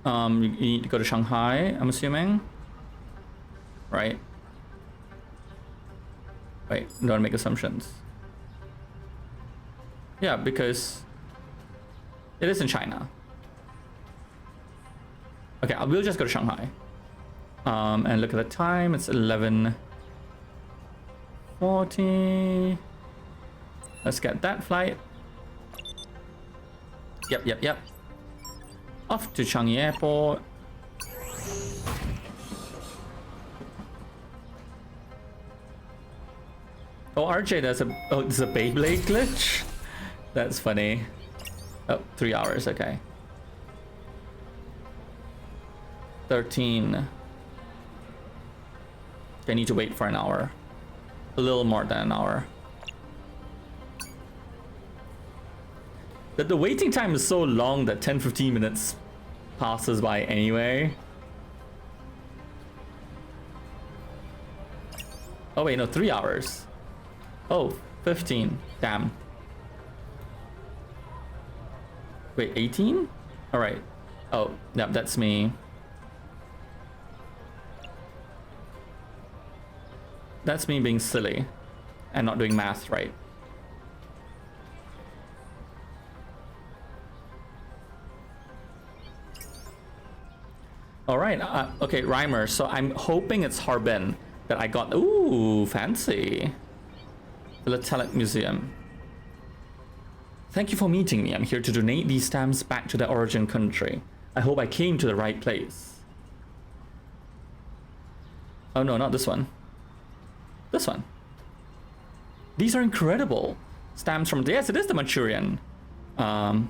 [SPEAKER 1] You need to go to Shanghai, I'm assuming. Right. Wait, don't make assumptions. Yeah, because it is in China. Okay, we'll just go to Shanghai. And look at the time. It's 11:40. Let's get that flight. Yep. Off to Changi Airport. Oh, RJ, there's a Beyblade glitch? That's funny. Oh, 3 hours, okay. 13. I need to wait for an hour. A little more than an hour. The waiting time is so long that 10-15 minutes passes by anyway. Oh wait, no, 3 hours. Oh, 15. Damn. Wait, 18? Alright. Oh, yep, that's me. That's me being silly and not doing math right. Alright, okay, Rhymer. So I'm hoping it's Harbin that I got. Ooh, fancy. Philatelic Museum. Thank you for meeting me. I'm here to donate these stamps back to their origin country. I hope I came to the right place. Oh no, not this one. This one. These are incredible. Stamps from... Yes, it is the Manchurian. The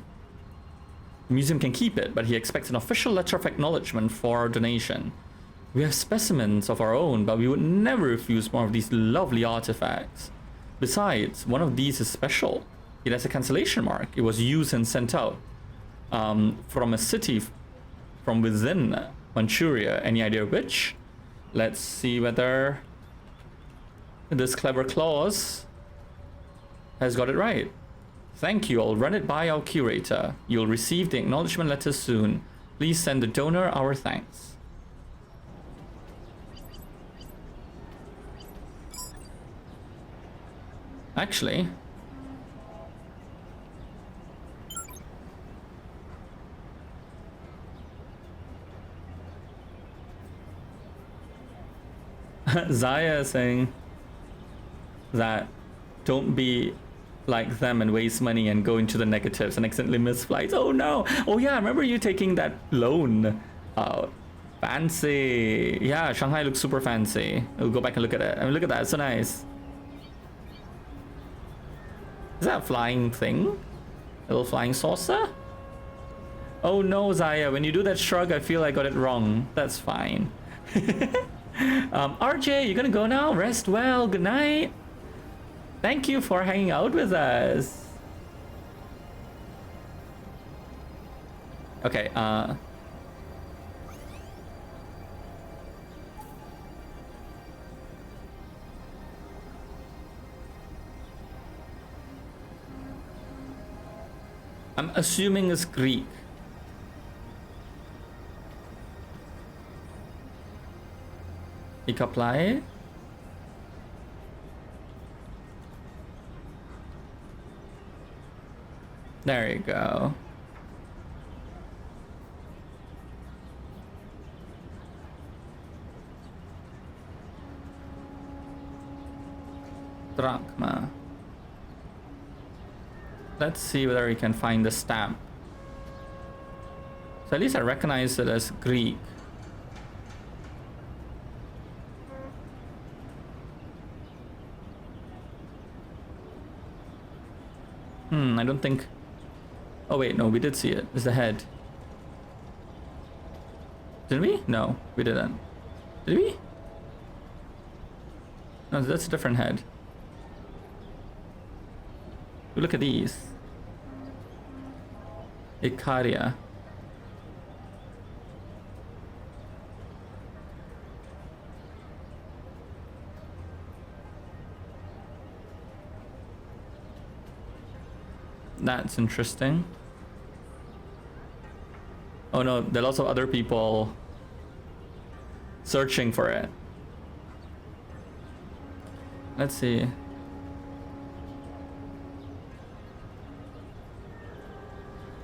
[SPEAKER 1] museum can keep it, but he expects an official letter of acknowledgement for our donation. We have specimens of our own, but we would never refuse more of these lovely artifacts. Besides, one of these is special. It has a cancellation mark. It was used and sent out from a city from within Manchuria. Any idea which? Let's see whether this clever clause has got it right. Thank you. I'll run it by our curator. You'll receive the acknowledgement letter soon. Please send the donor our thanks. Actually, Zaya is saying that don't be like them and waste money and go into the negatives and accidentally miss flights. Oh no! Oh yeah, I remember you taking that loan. Fancy. Yeah, Shanghai looks super fancy. We'll go back and look at it. I mean, look at that, it's so nice. Is that a flying thing? A little flying saucer? Oh no, Zaya, when you do that shrug, I feel I got it wrong. That's fine. RJ, you're gonna go now? Rest well, good night. Thank you for hanging out with us. Okay, I'm assuming it's Greek. Apply. There you go. Drachma. Let's see whether we can find the stamp. So at least I recognize it as Greek. I don't think... Oh wait, no, we did see it. It's the head. Didn't we? No, we didn't. Did we? No, that's a different head. Look at these. Icaria. That's interesting. Oh no, there are lots of other people searching for it. Let's see.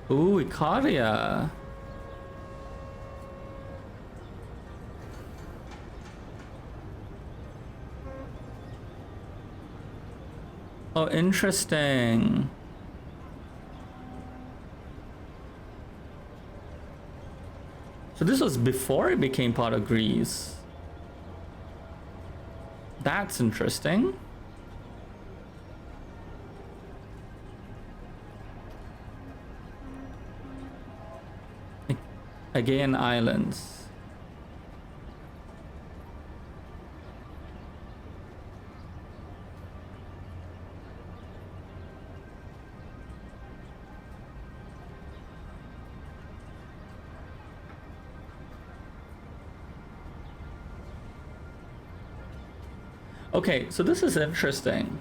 [SPEAKER 1] Ooh, Icaria. Oh, interesting. So this was before it became part of Greece. That's interesting. Aegean Islands. Okay, so this is interesting.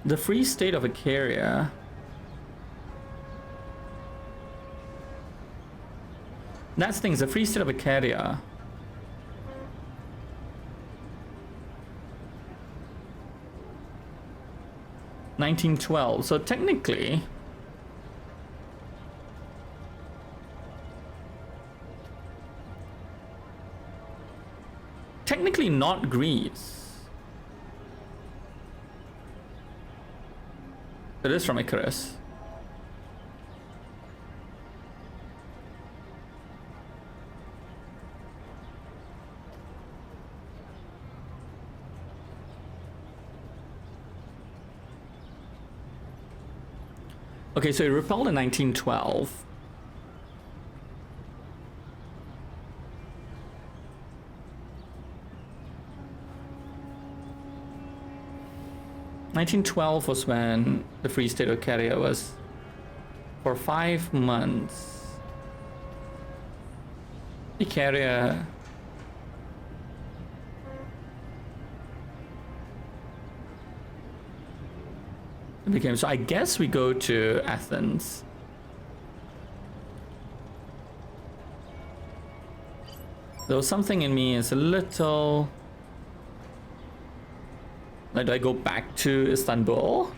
[SPEAKER 1] The Free State of Icaria. That's the thing, the Free State of Icaria. (1912). So technically, not Greece. It is from Icarus. Okay, so it repelled in 1912. (1912) was when the Free State of Icaria was for 5 months. Icaria became, so I guess we go to Athens. Though something in me is a little like, do I go back to Istanbul?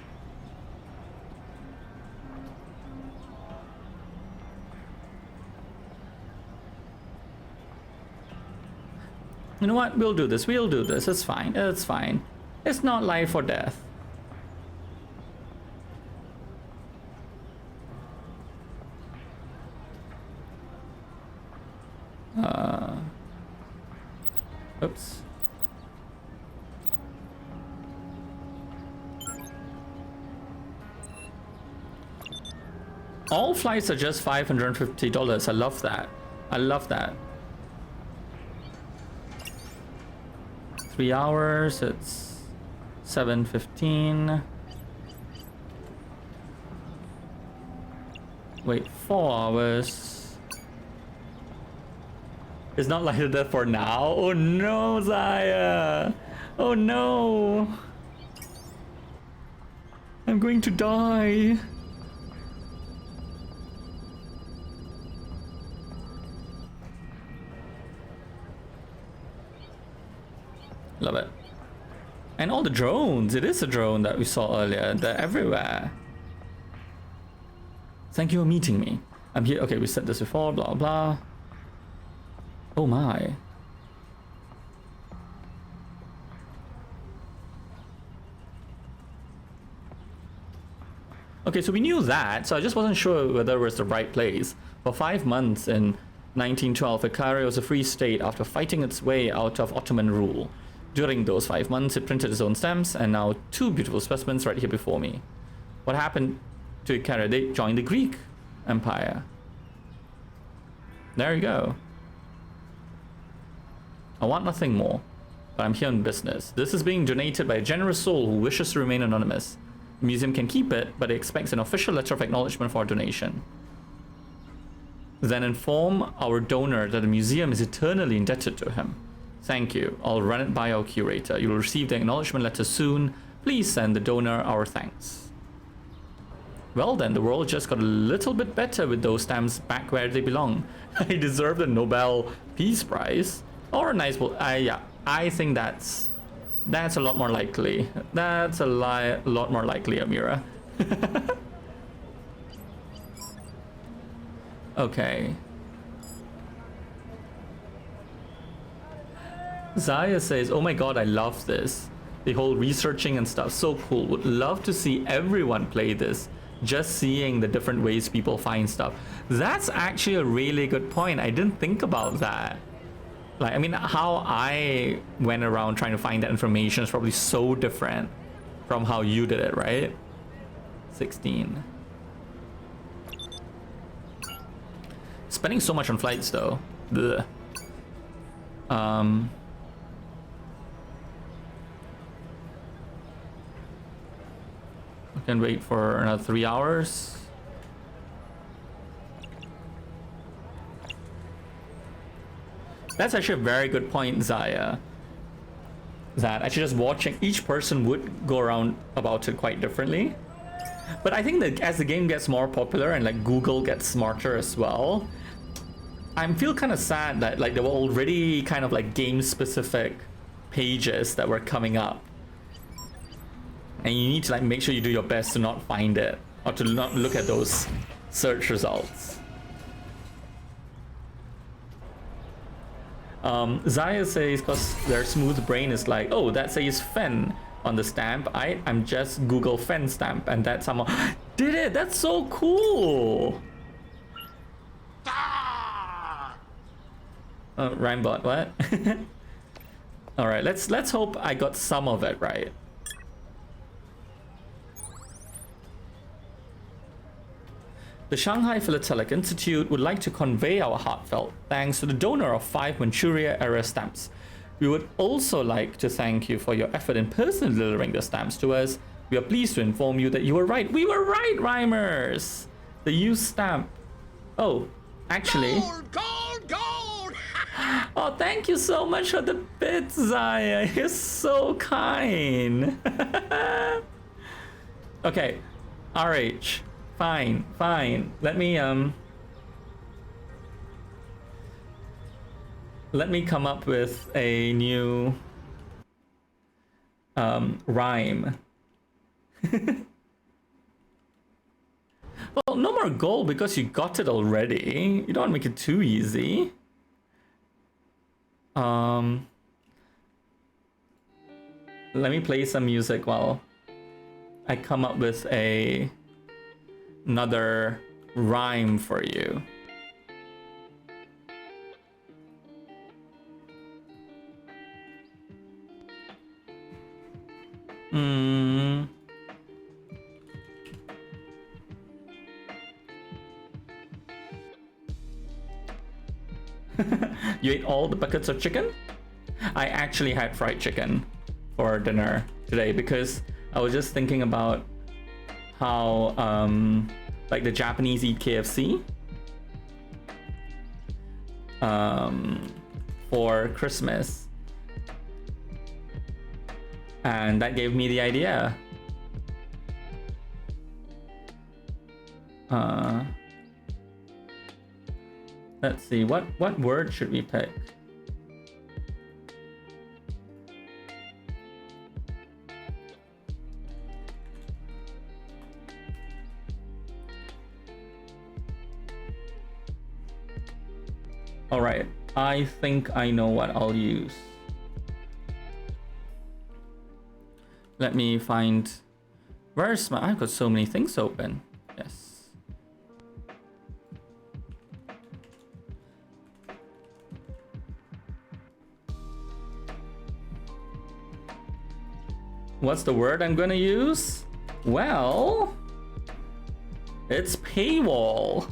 [SPEAKER 1] You know what? We'll do this. We'll do this. It's fine. It's fine. It's not life or death. Oops. All flights are just $550. I love that. I love that. 3 hours, it's $7.15. Wait, 4 hours. It's not like that for now. Oh no, Zaya. Oh no. I'm going to die. Love it. And all the drones. It is a drone that we saw earlier. They're everywhere. Thank you for meeting me. I'm here. Okay, we said this before. Blah, blah. Oh my. Okay, so we knew that. So I just wasn't sure whether it was the right place. For 5 months in 1912, Icaria was a free state after fighting its way out of Ottoman rule. During those 5 months, it printed its own stamps, and now 2 beautiful specimens right here before me. What happened to Icaria? They joined the Greek Empire. There you go. I want nothing more, but I'm here on business. This is being donated by a generous soul who wishes to remain anonymous. The museum can keep it, but it expects an official letter of acknowledgement for our donation. Then inform our donor that the museum is eternally indebted to him. Thank you. I'll run it by our curator. You'll receive the acknowledgement letter soon. Please send the donor our thanks. Well then, the world just got a little bit better with those stamps back where they belong. I deserve the Nobel Peace Prize. Or a nice, yeah, I think that's a lot more likely. That's a lot more likely, Amira. Okay. Zaya says, oh my god, I love this. The whole researching and stuff, so cool. Would love to see everyone play this. Just seeing the different ways people find stuff. That's actually a really good point. I didn't think about that. Like, I mean, how I went around trying to find that information is probably so different from how you did it, right? 16. Spending so much on flights though. Ugh. I can wait for another 3 hours. That's actually a very good point, Zaya. That actually just watching each person would go around about it quite differently. But I think that as the game gets more popular and like Google gets smarter as well, I feel kind of sad that like there were already kind of like game specific pages that were coming up. And you need to like make sure you do your best to not find it or to not look at those search results. Zaya says because their smooth brain is like, oh, that says Fen on the stamp. I'm just Google Fen stamp and that somehow did it. That's so cool. Rhymebot, what? All right, let's hope I got some of it right. The Shanghai Philatelic Institute would like to convey our heartfelt thanks to the donor of 5 Manchuria-era stamps. We would also like to thank you for your effort in personally delivering the stamps to us. We are pleased to inform you that you were right. We were right, Rhymers! The used stamp. Oh, actually... Gold! Oh, thank you so much for the bits, Zaya. You're so kind. Okay, RH. Fine. Let me come up with a new rhyme. Well, no more gold because you got it already. You don't want to make it too easy. Let me play some music while I come up with another rhyme for you. You ate all the buckets of chicken? I actually had fried chicken for dinner today because I was just thinking about how like the Japanese eat KFC for Christmas, and that gave me the idea. Let's see, what word should we pick? All right, I think I know what I'll use. Let me find, where's my, I've got so many things open. Yes. What's the word I'm gonna use? Well, it's paywall.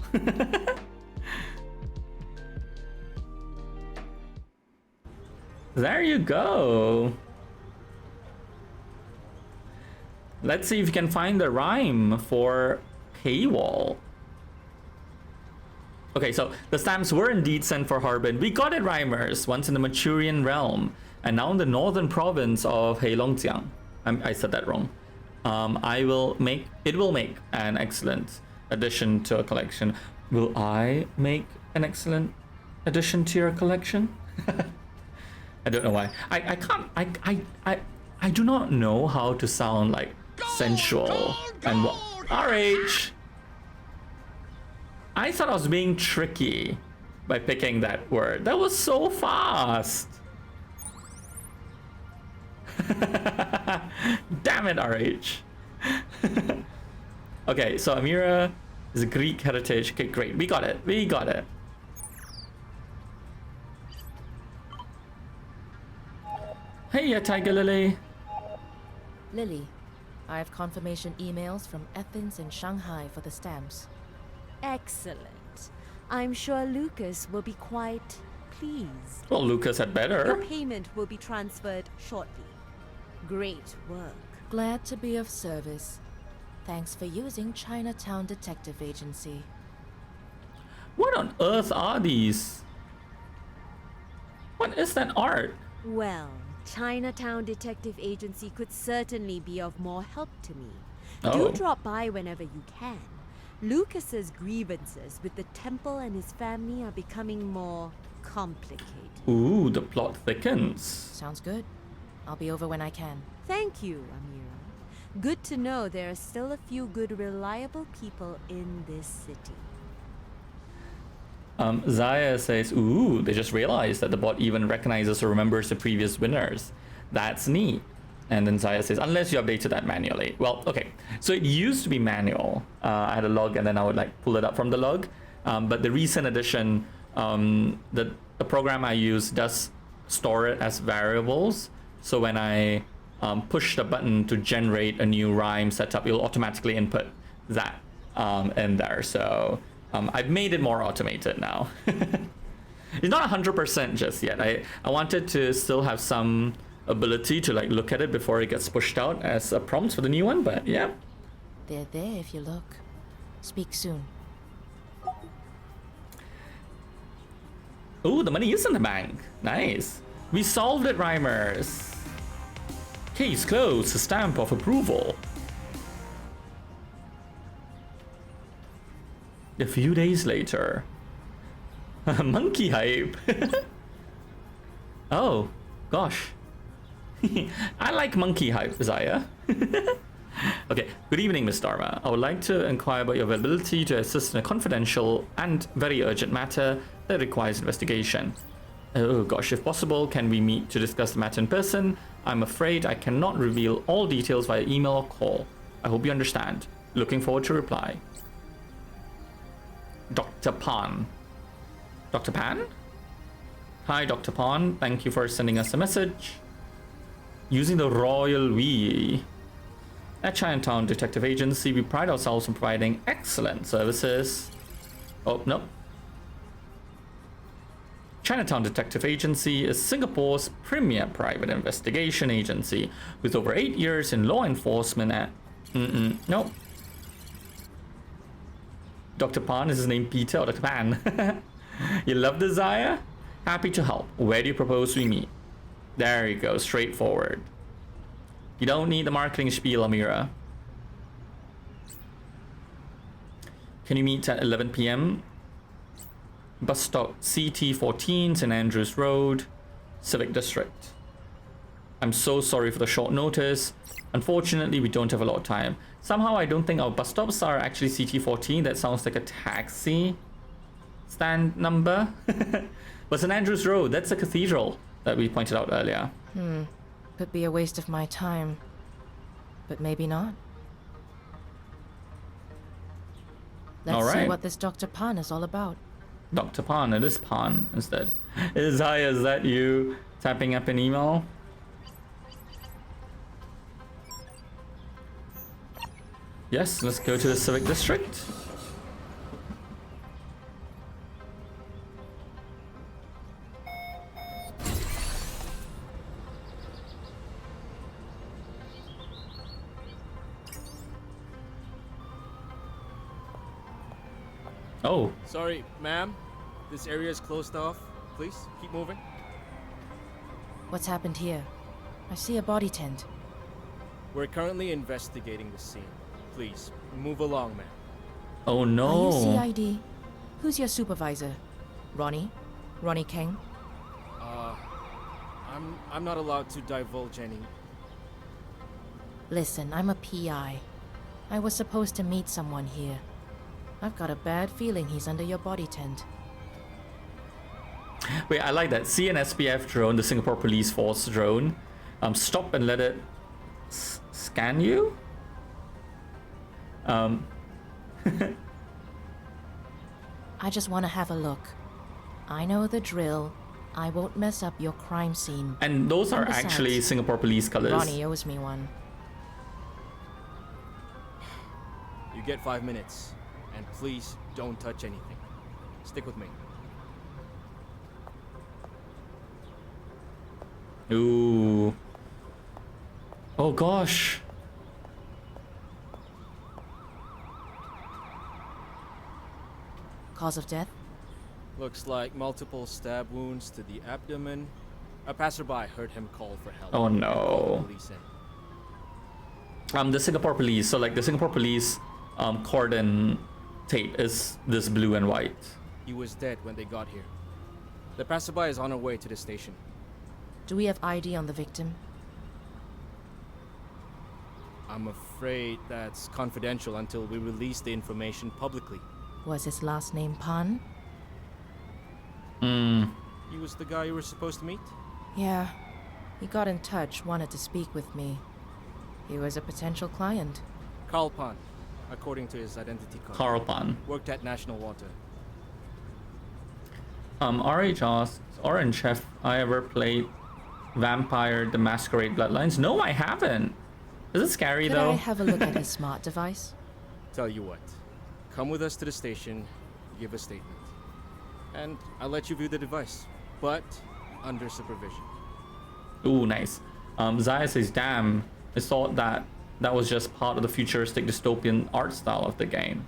[SPEAKER 1] There you go. Let's see if you can find the rhyme for paywall. Okay, so the stamps were indeed sent for Harbin. We got it, Rhymers, once in the Manchurian realm, and now in the northern province of Heilongjiang. I said that wrong. It will make an excellent addition to a collection. Will I make an excellent addition to your collection? I don't know why. I do not know how to sound like sensual and what. RH. I thought I was being tricky by picking that word. That was so fast. Damn it, RH. Okay, so Amira is a Greek heritage. Okay, great. We got it. Hey, Tiger Lily.
[SPEAKER 4] Lily, I have confirmation emails from Athens and Shanghai for the stamps.
[SPEAKER 14] Excellent. I'm sure Lucas will be quite pleased.
[SPEAKER 1] Well, Lucas had better.
[SPEAKER 14] Your payment will be transferred shortly. Great work.
[SPEAKER 4] Glad to be of service. Thanks for using Chinatown Detective Agency.
[SPEAKER 1] What on earth are these? What is that art?
[SPEAKER 14] Well, Chinatown Detective Agency could certainly be of more help to me.
[SPEAKER 1] Oh.
[SPEAKER 14] Do drop by whenever you can. Lucas's grievances with the temple and his family are becoming more complicated.
[SPEAKER 1] Ooh, the plot thickens.
[SPEAKER 4] Sounds good. I'll be over when I can.
[SPEAKER 14] Thank you, Amira. Good to know there are still a few good, reliable people in this city.
[SPEAKER 1] Zaya says, ooh, they just realized that the bot even recognizes or remembers the previous winners. That's neat. And then Zaya says, unless you updated that manually. Well, okay. So it used to be manual. I had a log and then I would like pull it up from the log. But the recent edition, the program I use does store it as variables. So when I push the button to generate a new rhyme setup, it'll automatically input that in there. So I've made it more automated now. It's not 100% just yet. I wanted to still have some ability to like look at it before it gets pushed out as a prompt for the new one, but yeah.
[SPEAKER 4] They're there if you look. Speak soon.
[SPEAKER 1] Ooh, the money is in the bank. Nice. We solved it, Rhymers. Case closed. A stamp of approval. A few days later. Monkey hype. Oh, gosh. I like monkey hype, Zaya. Okay, good evening, Miss Dharma. I would like to inquire about your availability to assist in a confidential and very urgent matter that requires investigation. Oh gosh, if possible, can we meet to discuss the matter in person? I'm afraid I cannot reveal all details via email or call. I hope you understand. Looking forward to reply. Dr. Pan. Dr. Pan? Hi, Dr. Pan. Thank you for sending us a message. Using the royal we. At Chinatown Detective Agency, we pride ourselves on providing excellent services. Oh, no. Chinatown Detective Agency is Singapore's premier private investigation agency with over 8 years in law enforcement at... No. Dr. Pan, is his name Peter or Dr. Pan? You love the Zaya? Happy to help. Where do you propose we meet? There you go, straightforward. You don't need the marketing spiel, Amira. Can you meet at 11 p.m? Bus stop CT14, St. Andrews Road, Civic District. I'm so sorry for the short notice. Unfortunately, we don't have a lot of time. Somehow, I don't think our bus stops are actually CT14. That sounds like a taxi stand number. But St. Andrews Road, that's a cathedral that we pointed out earlier.
[SPEAKER 4] Could be a waste of my time. But maybe not. Let's see what this Dr. Pan is all about.
[SPEAKER 1] Dr. Pan, it is Pan instead. Is that you typing up an email? Yes, let's go to the Civic District. Oh.
[SPEAKER 15] Sorry, ma'am. This area is closed off. Please, keep moving.
[SPEAKER 4] What's happened here? I see a body tent.
[SPEAKER 15] We're currently investigating the scene. Please, move along, ma'am.
[SPEAKER 1] Oh no.
[SPEAKER 4] Are you CID? Who's your supervisor? Ronnie? Ronnie King?
[SPEAKER 15] I'm not allowed to divulge any.
[SPEAKER 4] Listen, I'm a PI. I was supposed to meet someone here. I've got a bad feeling he's under your body tent.
[SPEAKER 1] Wait, I like that. See an SPF drone, the Singapore Police Force drone. Stop and let it scan you?
[SPEAKER 4] I just want to have a look. I know the drill. I won't mess up your crime scene.
[SPEAKER 1] And those are
[SPEAKER 4] besides,
[SPEAKER 1] actually Singapore Police colors.
[SPEAKER 4] Ronnie owes me one.
[SPEAKER 15] You get 5 minutes. And please don't touch anything. Stick with me.
[SPEAKER 1] Ooh. Oh gosh.
[SPEAKER 4] Cause of death?
[SPEAKER 15] Looks like multiple stab wounds to the abdomen. A passerby heard him call for help.
[SPEAKER 1] Oh
[SPEAKER 15] and called
[SPEAKER 1] no.
[SPEAKER 15] the police in.
[SPEAKER 1] The Singapore police. So like the Singapore police cordon tape is this blue and white.
[SPEAKER 15] He was dead when they got here. The passerby is on her way to the station.
[SPEAKER 4] Do we have ID on the victim?
[SPEAKER 15] I'm afraid that's confidential until we release the information publicly.
[SPEAKER 4] Was his last name Pan?
[SPEAKER 15] He was the guy you were supposed to meet?
[SPEAKER 4] Yeah. He got in touch, wanted to speak with me. He was a potential client.
[SPEAKER 15] Carl Pan, according to his identity card.
[SPEAKER 1] Carl Pan.
[SPEAKER 15] Worked at National Water.
[SPEAKER 1] RH asks, Orange, have I ever played Vampire the Masquerade Bloodlines? No, I haven't. Is it scary
[SPEAKER 4] Could
[SPEAKER 1] though?
[SPEAKER 4] I have a look at his smart device?
[SPEAKER 15] Tell you what, come with us to the station, give a statement. And I'll let you view the device, but under supervision.
[SPEAKER 1] Ooh, nice. Zaya says, damn, I thought that was just part of the futuristic dystopian art style of the game.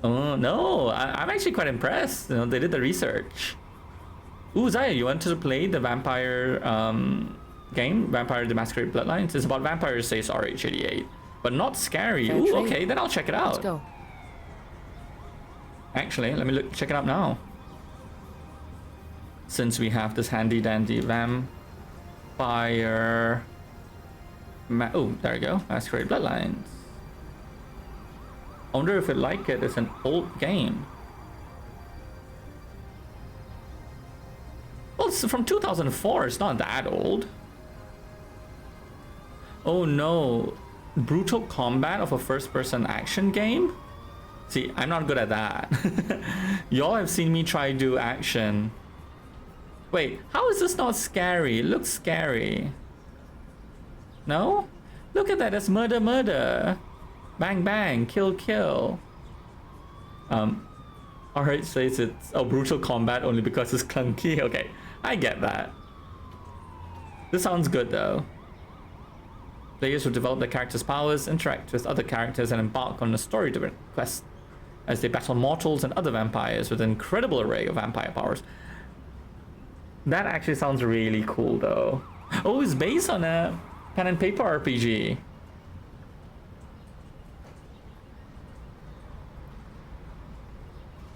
[SPEAKER 1] Oh, no, I'm actually quite impressed. You know, they did the research. Ooh, Zaya, you wanted to play the vampire game? Vampire the Masquerade Bloodlines? It's about vampires, says RH88. But not scary.
[SPEAKER 4] Fair
[SPEAKER 1] Ooh,
[SPEAKER 4] trade.
[SPEAKER 1] okay, then I'll check it out.
[SPEAKER 4] Let's go.
[SPEAKER 1] Actually, let me check it out now. Since we have this handy dandy vampire... oh, there we go. Masquerade Bloodlines. I wonder if it like it. It's an old game. Well, it's from 2004. It's not that old. Oh no. Brutal combat of a first-person action game? See, I'm not good at that. Y'all have seen me try to do action. Wait, how is this not scary? It looks scary. No? Look at that, that's murder, murder. Bang, bang, kill, kill. RH says it's brutal combat only because it's clunky. Okay, I get that. This sounds good though. Players who develop their characters' powers, interact with other characters, and embark on a story-driven quest as they battle mortals and other vampires with an incredible array of vampire powers. That actually sounds really cool though. Oh, it's based on a pen and paper RPG.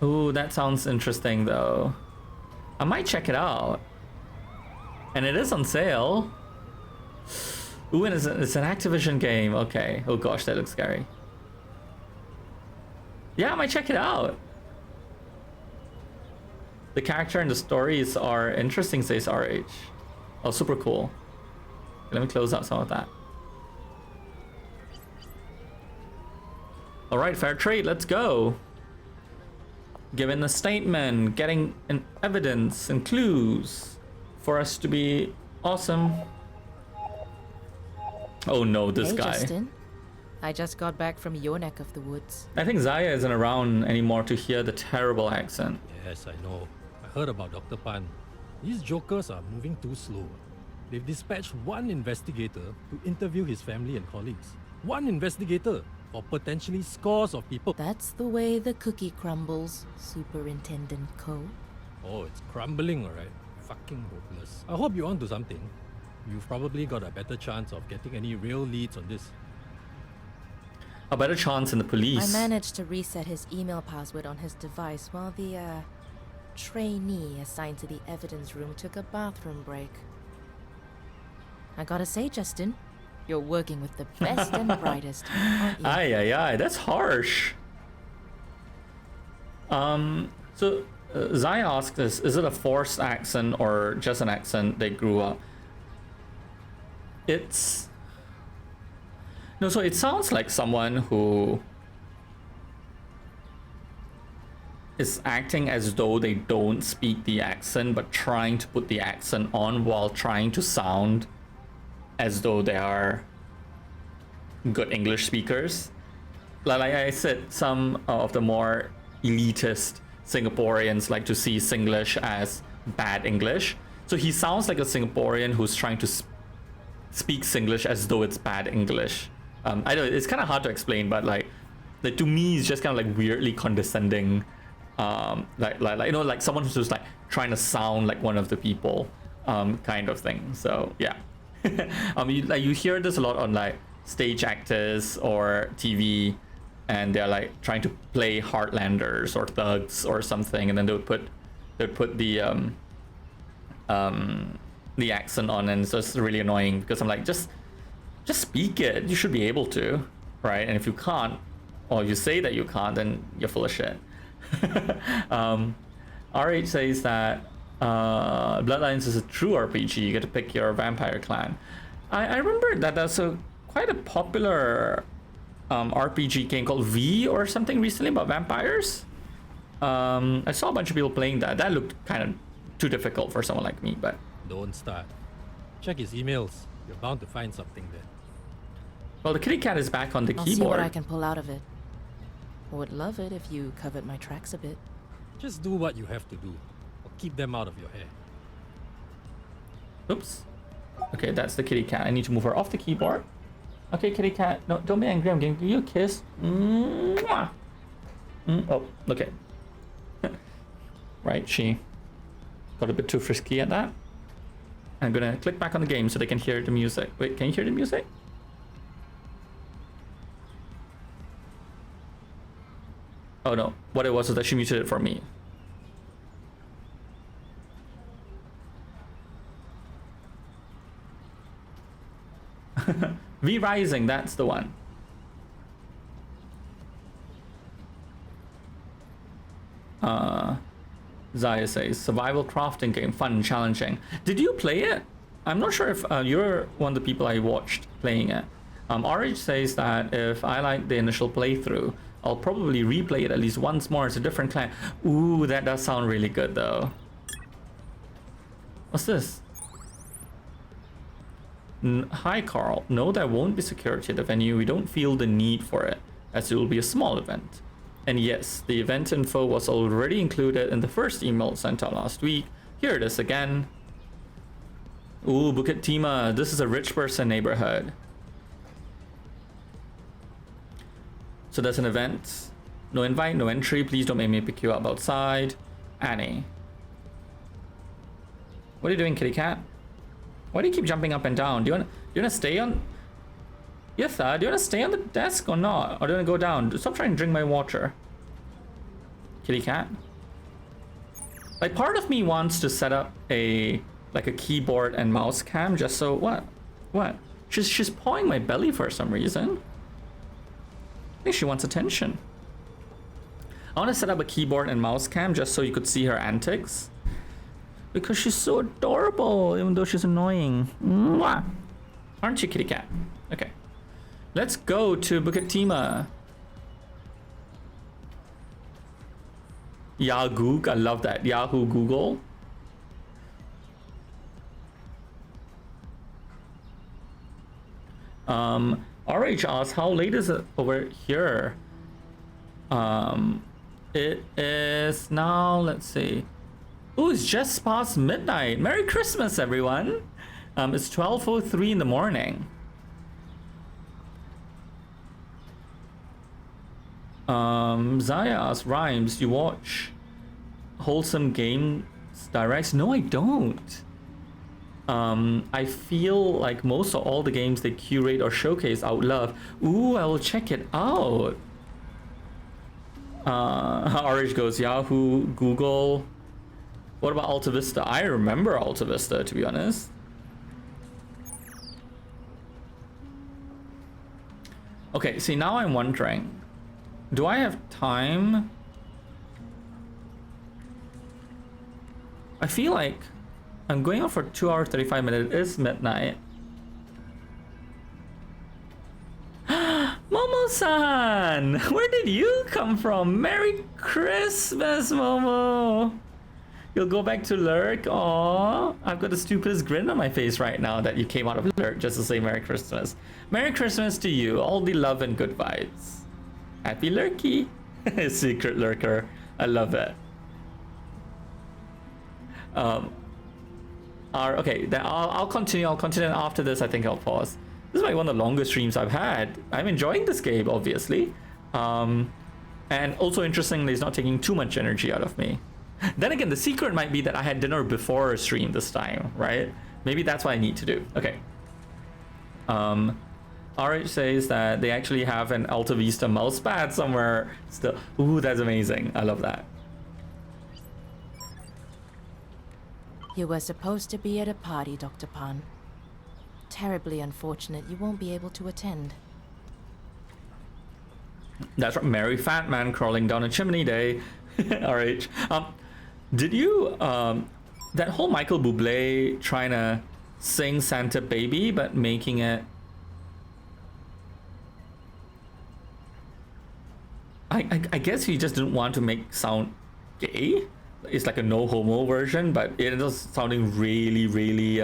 [SPEAKER 1] Ooh, that sounds interesting though. I might check it out. And it is on sale. Ooh, and it's an Activision game. Okay. Oh gosh, that looks scary. Yeah, I might check it out. The character and the stories are interesting, says RH. Oh, super cool. Let me close out some of that. All right, fair trade, let's go. Given a statement, getting an evidence and clues for us to be awesome. Oh no, this guy.
[SPEAKER 4] Justin. I just got back from your neck of the woods.
[SPEAKER 1] I think Zaya isn't around anymore to hear the terrible accent.
[SPEAKER 7] Yes, I know. I heard about Dr. Pan. These jokers are moving too slow. They've dispatched one investigator to interview his family and colleagues. One investigator for potentially scores of people.
[SPEAKER 4] That's the way the cookie crumbles, Superintendent Ko.
[SPEAKER 7] Oh, it's crumbling, alright. Fucking hopeless. I hope you're onto something. You've probably got a better chance of getting any real leads on this.
[SPEAKER 1] A better chance in the police.
[SPEAKER 4] I managed to reset his email password on his device while the trainee assigned to the evidence room took a bathroom break. I gotta say, Justin, you're working with the best and brightest, aren't you?
[SPEAKER 1] Aye, aye, aye, that's harsh. So Zaya asked this, is it a forced accent or just an accent they grew up? It's... No, so it sounds like someone who is acting as though they don't speak the accent, but trying to put the accent on while trying to sound as though they are good English speakers. Like I said, some of the more elitist Singaporeans like to see Singlish as bad English. So he sounds like a Singaporean who's trying to speak Singlish as though it's bad English. I know it's kind of hard to explain, but like to me, it's just kind of like weirdly condescending like you know, like someone who's just like trying to sound like one of the people, kind of thing. So yeah. You hear this a lot on like stage actors or TV, and they're like trying to play Heartlanders or thugs or something, and then they'd put the accent on, and it's just really annoying because I'm like, just speak it. You should be able to, right? And if you can't, or you say that you can't, then you're full of shit. RH says that Bloodlines is a true RPG. You get to pick your vampire clan. I remember that there's quite a popular RPG game called V or something recently about vampires. I saw a bunch of people playing that. That looked kind of too difficult for someone like me, but...
[SPEAKER 7] Don't start. Check his emails. You're bound to find something there.
[SPEAKER 1] Well, the kitty cat is back on the
[SPEAKER 4] I'll
[SPEAKER 1] keyboard.
[SPEAKER 4] see what I can pull out of it. Would love it if you covered my tracks a bit.
[SPEAKER 7] Just do what you have to do, or keep them out of your hair.
[SPEAKER 1] Oops. Okay, that's the kitty cat. I need to move her off the keyboard. Okay, kitty cat. No, don't be angry. I'm giving you a kiss. Mwah. Oh, okay. Right, she got a bit too frisky at that. I'm gonna click back on the game so they can hear the music. Wait, can you hear the music? Oh no, what it was that she muted it for me. V Rising, that's the one. Zaya says, survival crafting game, fun and challenging. Did you play it? I'm not sure if you're one of the people I watched playing it. RH says that if I like the initial playthrough, I'll probably replay it at least once more. It's a different clan. Ooh, that does sound really good though. What's this? Hi Carl, no, there won't be security at the venue. We don't feel the need for it, as it will be a small event. And yes, the event info was already included in the first email sent out last week. Here it is again. Ooh, Bukit Timah, this is a rich person neighborhood. So there's an event. No invite, no entry. Please don't make me pick you up outside. Annie. What are you doing, kitty cat? Why do you keep jumping up and down? Do you wanna stay on? Yitha, do you wanna stay on the desk or not? Or do you wanna go down? Stop trying to drink my water. Kitty cat. Like, part of me wants to set up a keyboard and mouse cam just so what? She's pawing my belly for some reason. I think she wants attention. I want to set up a keyboard and mouse cam just so you could see her antics. Because she's so adorable, even though she's annoying. Mwah! Aren't you, kitty cat? Okay. Let's go to Bukit Timah. Yahoo, I love that. Yahoo Google. RH asks, how late is it over here? It is now, let's see. Ooh, it's just past midnight. Merry Christmas, everyone. It's 12:03 in the morning. Zaya asks, Rhymes, you watch Wholesome Games Directs? No, I don't. I feel like most of all the games they curate or showcase I would love. Ooh, I will check it out. RH goes, Yahoo, Google. What about Alta Vista? I remember Alta Vista, to be honest. Okay, see, now I'm wondering, do I have time? I feel like I'm going on for 2 hours 35 minutes. It is midnight. Momo-san! Where did you come from? Merry Christmas, Momo! You'll go back to Lurk? Aww, I've got the stupidest grin on my face right now that you came out of Lurk just to say Merry Christmas. Merry Christmas to you. All the love and good vibes. Happy Lurky. Secret Lurker. I love it. Okay, then I'll continue. I'll continue after this. I think I'll pause. This is like one of the longest streams I've had. I'm enjoying this game, obviously. And also interestingly, it's not taking too much energy out of me. Then again, the secret might be that I had dinner before a stream this time, right? Maybe that's what I need to do. Okay. RH says that they actually have an Alta Vista mouse pad somewhere still. Ooh, that's amazing. I love that.
[SPEAKER 4] You were supposed to be at a party, Dr. Pan. Terribly unfortunate you won't be able to attend.
[SPEAKER 1] That's right, Merry Fat Man Crawling Down a Chimney Day. RH. Did you, that whole Michael Bublé trying to sing Santa Baby, but making it... I guess he just didn't want to make sound gay. It's like a no homo version, but it is sounding really, really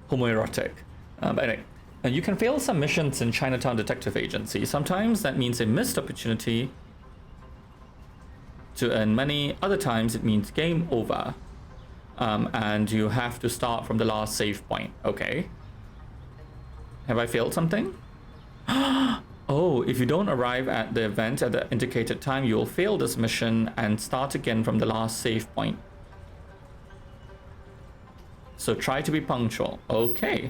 [SPEAKER 1] homoerotic. But anyway, and you can fail some missions in Chinatown Detective Agency. Sometimes that means a missed opportunity to earn money. Other times it means game over. And you have to start from the last save point. Okay. Have I failed something? Oh, if you don't arrive at the event at the indicated time, you will fail this mission and start again from the last save point. So try to be punctual. Okay.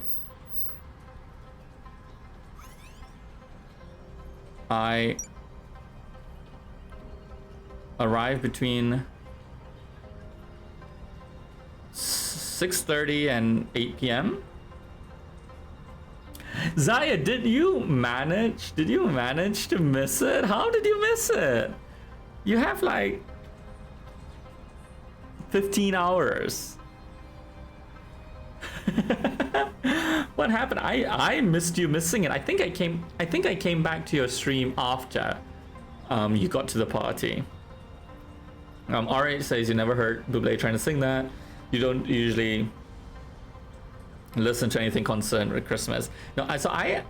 [SPEAKER 1] I arrive between 6:30 and 8 p.m. Zaya, did you manage to miss it? How did you miss it? You have like 15 hours. What happened? I missed you missing it. I think I came back to your stream after you got to the party. RH says you never heard Bublé trying to sing that. You don't usually listen to anything concerned with Christmas. No, so I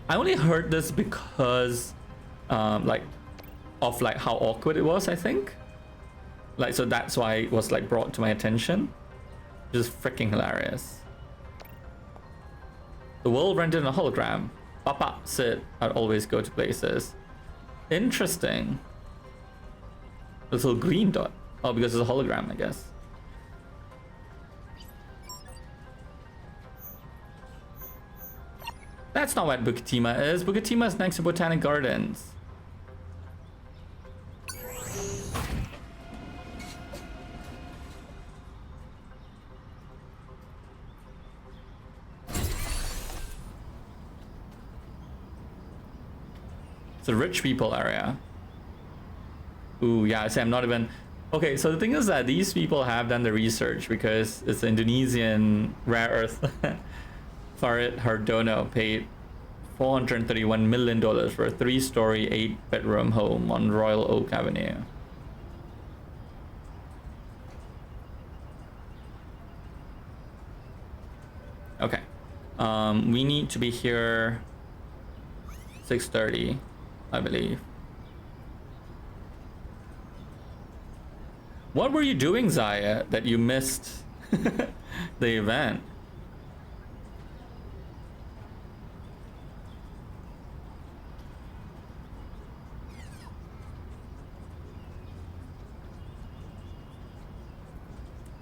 [SPEAKER 1] only heard this because like how awkward it was, I think. Like, so that's why it was like brought to my attention. Just freaking hilarious. The world rented in a hologram. Papa said I'd always go to places. Interesting. A little green dot. Oh, because it's a hologram, I guess. That's not what Bukitima is. Bukitima is next to Botanic Gardens. It's a rich people area. Ooh, yeah, see, I'm not even... Okay, so the thing is that these people have done the research because it's Indonesian rare earth. Farid Hardono paid $431 million for a 3-story, 8-bedroom home on Royal Oak Avenue. Okay. We need to be here 6:30, I believe. What were you doing, Zaya, that you missed the event?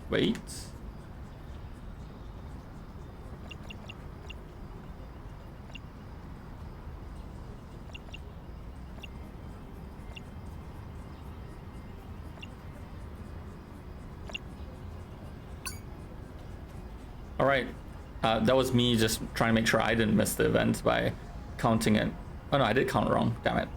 [SPEAKER 1] Wait. All right. That was me just trying to make sure I didn't miss the event by counting it. Oh no, I did count wrong. Damn it.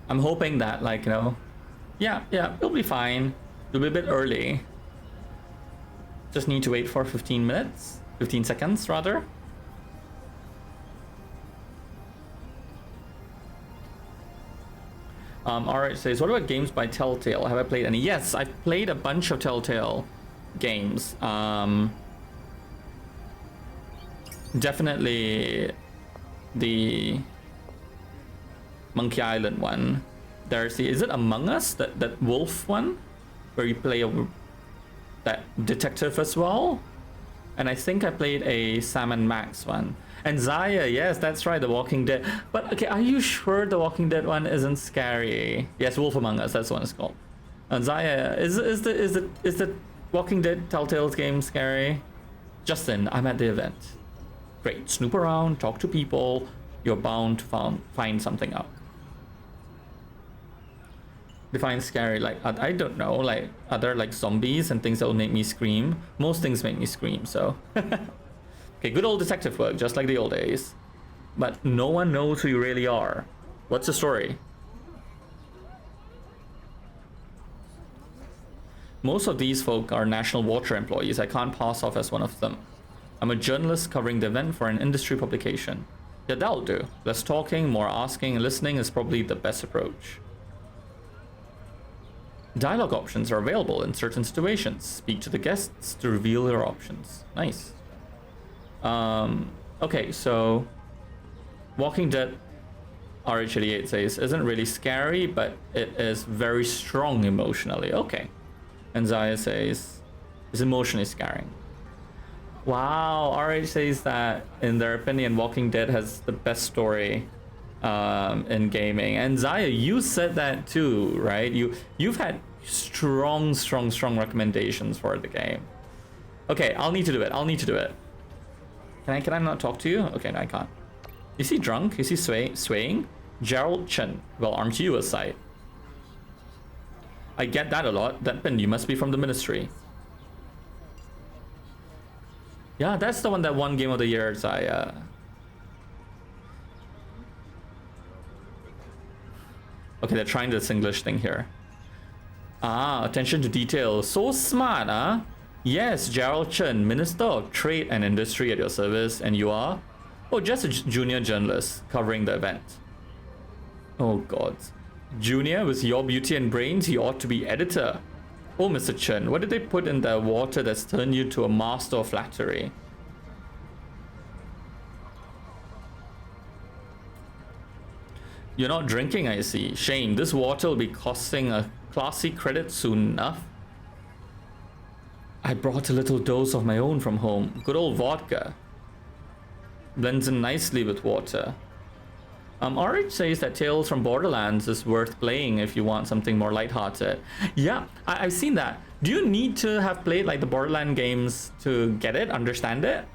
[SPEAKER 1] I'm hoping that, like, you know, yeah, it'll be fine. It'll be a bit early. Just need to wait for 15 minutes, 15 seconds rather. RH says, what about games by Telltale? Have I played any? Yes, I've played a bunch of Telltale games. Definitely the Monkey Island one. There's the, is it Among Us, that wolf one, where you play that detective as well, And I think I played a Sam and Max one. And Zaya, yes, that's right, The Walking Dead. But okay, are you sure The Walking Dead one isn't scary? Yes, Wolf Among Us, that's the one it's called. And Zaya, is the Walking Dead Telltale's game scary? Justin, I'm at the event. Great, snoop around, talk to people. You're bound to find something out. Define scary, like, I don't know, like, are there like zombies and things that will make me scream? Most things make me scream, so. Okay, good old detective work, just like the old days. But no one knows who you really are. What's the story? Most of these folk are National Water employees. I can't pass off as one of them. I'm a journalist covering the event for an industry publication. Yeah, that'll do. Less talking, more asking and listening is probably the best approach. Dialogue options are available in certain situations. Speak to the guests to reveal their options. Nice. Okay, so Walking Dead, RH88 says, isn't really scary, but it is very strong emotionally. Okay. And Zaya says, it's emotionally scaring. Wow, RH says that in their opinion, Walking Dead has the best story in gaming. And Zaya, you said that too, right? You've had strong recommendations for the game. Okay, I'll need to do it. Can I not talk to you? Okay, no, I can't. Is he drunk? Is he swaying? Gerald Chen. Well, aren't you a sight? I get that a lot. That pen, you must be from the ministry. Yeah, that's the one that won Game of the Year, Zaya. Okay, they're trying this English thing here. Ah, attention to detail. So smart, huh? Yes, Gerald Chen, Minister of Trade and Industry at your service, and you are? Oh, just a junior journalist covering the event. Oh god. Junior, with your beauty and brains, you ought to be editor. Oh, Mr. Chen, what did they put in the water that's turned you to a master of flattery? You're not drinking, I see. Shame, this water will be costing a classy credit soon enough. I brought a little dose of my own from home. Good old vodka. Blends in nicely with water. RH says that Tales from Borderlands is worth playing if you want something more lighthearted. Yeah, I've seen that. Do you need to have played like the Borderland games to get it, understand it?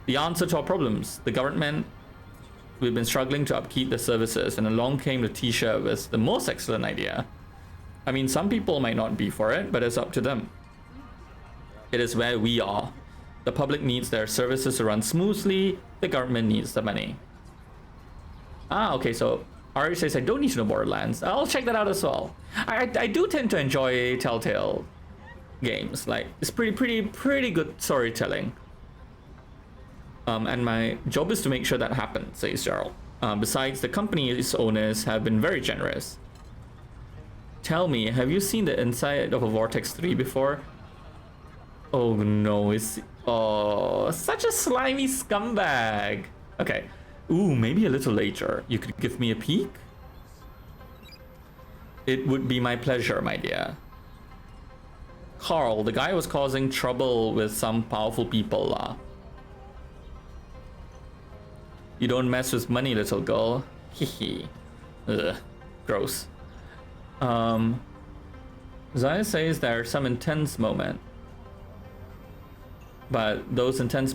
[SPEAKER 1] The answer to our problems. The government, we've been struggling to upkeep the services, and along came the t-shirt with the most excellent idea. I mean, some people might not be for it, but it's up to them. It is where we are. The public needs their services to run smoothly. The government needs the money. Ah, okay, so RH says I don't need to know Borderlands. I'll check that out as well. I do tend to enjoy Telltale games. Like, it's pretty good storytelling. And my job is to make sure that happens, says Gerald. Besides, the company's owners have been very generous. Tell me, have you seen the inside of a Vortex 3 before? Oh no, it's... Oh, such a slimy scumbag. Okay. Ooh, maybe a little later. You could give me a peek? It would be my pleasure, my dear. Carl, the guy was causing trouble with some powerful people. You don't mess with money, little girl. Hehe. Ugh. Gross. Zaya says there are some intense moments. But those intense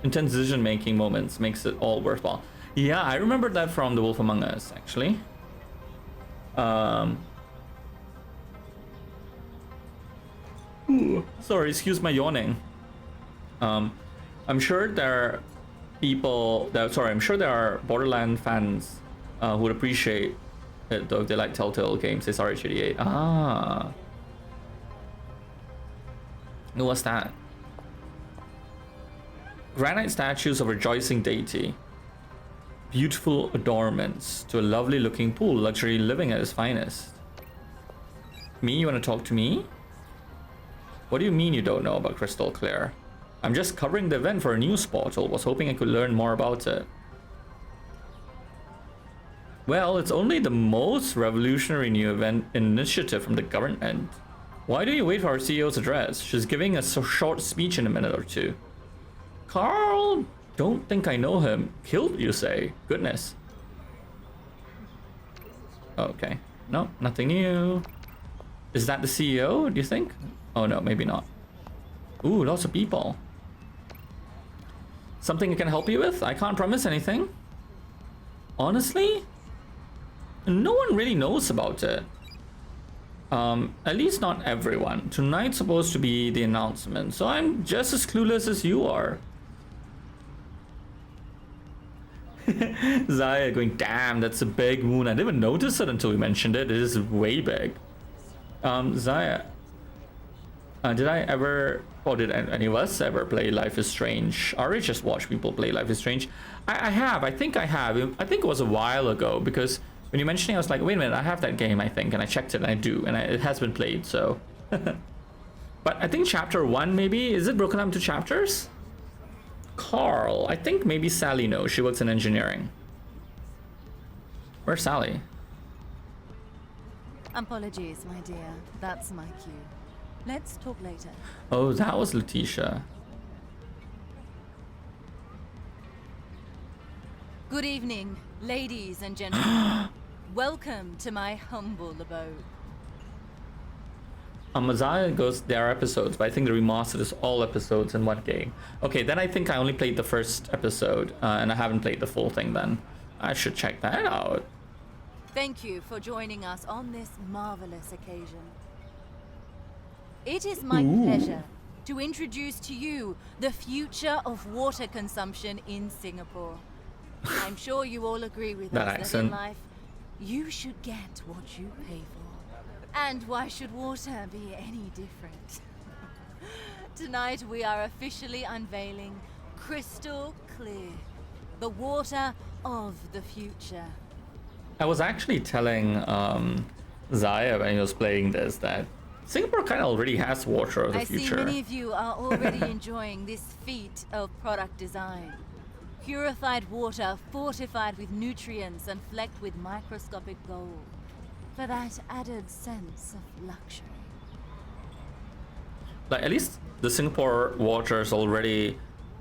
[SPEAKER 1] decision-making moments makes it all worthwhile. Yeah, I remember that from The Wolf Among Us, actually. Ooh, sorry, excuse my yawning. I'm sure there are people that, sorry, I'm sure there are Borderlands fans who would appreciate it though if they like Telltale games. It's RH88. Ah. What's that? Granite statues of rejoicing deity. Beautiful adornments to a lovely looking pool. Luxury living at its finest. Me? You want to talk to me? What do you mean you don't know about Crystal Clear? I'm just covering the event for a news portal. Was hoping I could learn more about it. Well, it's only the most revolutionary new event initiative from the government. Why do you wait for our CEO's address? She's giving a short speech in a minute or two. Carl, don't think I know him. Killed, you say? Goodness. Okay. No, nothing new. Is that the CEO, do you think? Oh no, maybe not. Ooh, lots of people. Something I can help you with? I can't promise anything. Honestly, no one really knows about it. At least not everyone. Tonight's supposed to be the announcement, so I'm just as clueless as you are. Zaya going, damn, that's a big moon. I didn't even notice it until we mentioned it. It is way big. Zaya, did I ever, or did any of us ever play Life is Strange? Or just watch people play Life is Strange? I have. I think I have. I think it was a while ago, because when you mentioned it, I was like, wait a minute, I have that game, I think, and I checked it, and I do, and it has been played, so. But I think chapter 1, maybe? Is it broken up into chapters? Carl, I think maybe Sally knows. She works in engineering. Where's Sally?
[SPEAKER 16] Apologies, my dear. That's my cue. Let's talk later.
[SPEAKER 1] Oh, that was Letitia.
[SPEAKER 16] Good evening, ladies and gentlemen. Welcome to my humble abode.
[SPEAKER 1] Mazaya goes, there are episodes, but I think the remastered is all episodes in one game. Okay, then I think I only played the first episode, and I haven't played the full thing then. I should check that out.
[SPEAKER 16] Thank you for joining us on this marvelous occasion. It is my pleasure to introduce to you the future of water consumption in Singapore. I'm sure you all agree with us that in life, you should get what you pay for. And why should water be any different? Tonight we are officially unveiling Crystal Clear, the water of the future.
[SPEAKER 1] I was actually telling Zaya when he was playing this that Singapore kind of already has water of the future.
[SPEAKER 16] I see many of you are already enjoying this feat of product design. Purified water fortified with nutrients and flecked with microscopic gold. For that added sense of luxury.
[SPEAKER 1] Like, at least the Singapore water is already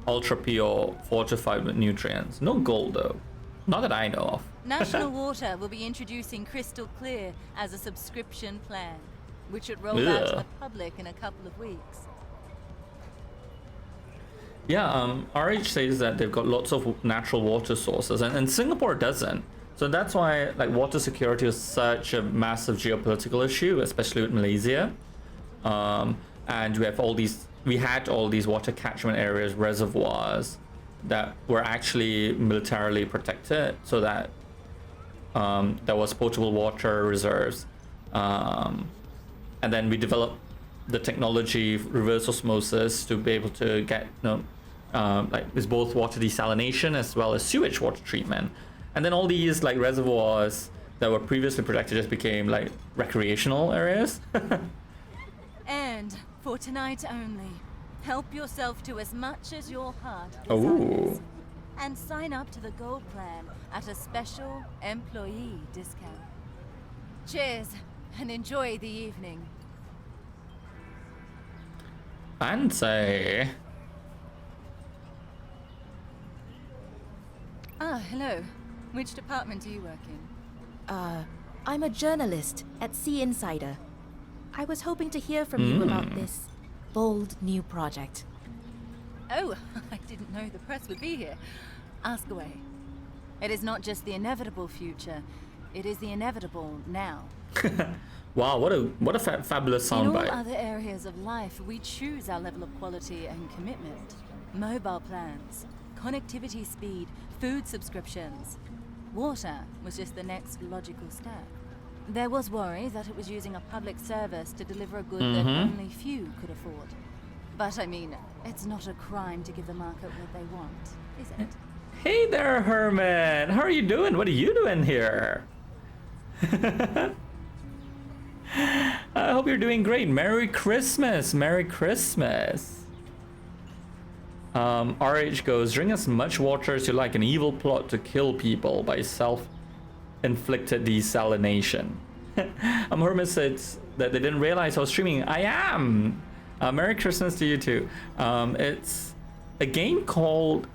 [SPEAKER 1] ultra pure, fortified with nutrients. No gold though. Not that I know of.
[SPEAKER 16] National Water will be introducing Crystal Clear as a subscription plan, which should roll out to the public in a couple of weeks.
[SPEAKER 1] Yeah, RH says that they've got lots of natural water sources, and Singapore doesn't. So that's why, like, water security is such a massive geopolitical issue, especially with Malaysia. And we had all these water catchment areas, reservoirs that were actually militarily protected, so that there was potable water reserves. And then we developed the technology, reverse osmosis, to be able to get, like, it's both water desalination as well as sewage water treatment. And then all these, like, reservoirs that were previously protected just became, like, recreational areas.
[SPEAKER 16] And for tonight only, help yourself to as much as your heart
[SPEAKER 1] desires.
[SPEAKER 16] And sign up to the Gold Plan at a special employee discount. Cheers, and enjoy the evening.
[SPEAKER 1] Fancy.
[SPEAKER 16] Ah, hello. Which department do you work in?
[SPEAKER 4] I'm a journalist at Sea Insider. I was hoping to hear from you about this bold new project.
[SPEAKER 16] Oh, I didn't know the press would be here. Ask away. It is not just the inevitable future, it is the inevitable now.
[SPEAKER 1] Wow, what a fabulous soundbite.
[SPEAKER 16] In all other areas of life, we choose our level of quality and commitment. Mobile plans, connectivity speed, food subscriptions. Water was just the next logical step. There was worry that it was using a public service to deliver a good that only few could afford. But I mean, it's not a crime to give the market what they want, is it?
[SPEAKER 1] Hey there, Herman. How are you doing? What are you doing here? I hope you're doing great. Merry Christmas. Merry Christmas. RH goes, drink as much water as you like. An evil plot to kill people by self-inflicted desalination. Hermit said that they didn't realize I was streaming. I am. Merry Christmas to you too. It's a game called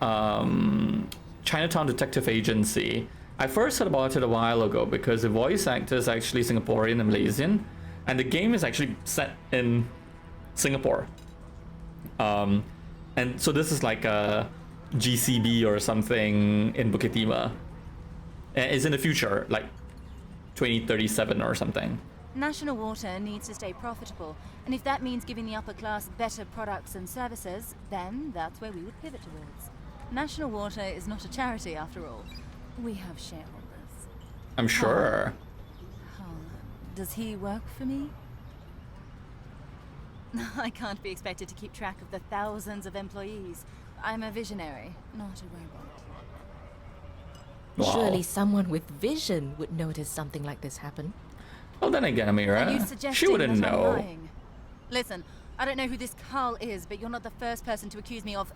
[SPEAKER 1] Chinatown Detective Agency. I first heard about it a while ago because the voice actor is actually Singaporean and Malaysian, and the game is actually set in Singapore. And so this is like a GCB or something in Bukit Timah. It's in the future, like 2037 or something.
[SPEAKER 16] National Water needs to stay profitable, and if that means giving the upper class better products and services, then that's where we would pivot towards. National Water is not a charity after all. We have shareholders.
[SPEAKER 1] I'm sure.
[SPEAKER 16] Does he work for me? I can't be expected to keep track of the thousands of employees. I'm a visionary, not a robot.
[SPEAKER 4] Surely someone with vision would notice something like this happen.
[SPEAKER 1] Well, then again,
[SPEAKER 16] Are you
[SPEAKER 1] Amira,
[SPEAKER 16] suggesting
[SPEAKER 1] she wouldn't
[SPEAKER 16] that I'm
[SPEAKER 1] know.
[SPEAKER 16] lying? Listen, I don't know who this Carl is, but you're not the first person to accuse me of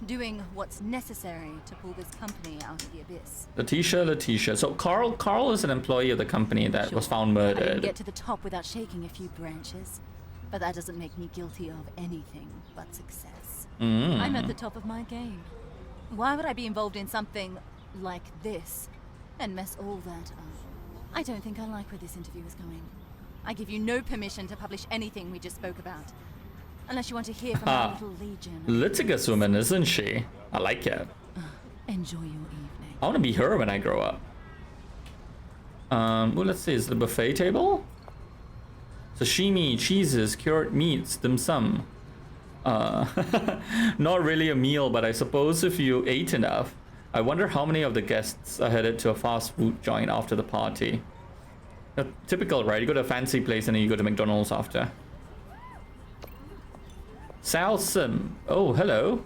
[SPEAKER 16] doing what's necessary to pull this company out of the abyss.
[SPEAKER 1] Letitia. So Carl is an employee of the company that was found
[SPEAKER 16] I didn't
[SPEAKER 1] murdered.
[SPEAKER 16] get to the top without shaking a few branches, but that doesn't make me guilty of anything but success. I'm at the top of my game. Why would I be involved in something like this and mess all that up? I don't think I like where this interview is going. I give you no permission to publish anything we just spoke about. Unless you want to hear from my little legion.
[SPEAKER 1] Litigious woman, isn't she? I like it.
[SPEAKER 16] Enjoy your evening.
[SPEAKER 1] I want to be her when I grow up. Well, let's see. Is the buffet table? Sashimi, cheeses, cured meats, dim sum. Not really a meal, but I suppose if you ate enough. I wonder how many of the guests are headed to a fast food joint after the party. Typical, right? You go to a fancy place and then you go to McDonald's after. Sal Sim. Oh, hello.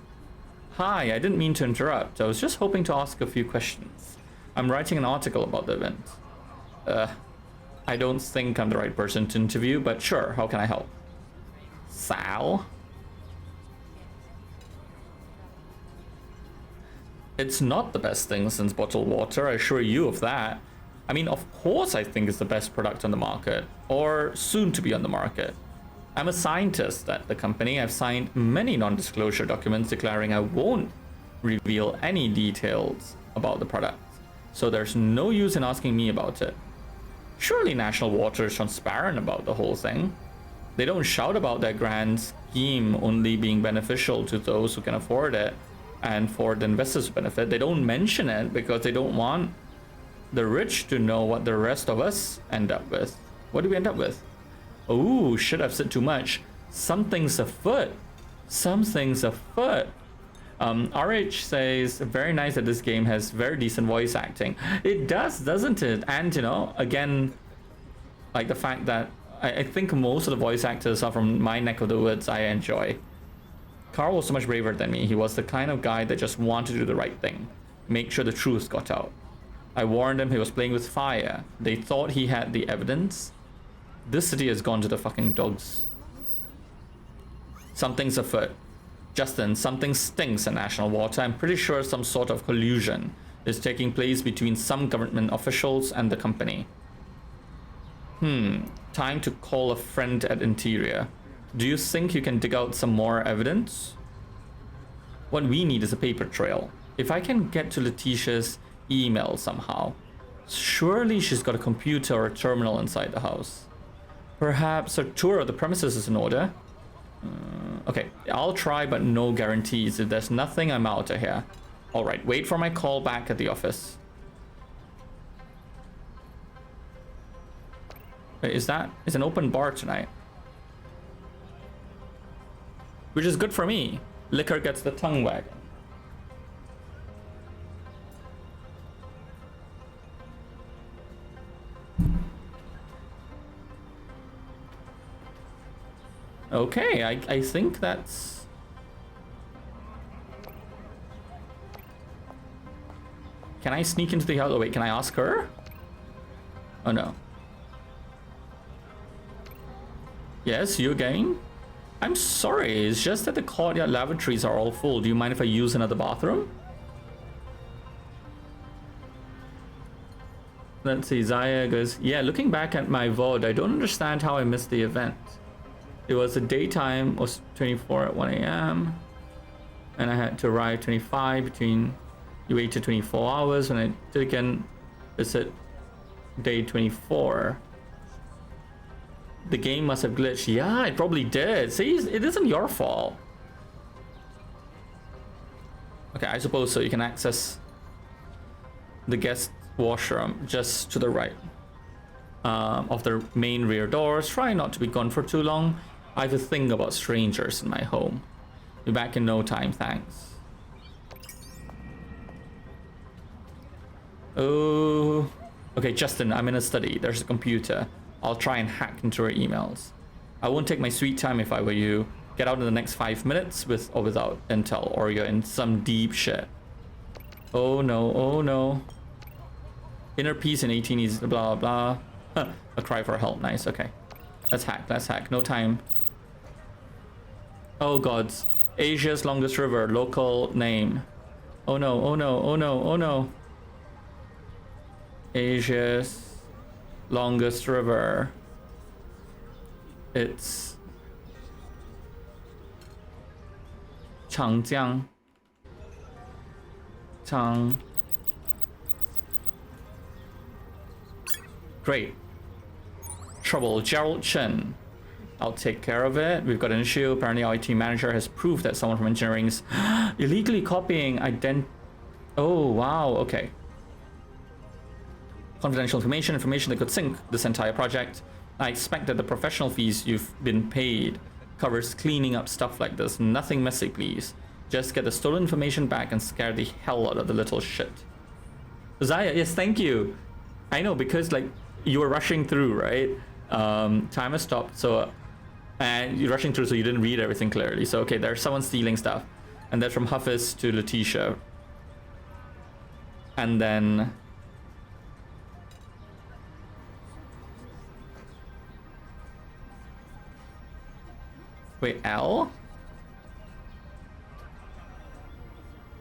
[SPEAKER 1] Hi, I didn't mean to interrupt. I was just hoping to ask a few questions. I'm writing an article about the event. I don't think I'm the right person to interview, but sure, how can I help? Sal? It's not the best thing since bottled water, I assure you of that. I mean, of course I think it's the best product on the market, or soon to be on the market. I'm a scientist at the company. I've signed many non-disclosure documents declaring I won't reveal any details about the product. So there's no use in asking me about it. Surely National Water is transparent about the whole thing. They don't shout about their grand scheme only being beneficial to those who can afford it and for the investors' benefit. They don't mention it because they don't want the rich to know what the rest of us end up with. What do we end up with? Oh, shit, I've said too much. Something's afoot. Something's afoot. RH says, very nice that this game has very decent voice acting. It does, doesn't it? And, you know, again, like the fact that I think most of the voice actors are from my neck of the woods, I enjoy. Carl was so much braver than me. He was the kind of guy that just wanted to do the right thing. Make sure the truth got out. I warned him he was playing with fire. They thought he had the evidence. This city has gone to the fucking dogs. Something's afoot. Justin, something stinks in National Water. I'm pretty sure some sort of collusion is taking place between some government officials and the company. Time to call a friend at Interior. Do you think you can dig out some more evidence? What we need is a paper trail. If I can get to Letitia's email somehow. Surely she's got a computer or a terminal inside the house. Perhaps a tour of the premises is in order. Okay, I'll try, but no guarantees. If there's nothing, I'm out of here. All right, wait for my call back at the office. Wait, is an open bar tonight? Which is good for me. Liquor gets the tongue wagging. Okay, I think that's... Can I sneak into the house? Oh wait, can I ask her? Oh no. Yes, you again? I'm sorry, it's just that the courtyard lavatories are all full. Do you mind if I use another bathroom? Let's see, Zaya goes, yeah, looking back at my VOD, I don't understand how I missed the event. It was the daytime, was 24 at 1 a.m. And I had to arrive 25 between, you waited 24 hours. When I did again, visit day 24. The game must have glitched. Yeah, it probably did. See, it isn't your fault. Okay, I suppose so. You can access the guest washroom just to the right of the main rear doors. Try not to be gone for too long. I have a thing about strangers in my home. Be back in no time, thanks. Oh, okay, Justin, I'm in a study. There's a computer. I'll try and hack into her emails. I won't take my sweet time if I were you. Get out in the next 5 minutes with or without intel, or you're in some deep shit. Oh no, oh no. Inner peace in 18 is blah blah. Huh, a cry for help. Nice, okay. Let's hack, no time. Oh gods. Asia's longest river, local name. Oh no, oh no, oh no, oh no. Asia's longest river. It's Changjiang. Great. Trouble, Gerald Chen. I'll take care of it. We've got an issue. Apparently our IT manager has proved that someone from engineering's illegally copying Oh, wow, okay. Confidential information that could sink this entire project. I expect that the professional fees you've been paid covers cleaning up stuff like this. Nothing messy, please. Just get the stolen information back and scare the hell out of the little shit. Zaya, yes, thank you. I know, because like you were rushing through, right? Time has stopped, so and you're rushing through, so you didn't read everything clearly. So okay, there's someone stealing stuff, and that's from Hafiz to Letitia, and then wait, L?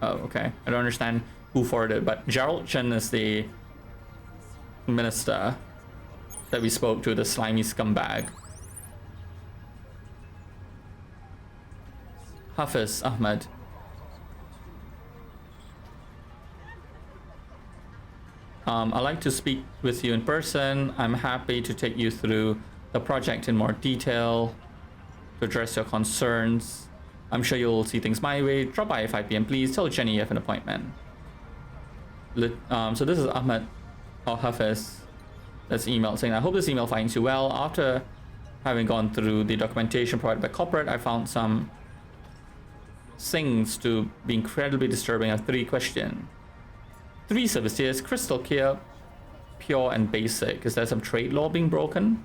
[SPEAKER 1] Oh, okay. I don't understand who forwarded, but Gerald Chen is the minister that we spoke to, the slimy scumbag. Hafiz Ahmed. I'd like to speak with you in person. I'm happy to take you through the project in more detail to address your concerns. I'm sure you'll see things my way. Drop by at 5 p.m. please. Tell Jenny you have an appointment. So this is Ahmed or Hafiz that's emailed saying, I hope this email finds you well. After having gone through the documentation provided by corporate, I found some things to be incredibly disturbing. I have 3 questions. 3 service tiers, crystal clear, pure, and basic. Is there some trade law being broken?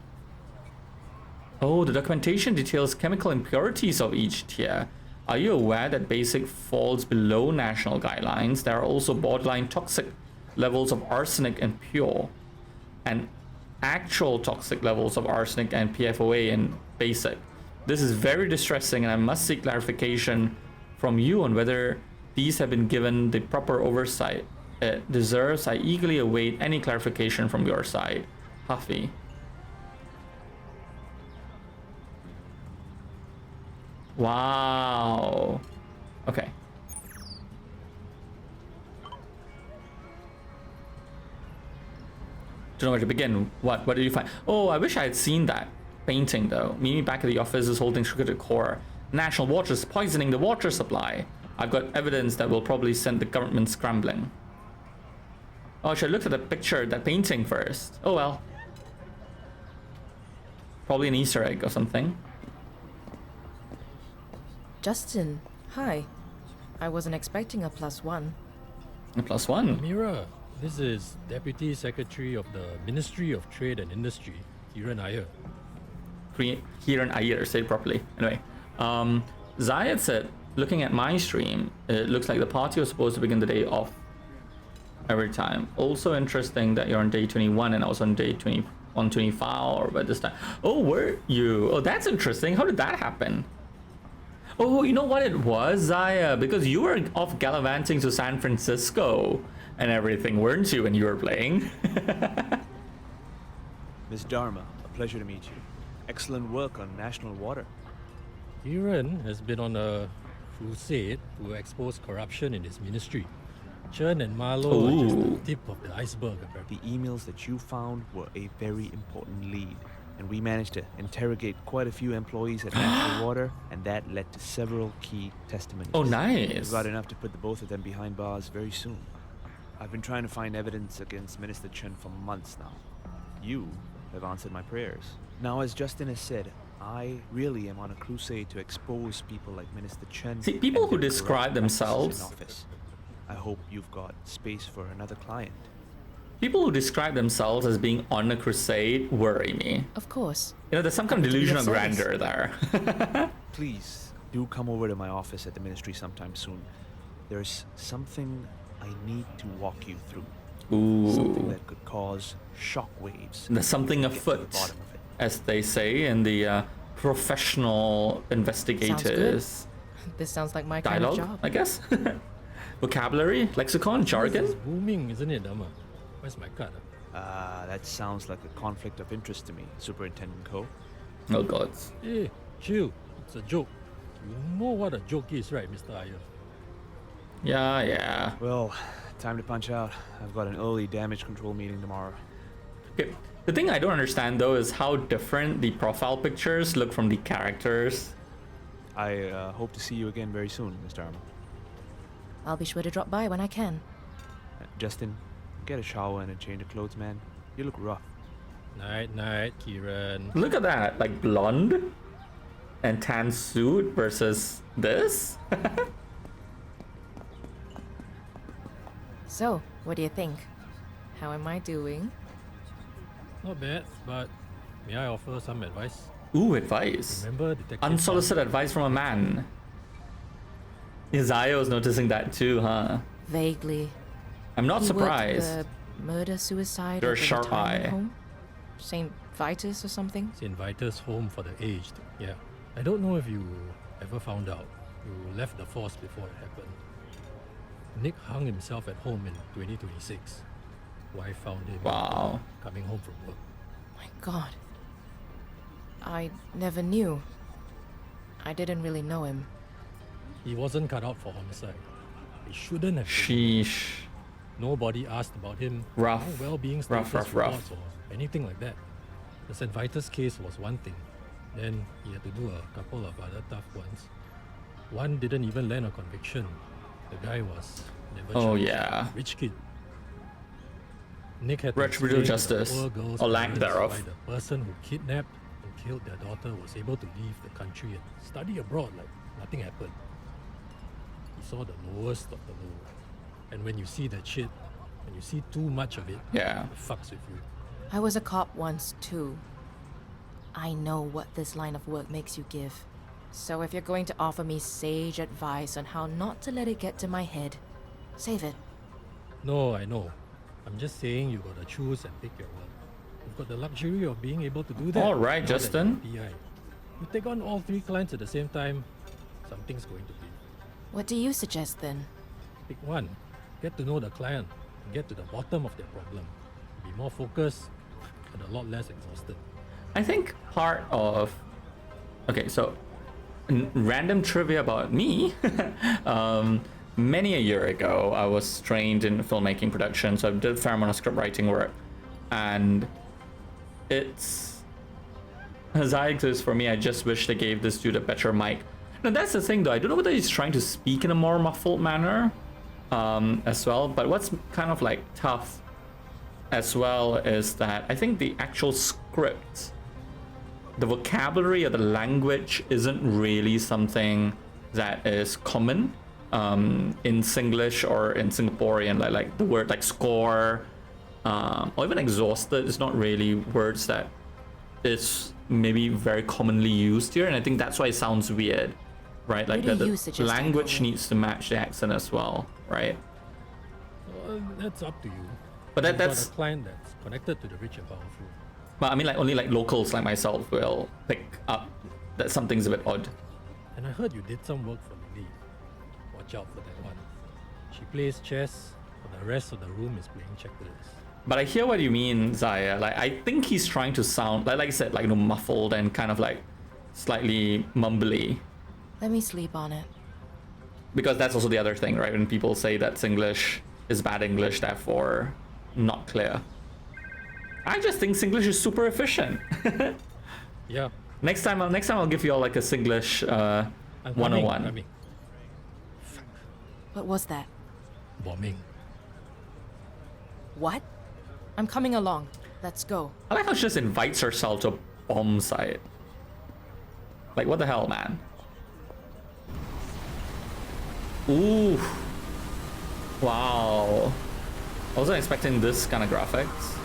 [SPEAKER 1] Oh, the documentation details chemical impurities of each tier. Are you aware that basic falls below national guidelines? There are also borderline toxic levels of arsenic and pure, and actual toxic levels of arsenic and PFOA in basic. This is very distressing, and I must seek clarification from you on whether these have been given the proper oversight it deserves. I eagerly await any clarification from your side. Huffy. Wow. Okay. Don't know where to begin. What did you find? Oh, I wish I had seen that painting though. Mimi back at the office is holding sugar to the core. National water is poisoning the water supply. I've got evidence that will probably send the government scrambling. Oh, I should have looked at the picture, that painting first. Oh well. Probably an Easter egg or something.
[SPEAKER 4] Justin, hi. I wasn't expecting a +1.
[SPEAKER 1] A +1?
[SPEAKER 7] Amira, this is Deputy Secretary of the Ministry of Trade and Industry, Kiran Iyer.
[SPEAKER 1] Kiran Iyer, say it properly. Anyway, Zayed said, looking at my stream, it looks like the party was supposed to begin the day off every time. Also interesting that you're on day 21 and I was on day 25 or by this time. Oh, were you? Oh, that's interesting. How did that happen? Oh, you know what it was, Zaya? Because you were off gallivanting to San Francisco and everything, weren't you, when you were playing?
[SPEAKER 17] Miss Dharma, a pleasure to meet you. Excellent work on national water.
[SPEAKER 7] Kiran has been on a crusade to expose corruption in his ministry. Chen and Marlowe are just the tip of the iceberg, apparently.
[SPEAKER 17] The emails that you found were a very important lead, and we managed to interrogate quite a few employees at National Water, and that led to several key testimonies.
[SPEAKER 1] Oh, nice.
[SPEAKER 17] We've got enough to put the both of them behind bars very soon. I've been trying to find evidence against Minister Chen for months now. You have answered my prayers. Now, as Justin has said, I really am on a crusade to expose people like Minister Chen.
[SPEAKER 1] See, people who describe themselves...
[SPEAKER 17] in office. I hope you've got space for another client.
[SPEAKER 1] People who describe themselves as being on a crusade worry me.
[SPEAKER 4] Of course.
[SPEAKER 1] You know, there's some kind of delusion of grandeur there.
[SPEAKER 17] Please, do come over to my office at the ministry sometime soon. There's something I need to walk you through.
[SPEAKER 1] Ooh.
[SPEAKER 17] Something that could cause shockwaves.
[SPEAKER 1] There's something afoot, as they say in the professional investigators.
[SPEAKER 4] Sounds good. This sounds like my
[SPEAKER 1] dialogue,
[SPEAKER 4] kind of job.
[SPEAKER 1] I guess. Vocabulary, lexicon, jargon.
[SPEAKER 7] This is booming, isn't it, Dharma? Where's my card?
[SPEAKER 17] That sounds like a conflict of interest to me, Superintendent Ko.
[SPEAKER 1] Oh God.
[SPEAKER 7] Hey, chill. It's a joke. You know what a joke is, right, Mr. Iyer?
[SPEAKER 1] Yeah.
[SPEAKER 17] Well, time to punch out. I've got an early damage control meeting tomorrow.
[SPEAKER 1] Okay. The thing I don't understand though is how different the profile pictures look from the characters.
[SPEAKER 17] I hope to see you again very soon, Mr. Arma.
[SPEAKER 4] I'll be sure to drop by when I can.
[SPEAKER 17] Justin, get a shower and a change of clothes, man. You look rough.
[SPEAKER 7] Night, Kiran.
[SPEAKER 1] Look at that, like blonde and tan suit versus this.
[SPEAKER 4] So, what do you think? How am I doing?
[SPEAKER 7] Not bad, but may I offer some advice?
[SPEAKER 1] Ooh, advice.
[SPEAKER 7] Remember Detective
[SPEAKER 1] Unsolicited advice from a man. Isaiah was noticing that too, huh?
[SPEAKER 4] Vaguely.
[SPEAKER 1] I'm not
[SPEAKER 4] He worked
[SPEAKER 1] surprised.
[SPEAKER 4] the murder-suicide
[SPEAKER 1] You're a
[SPEAKER 4] at the
[SPEAKER 1] sharp
[SPEAKER 4] retirement
[SPEAKER 1] eye.
[SPEAKER 4] home? St. Vitus or something?
[SPEAKER 7] St. Vitus Home for the Aged. Yeah. I don't know if you ever found out. You left the force before it happened. Nick hung himself at home in 2026. Wife found him coming home from work.
[SPEAKER 4] My God. I never knew. I didn't really know him.
[SPEAKER 7] He wasn't cut out for homicide. He shouldn't have.
[SPEAKER 1] Sheesh.
[SPEAKER 7] Nobody asked about him.
[SPEAKER 1] Rough.
[SPEAKER 7] No well-being status reports or anything like that. The St. Vitus case was one thing. Then he had to do a couple of other tough ones. One didn't even land a conviction. The guy was never charged. Rich kid. Nick had to
[SPEAKER 1] Retributive
[SPEAKER 7] explain
[SPEAKER 1] justice,
[SPEAKER 7] to the poor girl's
[SPEAKER 1] or lack
[SPEAKER 7] parents
[SPEAKER 1] thereof.
[SPEAKER 7] why the person who kidnapped and killed their daughter was able to leave the country and study abroad like nothing happened. He saw the lowest of the low. And when you see that shit, when you see too much of it, it fucks with you.
[SPEAKER 4] I was a cop once too. I know what this line of work makes you give. So if you're going to offer me sage advice on how not to let it get to my head, save it.
[SPEAKER 7] No, I know. I'm just saying you gotta choose and pick your work. You've got the luxury of being able to do that.
[SPEAKER 1] All right,
[SPEAKER 7] now that
[SPEAKER 1] Justin.
[SPEAKER 7] you're PI. You take on all 3 clients at the same time, something's going to be.
[SPEAKER 4] What do you suggest then?
[SPEAKER 7] Pick one. Get to know the client and get to the bottom of their problem. Be more focused and a lot less exhausted.
[SPEAKER 1] I think part of... Okay, so random trivia about me. Many a year ago, I was trained in filmmaking production, so I did a fair amount of script writing work. And it's... As I exist for me, I just wish they gave this dude a better mic. Now that's the thing though, I don't know whether he's trying to speak in a more muffled manner as well, but what's kind of like tough as well is that I think the actual script, the vocabulary or the language isn't really something that is common in Singlish or in Singaporean, like the word like score or even exhausted is not really words that is maybe very commonly used here, and I think that's why it sounds weird, right? Like the language needs to match the accent as well, right?
[SPEAKER 7] Well, that's up to you.
[SPEAKER 1] But
[SPEAKER 7] You've
[SPEAKER 1] that's
[SPEAKER 7] got a client that's connected to the rich and powerful.
[SPEAKER 1] But I mean, like only like locals like myself will pick up that something's a bit odd.
[SPEAKER 7] And I heard you did some work for Lily. Watch out for that one. She plays chess, but the rest of the room is playing checkers.
[SPEAKER 1] But I hear what you mean, Zaya. Like, I think he's trying to sound, like I said, like, you know, muffled and kind of like slightly mumbly.
[SPEAKER 4] Let me sleep on it.
[SPEAKER 1] Because that's also the other thing, right? When people say that Singlish is bad English, therefore not clear. I just think Singlish is super efficient.
[SPEAKER 7] Yeah.
[SPEAKER 1] Next time I'll give you all like a Singlish 101.
[SPEAKER 7] Coming.
[SPEAKER 4] What was that?
[SPEAKER 7] Bombing.
[SPEAKER 4] What? I'm coming along. Let's go.
[SPEAKER 1] I like how she just invites herself to a bomb site. Like, what the hell, man? Ooh. Wow. I wasn't expecting this kind of graphics.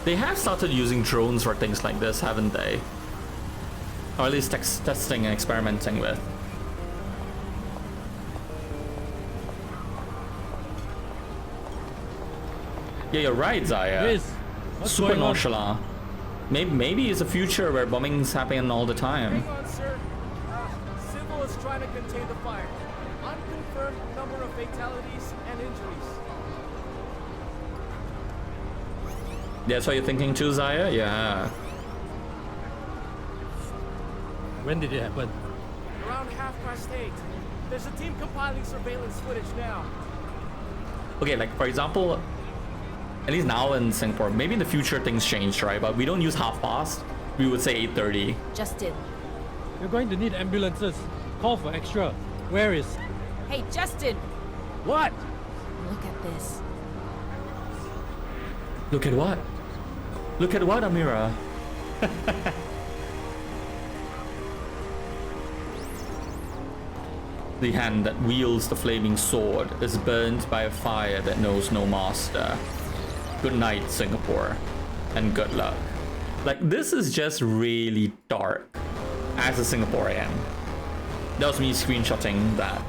[SPEAKER 1] They have started using drones for things like this, haven't they? Or at least testing and experimenting with. Yeah, you're right, Zaya.
[SPEAKER 7] Riz, what's
[SPEAKER 1] super
[SPEAKER 7] going on?
[SPEAKER 1] nonchalant. Maybe it's a future where bombings happen all the time.
[SPEAKER 18] Hang on, sir. Civil is trying to contain the fire. Unconfirmed number of fatalities and injuries.
[SPEAKER 1] That's what you're thinking too, Zaya? Yeah.
[SPEAKER 7] When did it happen?
[SPEAKER 18] Around 8:30. There's a team compiling surveillance footage now.
[SPEAKER 1] Okay, like for example, at least now in Singapore, maybe in the future things change, right? But we don't use 8:30. We would say 8:30.
[SPEAKER 4] Justin.
[SPEAKER 7] You're going to need ambulances. Call for extra. Where is?
[SPEAKER 4] Hey, Justin!
[SPEAKER 7] What?
[SPEAKER 4] Look at this.
[SPEAKER 1] Look at what? Look at what, Amira? The hand that wields the flaming sword is burned by a fire that knows no master. Good night, Singapore. And good luck. Like, this is just really dark as a Singaporean. That was me screenshotting that.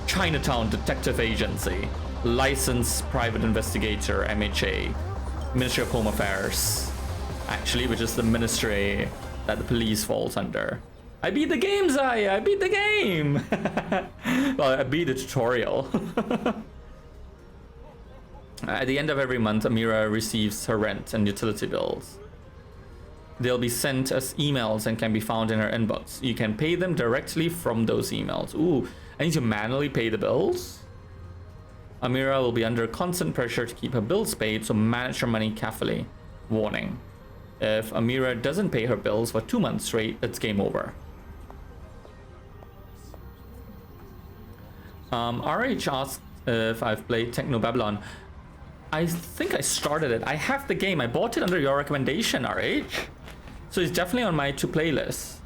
[SPEAKER 1] Chinatown Detective Agency. Licensed Private Investigator, MHA. Ministry of Home Affairs. Actually, which is the ministry that the police falls under. I beat the game, Zaya! I beat the game! Well, I beat the tutorial. At the end of every month, Amira receives her rent and utility bills. They'll be sent as emails and can be found in her inbox. You can pay them directly from those emails. Ooh, I need to manually pay the bills? Amira will be under constant pressure to keep her bills paid, so manage her money carefully. Warning. If Amira doesn't pay her bills for 2 months straight, it's game over. RH asked if I've played Techno Babylon. I think I started it. I have the game. I bought it under your recommendation, RH. So it's definitely on my to-play list.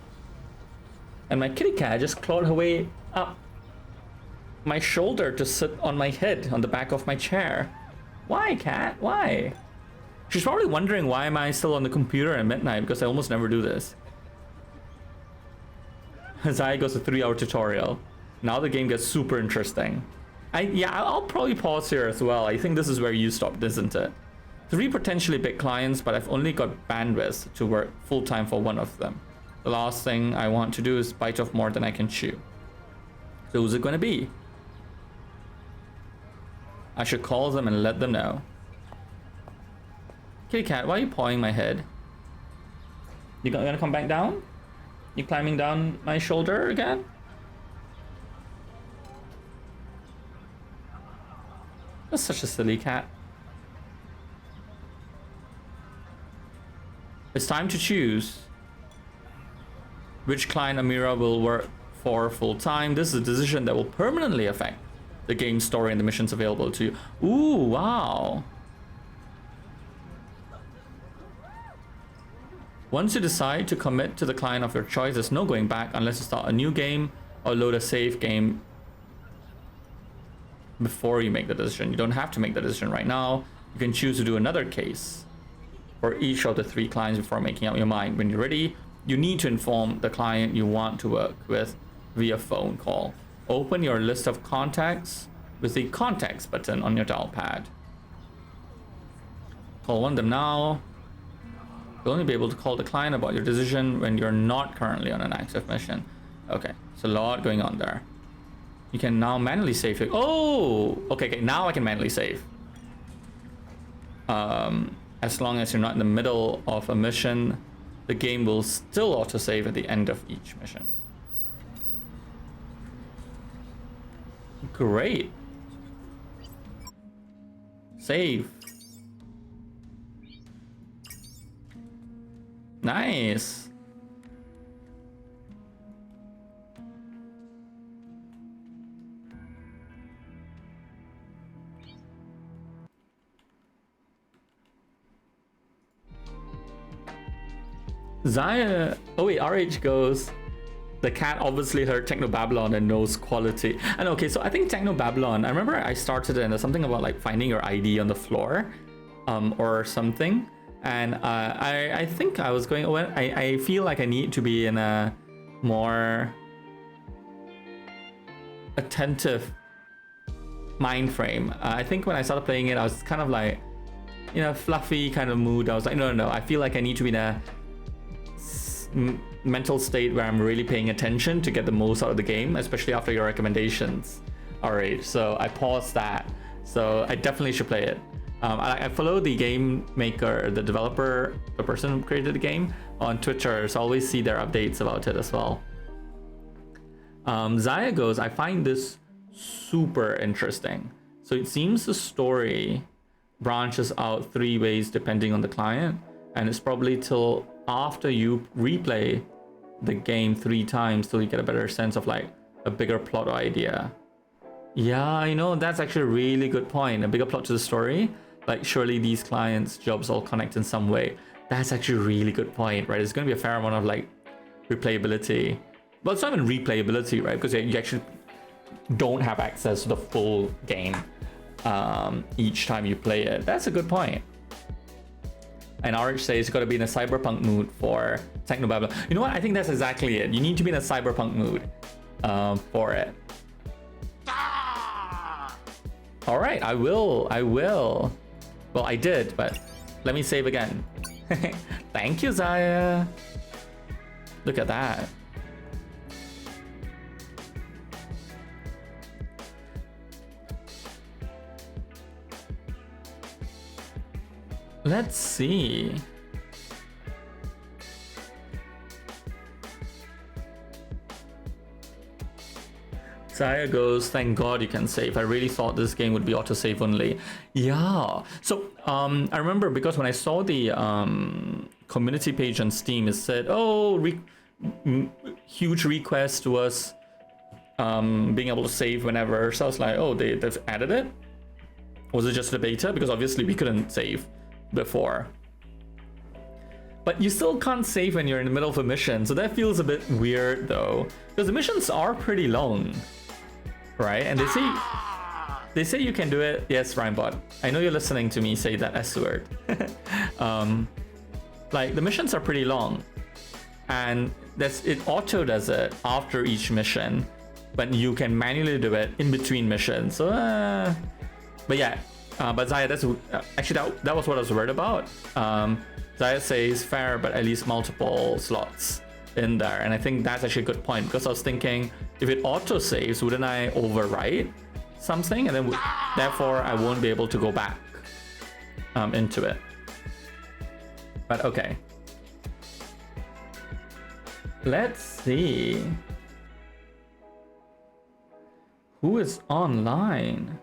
[SPEAKER 1] And my kitty cat just clawed her way up my shoulder to sit on my head on the back of my chair. Why, cat? Why? She's probably wondering why am I still on the computer at midnight, because I almost never do this. Zaya goes a 3-hour tutorial. Now the game gets super interesting. I'll probably pause here as well. I think this is where you stopped, isn't it? 3 potentially big clients, but I've only got bandwidth to work full-time for one of them. The last thing I want to do is bite off more than I can chew. So who's it going to be? I should call them and let them know. Kitty cat, why are you pawing my head? You gonna come back down? You climbing down my shoulder again? That's such a silly cat. It's time to choose which client Amira will work for full-time. This is a decision that will permanently affect the game story and the missions available to you. Ooh, wow. Once you decide to commit to the client of your choice, there's no going back unless you start a new game or load a save game before you make the decision. You don't have to make the decision right now. You can choose to do another case. for each of the 3 clients before making up your mind. When you're ready, you need to inform the client you want to work with via phone call. Open your list of contacts with the contacts button on your dial pad. Call one of them now. You'll only be able to call the client about your decision when you're not currently on an active mission. Okay, so a lot going on there. You can now manually save it. Oh, okay, now I can manually save. As long as you're not in the middle of a mission, the game will still autosave at the end of each mission. Great. Save. Nice. Zaya, oh wait, RH goes, the cat obviously heard Technobabylon and knows quality. And okay, so I think Technobabylon, I remember I started it and there's something about like finding your ID on the floor or something. And I think I was going, I feel like I need to be in a more attentive mind frame. I think when I started playing it, I was kind of like, in a fluffy kind of mood. I was like, no, I feel like I need to be in a mental state where I'm really paying attention to get the most out of the game, especially after your recommendations. Alright, so I paused that. So I definitely should play it. I follow the game maker, the developer, the person who created the game on Twitter, so I always see their updates about it as well. Zaya goes, I find this super interesting. So it seems the story branches out 3 ways depending on the client, and it's probably till after you replay the game 3 times till you get a better sense of like a bigger plot idea. Yeah, you know, that's actually a really good point. A bigger plot to the story. Like surely these clients' jobs all connect in some way. That's actually a really good point, right? There's going to be a fair amount of like replayability. Well, it's not even replayability, right? Because you actually don't have access to the full game each time you play it. That's a good point. And RH says you got to be in a cyberpunk mood for Technobabylon. You know what? I think that's exactly it. You need to be in a cyberpunk mood for it. All right, I will. Well, I did, but let me save again. Thank you, Zaya. Look at that. Let's see. Zaya goes, thank God you can save. I really thought this game would be autosave only. Yeah. So I remember because when I saw the community page on Steam, it said, oh, huge request was being able to save whenever. So I was like, oh, they've added it? Was it just the beta? Because obviously we couldn't save before. But you still can't save when you're in the middle of a mission, so that feels a bit weird though, because the missions are pretty long, right? And they say you can do it. Yes, Rhymebot, I know you're listening to me say that S word. Like the missions are pretty long, and it auto does it after each mission, but you can manually do it in between missions. So but yeah. But Zaya, that's actually that was what I was worried about. Zaya says fair, but at least multiple slots in there, and I think that's actually a good point, because I was thinking if it auto saves, wouldn't I overwrite something, and then therefore I won't be able to go back into it. But okay, let's see who is online.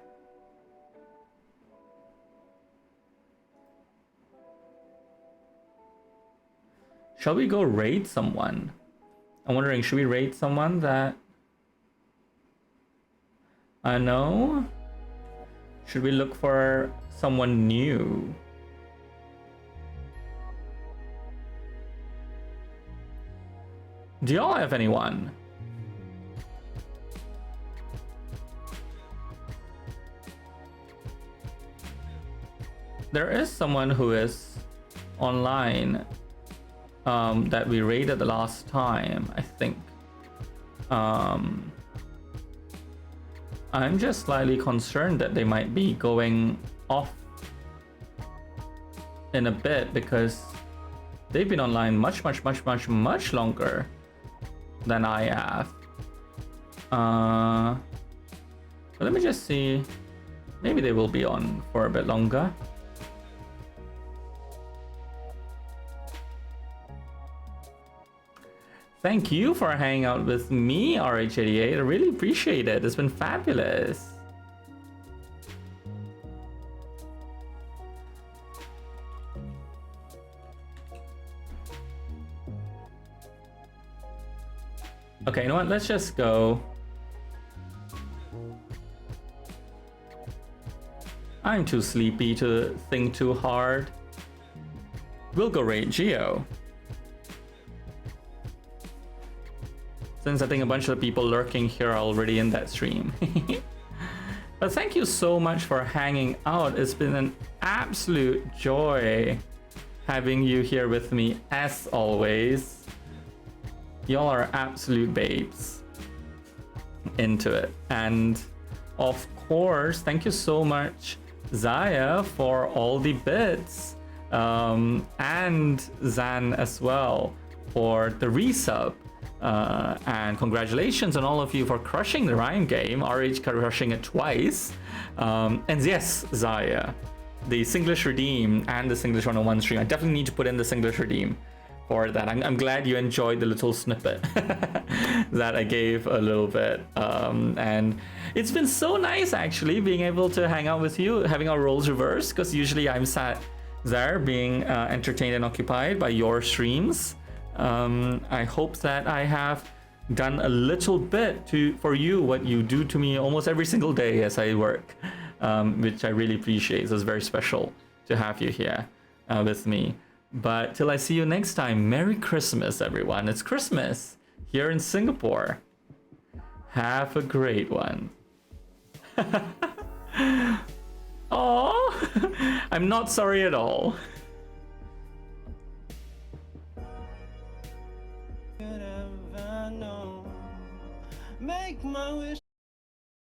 [SPEAKER 1] Shall we go raid someone? I'm wondering, should we raid someone that I know? Should we look for someone new? Do y'all have anyone? There is someone who is online that we raided the last time, I think. I'm just slightly concerned that they might be going off in a bit because they've been online much longer than I have. But let me just see. Maybe they will be on for a bit longer. Thank you for hanging out with me, RH88. I really appreciate it. It's been fabulous. Okay, you know what? Let's just go. I'm too sleepy to think too hard. We'll go raid Geo. Since I think a bunch of the people lurking here are already in that stream. But thank you so much for hanging out. It's been an absolute joy having you here with me as always. Y'all are absolute babes. Into it. And of course, thank you so much, Zaya, for all the bits. And Zan as well for the resub. And congratulations on all of you for crushing the Rhyme game, RH crushing it twice. And yes, Zaya, the Singlish Redeem and the Singlish 101 stream. I definitely need to put in the Singlish Redeem for that. I'm glad you enjoyed the little snippet that I gave a little bit. And it's been so nice actually being able to hang out with you, having our roles reversed, because usually I'm sat there being entertained and occupied by your streams. I hope that I have done a little bit for you what you do to me almost every single day as I work, which I really appreciate. So it's very special to have you here with me. But till I see you next time, Merry Christmas, everyone. It's Christmas here in Singapore. Have a great one. Oh, I'm not sorry at all.
[SPEAKER 18] Make my wish.